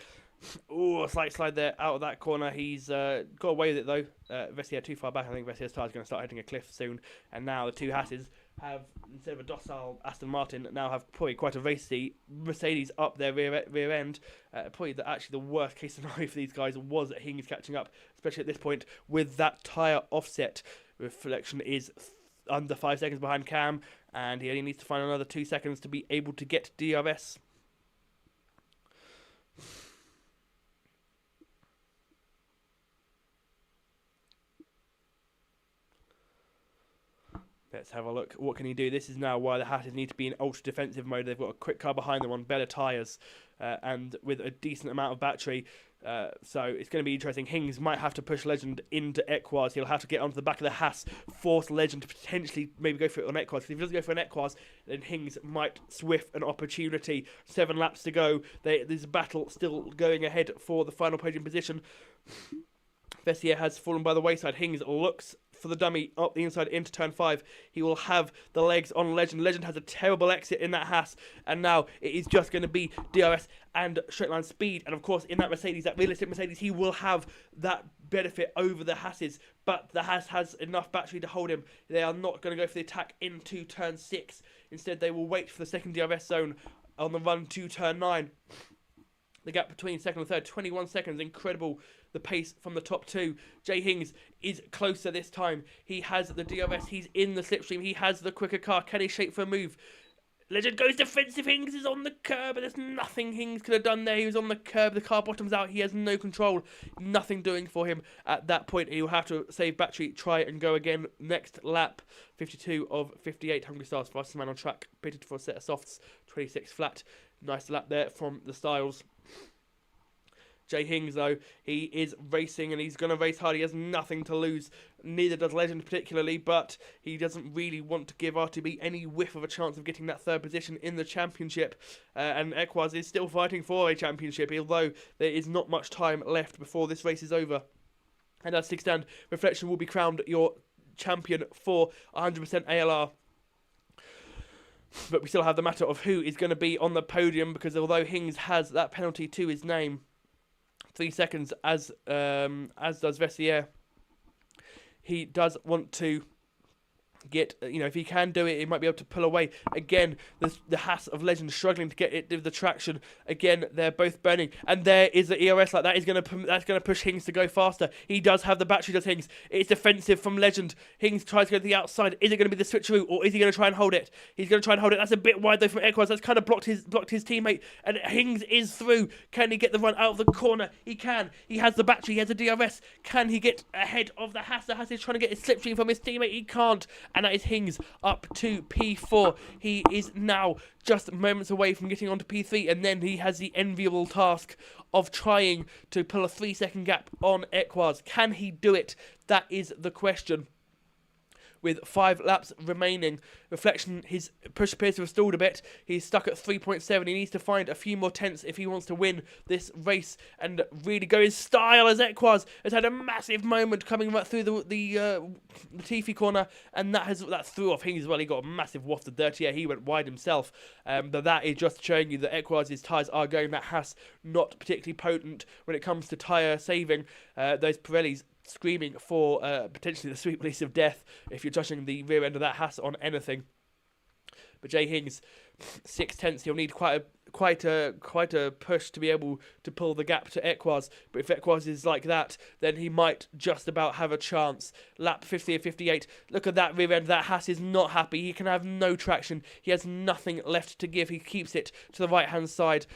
Oh, a slight slide there out of that corner. He's got away with it though. Vessier too far back. I think Vessier's tire is going to start hitting a cliff soon. And now the two Hasses have, instead of a docile Aston Martin, now have probably quite a racy Mercedes up their rear end. Probably actually the worst case scenario for these guys was Hings catching up, especially at this point with that tyre offset. Reflection is under 5 seconds behind Cam, and he only needs to find another 2 seconds to be able to get DRS. Let's have a look. What can he do? This is now why the Hatters need to be in ultra defensive mode. They've got a quick car behind them on better tyres and with a decent amount of battery. So it's going to be interesting. Hings might have to push Legend into Equaz. He'll have to get onto the back of the Haas, force Legend to potentially maybe go for it on Equaz. Because if he doesn't go for an Equaz, then Hings might swift an opportunity. 7 laps to go. There's a battle still going ahead for the final podium position. Vessier has fallen by the wayside. Hings looks for the dummy up the inside into turn 5. He will have the legs on Legend. Legend has a terrible exit in that Haas, and now it is just going to be DRS and straight line speed. And of course, in that Mercedes, that realistic Mercedes, he will have that benefit over the Hasses, but the Haas has enough battery to hold him. They are not going to go for the attack into turn 6. Instead, they will wait for the second DRS zone on the run to turn 9. The gap between second and third, 21 seconds, incredible. The pace from the top two. Jay Hings is closer this time. He has the DRS. He's in the slipstream. He has the quicker car. Can he shape for a move? Legend goes defensive. Hings is on the curb, but there's nothing Hings could have done there. He was on the curb. The car bottoms out. He has no control. Nothing doing for him at that point. He will have to save battery, try and go again next lap. 52 of 58. Hungry Stars, fastest man on track. Pitted for a set of softs. 26 flat. Nice lap there from the Styles. Jay Hings, though, he is racing and he's going to race hard. He has nothing to lose. Neither does Legend particularly, but he doesn't really want to give RTB any whiff of a chance of getting that third position in the championship. And Equaz is still fighting for a championship, although there is not much time left before this race is over. And as things stand, Reflection will be crowned your champion for 100% ALR. But we still have the matter of who is going to be on the podium, because although Hings has that penalty to his name, 3 seconds, as does Vessier, he does want to get, if he can do it, he might be able to pull away. Again, the Haas of Legend struggling to get it with the traction. Again, they're both burning, and there is the ERS. Like that's going to push Hings to go faster. He does have the battery, does Hings. It's defensive from Legend. Hings tries to go to the outside. Is it going to be the switcheroo, or is he going to try and hold it? He's going to try and hold it. That's a bit wide though from Equaz. That's kind of blocked his teammate, and Hings is through. Can he get the run out of the corner? He can. He has the battery. He has the DRS. Can he get ahead of the Haas? The Haas is trying to get his slipstream from his teammate. He can't. And that is Hings up to P4. He is now just moments away from getting onto P3, and then he has the enviable task of trying to pull a 3 second gap on Equaz. Can he do it? That is the question. With 5 laps remaining, Reflection, his push appears to have stalled a bit. He's stuck at 3.7. He needs to find a few more tenths if he wants to win this race and really go in style, as Equaz has had a massive moment coming right through the Latifi corner, and that threw off Hings as well. He got a massive waft of dirty air. He went wide himself. But that is just showing you that Equaz's tyres are going. That Haas not particularly potent when it comes to tyre saving. Those Pirellis screaming for potentially the sweet release of death if you're touching the rear end of that Haas on anything. But Jay Hings, 6 tenths, he'll need quite a push to be able to pull the gap to Equaz. But if Equaz is like that, then he might just about have a chance. Lap 50 or 58. Look at that rear end. That Haas is not happy. He can have no traction. He has nothing left to give. He keeps it to the right hand side.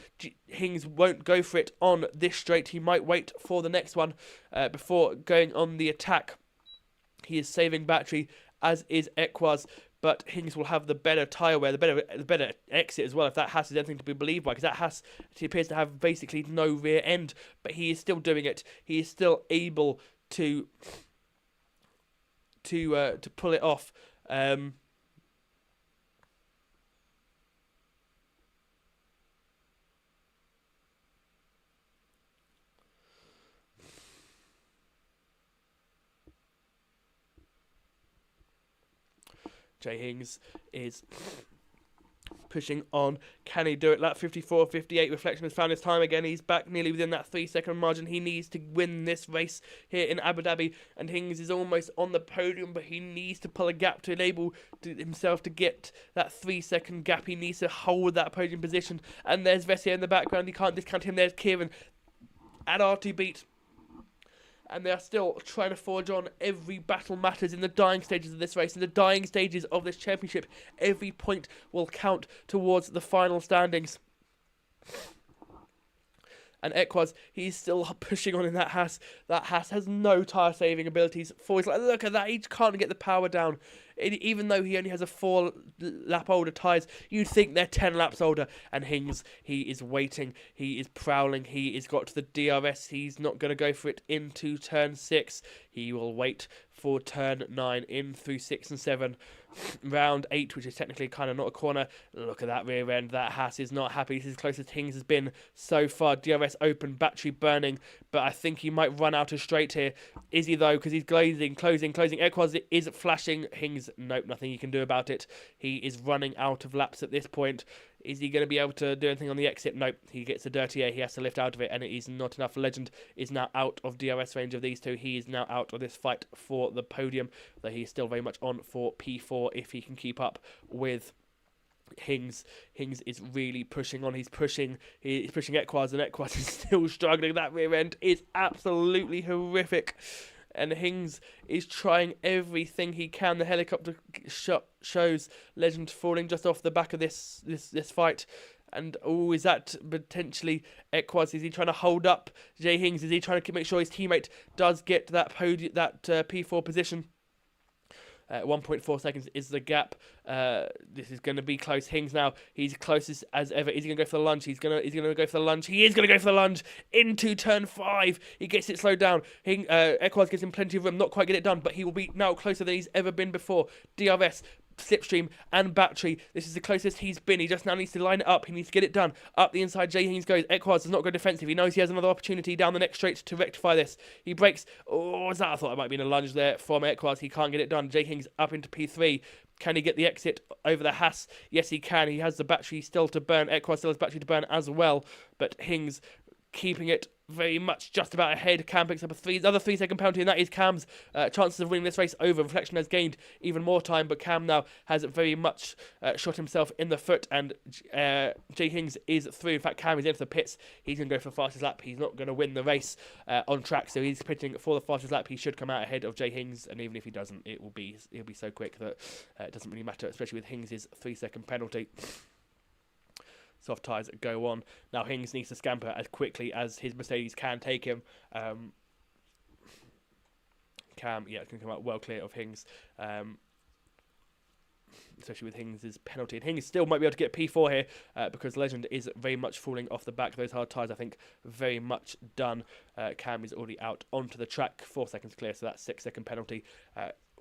Hings won't go for it on this straight. He might wait for the next one before going on the attack. He is saving battery, as is Equaz. but Hings will have the better tyre wear, the better exit as well, if that Haas is anything to be believed by, because that Haas, he appears to have basically no rear end, but he is still doing it. He is still able to pull it off. Jay Hings is pushing on. Can he do it? Lap 54.58. Reflection has found his time again. He's back nearly within that 3-second margin. He needs to win this race here in Abu Dhabi. And Hings is almost on the podium, but he needs to pull a gap to enable himself to get that 3-second gap. He needs to hold that podium position. And there's Vessier in the background. You can't discount him. There's Kieran at RT beat. And they are still trying to forge on. Every battle matters in the dying stages of this race. In the dying stages of this championship, every point will count towards the final standings. And Ekwaz, he's still pushing on in that Haas. That Haas has no tyre saving abilities. He's like, look at that, he can't get the power down. Even though he only has a 4 lap older tyres, you'd think they're 10 laps older. And Hings, he is waiting, he is prowling, he has got to the DRS, he's not going to go for it into turn 6. He will wait for turn 9 in through 6 and 7. Round 8, which is technically kind of not a corner. Look at that rear end. That Haas is not happy. This is as close as Hings has been so far. DRS open, battery burning, but I think he might run out of straight here. Is he though? Because he's closing. Ekwaz is flashing. Hings, nope, nothing he can do about it. He is running out of laps at this point. Is he going to be able to do anything on the exit? Nope. He gets a dirty air. He has to lift out of it, and it is not enough. Legend is now out of DRS range of these two. He is now out of this fight for the podium, though he is still very much on for P4 if he can keep up with Hings. Hings is really pushing on. He's pushing Ekwaz, and Ekwaz is still struggling. That rear end is absolutely horrific. And Hings is trying everything he can. The helicopter shows Legend falling just off the back of this fight. And is that potentially Ekwaz? Is he trying to hold up Jay Hings? Is he trying to make sure his teammate does get that P4 position? 1.4 seconds is the gap. This is going to be close. Hings now, he's closest as ever. Is he going to go for the lunge? He's going to go for the lunge. He is going to go for the lunge into turn 5. He gets it slowed down. Ekwaz gives him plenty of room. Not quite get it done, but he will be now closer than he's ever been before. DRS, slipstream and battery. This is the closest he's been. He just now needs to line it up. He needs to get it done. Up the inside, Jay Hings goes. Ekwaz does not go defensive. He knows he has another opportunity down the next straight to rectify this. He breaks. Oh, what's that? I thought it might have been a lunge there from Ekwaz. He can't get it done. Jay Hings up into P3. Can he get the exit over the Haas? Yes, he can. He has the battery still to burn. Ekwaz still has battery to burn as well. But Hings keeping it very much just about ahead. Cam picks up another 3-second penalty, and that is Cam's chances of winning this race over. Reflection has gained even more time, but Cam now has very much shot himself in the foot, and Jay Hings is through. In fact, Cam is into the pits. He's going to go for the fastest lap. He's not going to win the race on track, so he's pitting for the fastest lap. He should come out ahead of Jay Hings, and even if he doesn't, he'll be so quick that it doesn't really matter, especially with Hings' 3-second penalty. Soft tyres go on. Now Hings needs to scamper as quickly as his Mercedes can take him. Cam, yeah, it's going to come out well clear of Hings. Especially with Hings' penalty. And Hings still might be able to get P4 here because Legend is very much falling off the back of those hard tyres. I think very much done. Cam is already out onto the track. 4 seconds clear, so that 6-second penalty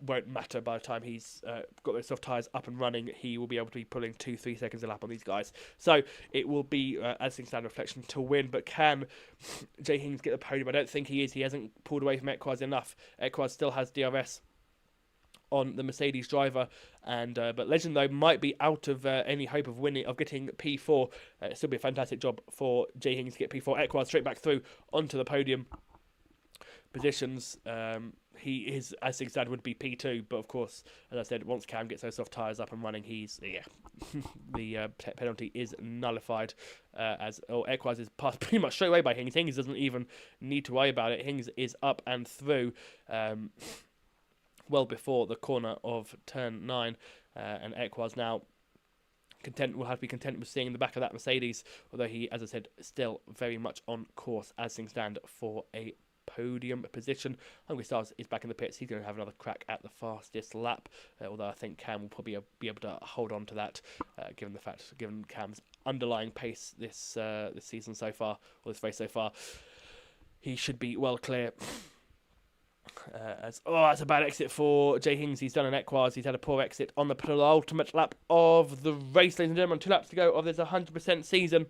won't matter by the time he's got those soft tyres up and running. He will be able to be pulling 2-3 seconds a lap on these guys. So it will be, as things stand, Reflection to win. But can Jay Hings get the podium? I don't think he is. He hasn't pulled away from Ekwaz enough. Ekwaz still has DRS on the Mercedes driver, and but Legend though might be out of any hope of getting P4. It'll still be a fantastic job for Jay Hings to get P4. Ekwaz straight back through onto the podium positions. He is, as things stand, would be P2, but of course, as I said, once Cam gets those soft tyres up and running, the penalty is nullified. Ekwaz is passed pretty much straight away by Hings. Hings doesn't even need to worry about it. Hings is up and through. Well before the corner of turn 9, and Ekwaz now will have to be content with seeing the back of that Mercedes, although he, as I said, still very much on course as things stand for a podium position. Hungry Stars is back in the pits. He's going to have another crack at the fastest lap, although I think Cam will probably be able to hold on to that, given Cam's underlying pace this season so far, or this race so far. He should be well clear. That's a bad exit for Jay Hings. He's done an Equars. He's had a poor exit on the penultimate lap of the race, ladies and gentlemen. 2 laps to go of this 100% season.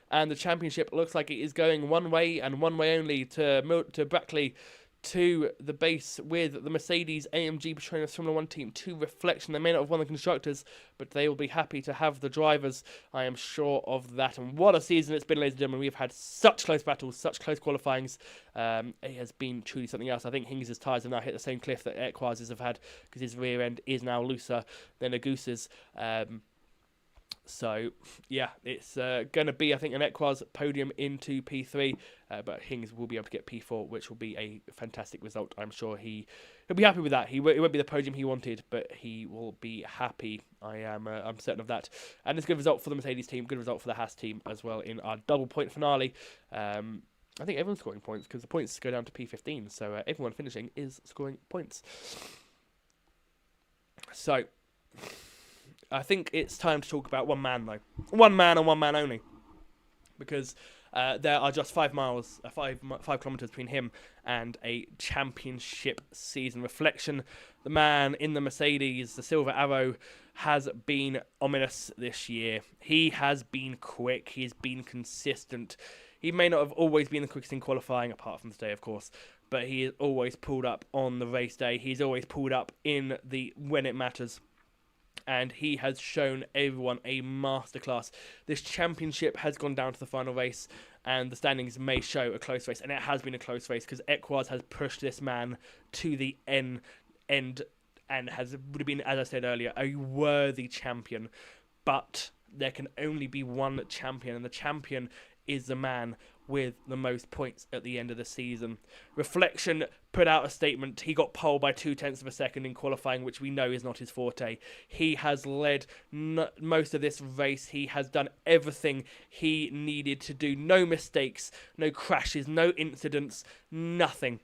And the championship looks like it is going one way and one way only to Brackley, to the base with the Mercedes AMG Petronas Formula 1 team, to Reflection. They may not have won the Constructors, but they will be happy to have the drivers. I am sure of that. And what a season it's been, ladies and gentlemen. We've had such close battles, such close qualifyings. It has been truly something else. I think Hings' tyres have now hit the same cliff that Equars' have had, because his rear end is now looser than a Goose's. So, yeah, it's going to be, I think, an Equars podium into P3, but Hings will be able to get P4, which will be a fantastic result. I'm sure he'll be happy with that. It won't be the podium he wanted, but he will be happy. I'm certain of that. And it's a good result for the Mercedes team, good result for the Haas team as well in our double point finale. I think everyone's scoring points, because the points go down to P15, so everyone finishing is scoring points. So I think it's time to talk about one man, though. One man and one man only. Because there are just 5 kilometres between him and a championship season. Reflection, the man in the Mercedes, the Silver Arrow, has been ominous this year. He has been quick. He has been consistent. He may not have always been the quickest in qualifying, apart from today, of course, but he has always pulled up on the race day. He's always pulled up when it matters. And he has shown everyone a masterclass. This championship has gone down to the final race, and the standings may show a close race, and it has been a close race, because Equars has pushed this man to the end and would have been, as I said earlier, a worthy champion. But there can only be one champion, and the champion is the man with the most points at the end of the season. Reflection put out a statement. He got pole by 0.2 of a second in qualifying, which we know is not his forte. He has led most of this race. He has done everything he needed to do. No mistakes, no crashes, no incidents, nothing.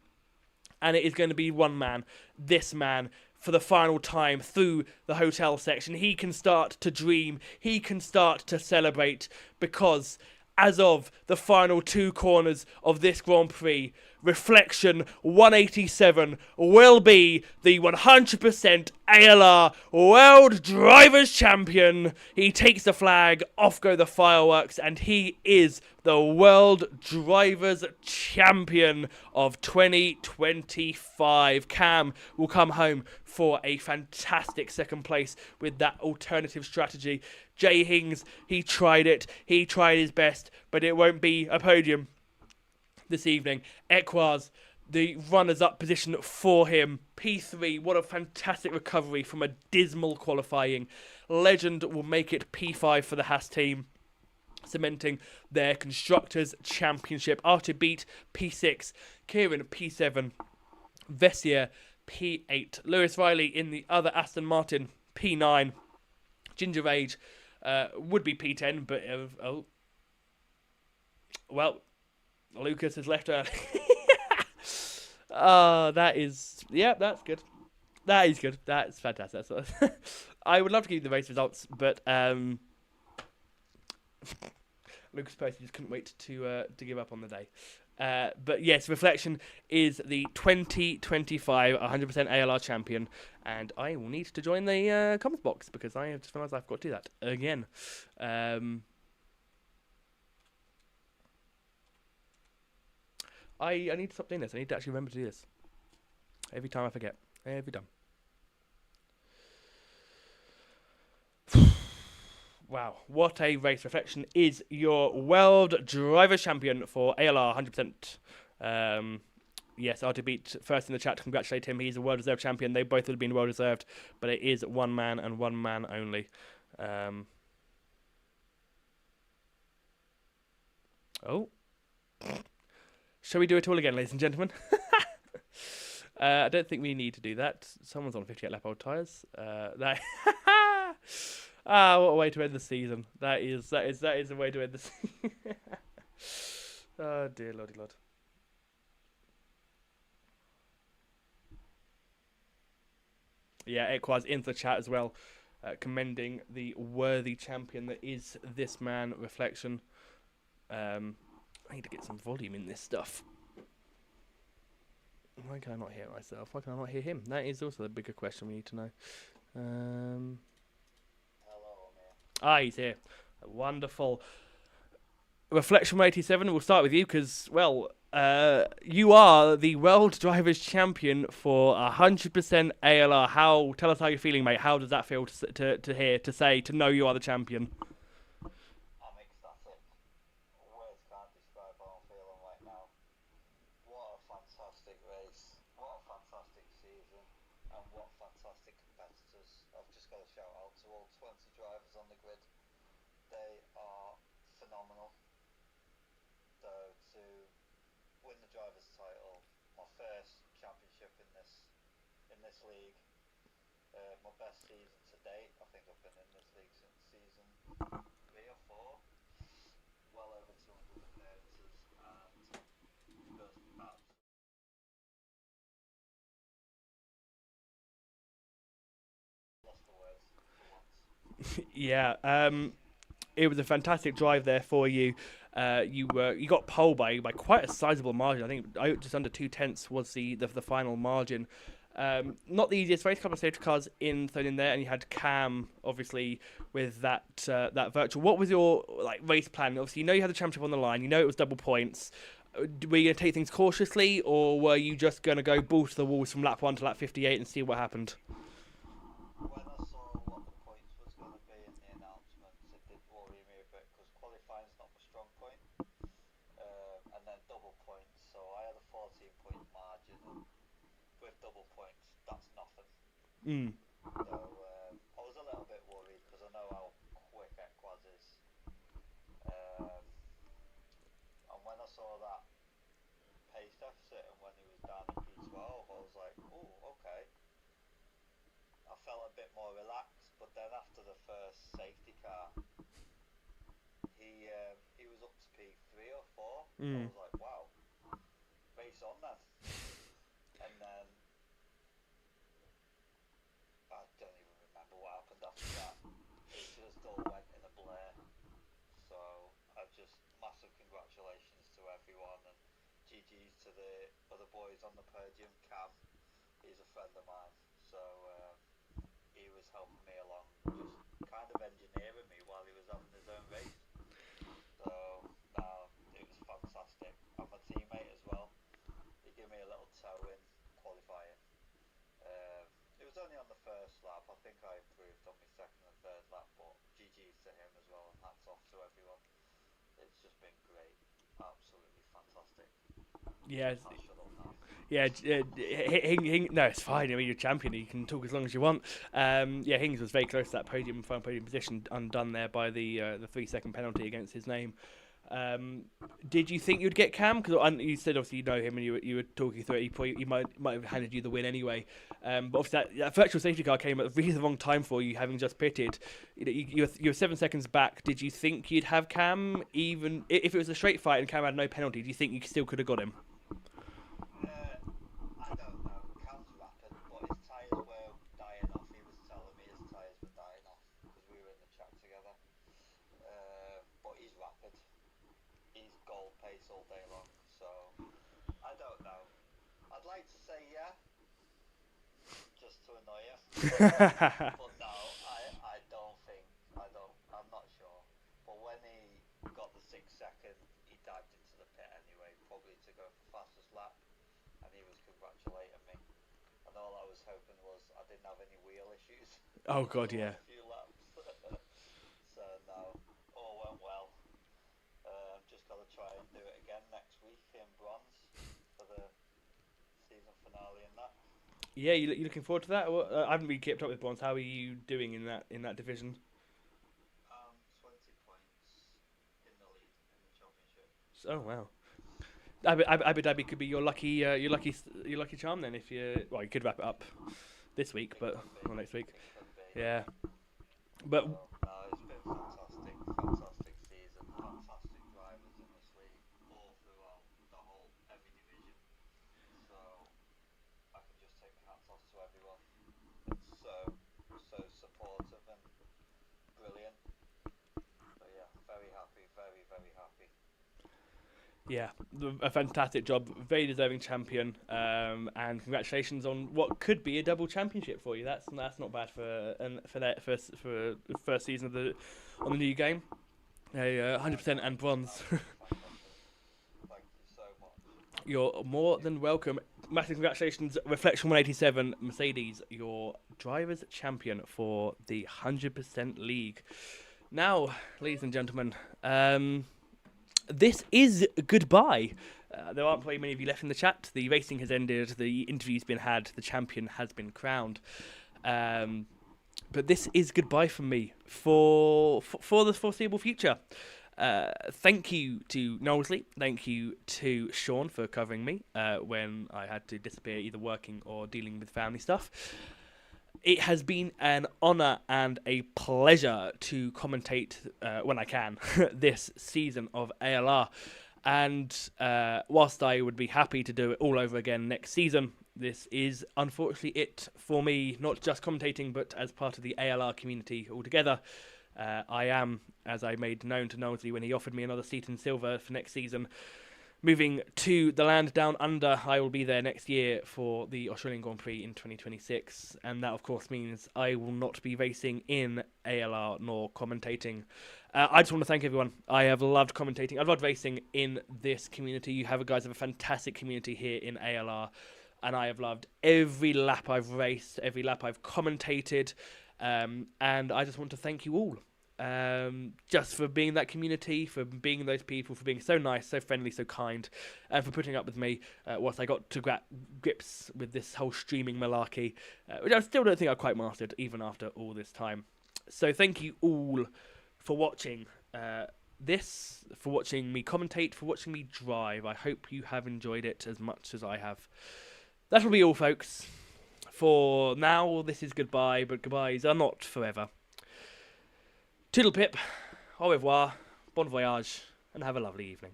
And it is going to be one man, this man, for the final time through the hotel section. He can start to dream. He can start to celebrate, because as of the final 2 corners of this Grand Prix, Reflection 187 will be the 100% ALR World Drivers' Champion. He takes the flag, off go the fireworks, and he is the World Drivers' Champion of 2025. Cam will come home for a fantastic second place with that alternative strategy. Jay Hings, he tried it. He tried his best, but it won't be a podium this evening. Equars, the runners-up position for him. P3, what a fantastic recovery from a dismal qualifying. Legend will make it P5 for the Haas team, cementing their Constructors' Championship. Archer beat P6, Kieran P7, Vessier P8, Lewis Riley in the other Aston Martin P9, Ginger Age would be P10, but Lucas has left early. That's good. That is good. That's fantastic. I would love to give you the race results, but Lucas Percy just couldn't wait to give up on the day. But yes, Reflection is the 2025 100% ALR champion, and I will need to join the comments box, because I have just realised I've got to do that again. I need to stop doing this. I need to actually remember to do this. Every time I forget. Every time. Wow, what a race. Reflection is your World Driver Champion for ALR 100%. Yes, Artie beat first in the chat to congratulate him. He's a World Reserve Champion. They both would have been World Reserved, but it is one man and one man only. Shall we do it all again, ladies and gentlemen? I don't think we need to do that. Someone's on 58 lap old tyres. What a way to end the season. That is a way to end the season. Oh dear lordy lord. Yeah, Equaz into the chat as well, commending the worthy champion that is this man, Reflection. I need to get some volume in this stuff. Why can I not hear myself? Why can I not hear him? That is also the bigger question we need to know. He's here. Wonderful. Reflection 87, we'll start with you because, well, you are the World Drivers' Champion for 100% ALR. Tell us how you're feeling, mate. How does that feel to hear, to know you are the champion? I'm ecstatic. Words can't describe how I'm feeling right now. What a fantastic race. What a fantastic season. And what fantastic competitors. I've just got to shout out to all 20 drivers on the grid. They are phenomenal. So to win the drivers' title, my first championship in this league, my best season to date. I think I've been in this league since season 3 or 4. Well over 200 appearances, and just lost for words for once. Yeah, it was a fantastic drive there for you. You got pole by quite a sizable margin. I think just under 2/10 was the final margin. Not the easiest race, couple of safety cars thrown in there, and you had Cam obviously with that virtual. What was your race plan? Obviously, you know you had the championship on the line. You know it was double points. Were you going to take things cautiously, or were you just going to go balls to the walls from lap 1 to lap 58 and see what happened? When I saw what the points was going to be in the announcements, it did worry me a bit because qualifying's not my strong point, and then double points. So I had a 14-point margin, and with double points, that's nothing. So I was a little bit worried because I know how quick Equaz is. And when I saw that pace deficit and when he was down in P12, I was like, oh, okay. I felt a bit more relaxed, but then after the first safety car, he was up to P3 or 4. I was like, wow, race on then. And then I don't even remember what happened after that. It just all went in a blur. So massive congratulations to everyone, and GG's to the other boys on the podium. Cam, he's a friend of mine, so he was helping me along, just kind of engineering me while he was having his own race. So it was fantastic. And my teammate as well, he gave me a little tow in qualifying. It was only on the first lap. I think I improved on my second and third lap, but GG's to him as well, and hats off to everyone. It's just been great. Absolutely fantastic. Yeah. I'll shut up now. Yeah, no, it's fine. I mean, you're champion. You can talk as long as you want. Hings was very close to that final podium position, undone there by the 3-second penalty against his name. Did you think you'd get Cam? Because you said obviously you know him and you were talking through it. He might have handed you the win anyway. But obviously that virtual safety car came at really the wrong time for you, having just pitted. You're 7 seconds back. Did you think you'd have Cam even if it was a straight fight and Cam had no penalty? Do you think you still could have got him? I don't know. Cam's rapid, but his tyres were dying off. He was telling me his tyres were dying off because we were in the track together. But he's rapid. He's goal pace all day long. So I don't know. I'd like to say yeah, just to annoy you. But no, I don't think. I'm not sure. But when he got the 6 second, he dived into the pit anyway, probably to go for fastest lap. And he was congratulating me, and all I was hoping was I didn't have any wheel issues. Oh god, yeah. A few laps. So no, all went well. Just got to try and do it again next week in bronze for the season finale and that. Yeah, you looking forward to that? I haven't really kept up with bronze. How are you doing in that division? 20 points in the lead in the championship. Oh wow. Abu Dhabi could be your lucky charm then if you could wrap it up this week, or next week. Yeah, but so, no, it's been fantastic season, fantastic drivers in this league all throughout every division. So I can just take my hats off to everyone. It's Yeah, a fantastic job, very deserving champion, and congratulations on what could be a double championship for you. That's not bad for that for the first season of the on the new game. A 100% and bronze. Thank you so much. You're more than welcome. Massive congratulations, Reflection 187 Mercedes, your drivers' champion for the 100% league. Now, ladies and gentlemen, this is goodbye. There aren't very many of you left in the chat. The racing has ended. The interview's been had. The champion has been crowned. But this is goodbye from me for the foreseeable future. Thank you to Knowlesley. Thank you to Sean for covering me when I had to disappear, either working or dealing with family stuff. It has been an honour and a pleasure to commentate, when I can, this season of ALR. And whilst I would be happy to do it all over again next season, this is unfortunately it for me, not just commentating, but as part of the ALR community altogether. I am, as I made known to Knowlesley when he offered me another seat in silver for next season, moving to the land down under. I will be there next year for the Australian Grand Prix in 2026, and that of course means I will not be racing in ALR nor commentating. I just want to thank everyone. I have loved commentating. I've loved racing in this community. You guys have a fantastic community here in ALR, and I have loved every lap I've raced, every lap I've commentated, and I just want to thank you all. Just for being that community, for being those people, for being so nice, so friendly, so kind, and for putting up with me whilst I got to grips with this whole streaming malarkey, which I still don't think I quite mastered, even after all this time. So thank you all for watching this, for watching me commentate, for watching me drive. I hope you have enjoyed it as much as I have. That will be all, folks. For now, this is goodbye, but goodbyes are not forever. Toodle pip, au revoir, bon voyage, and have a lovely evening.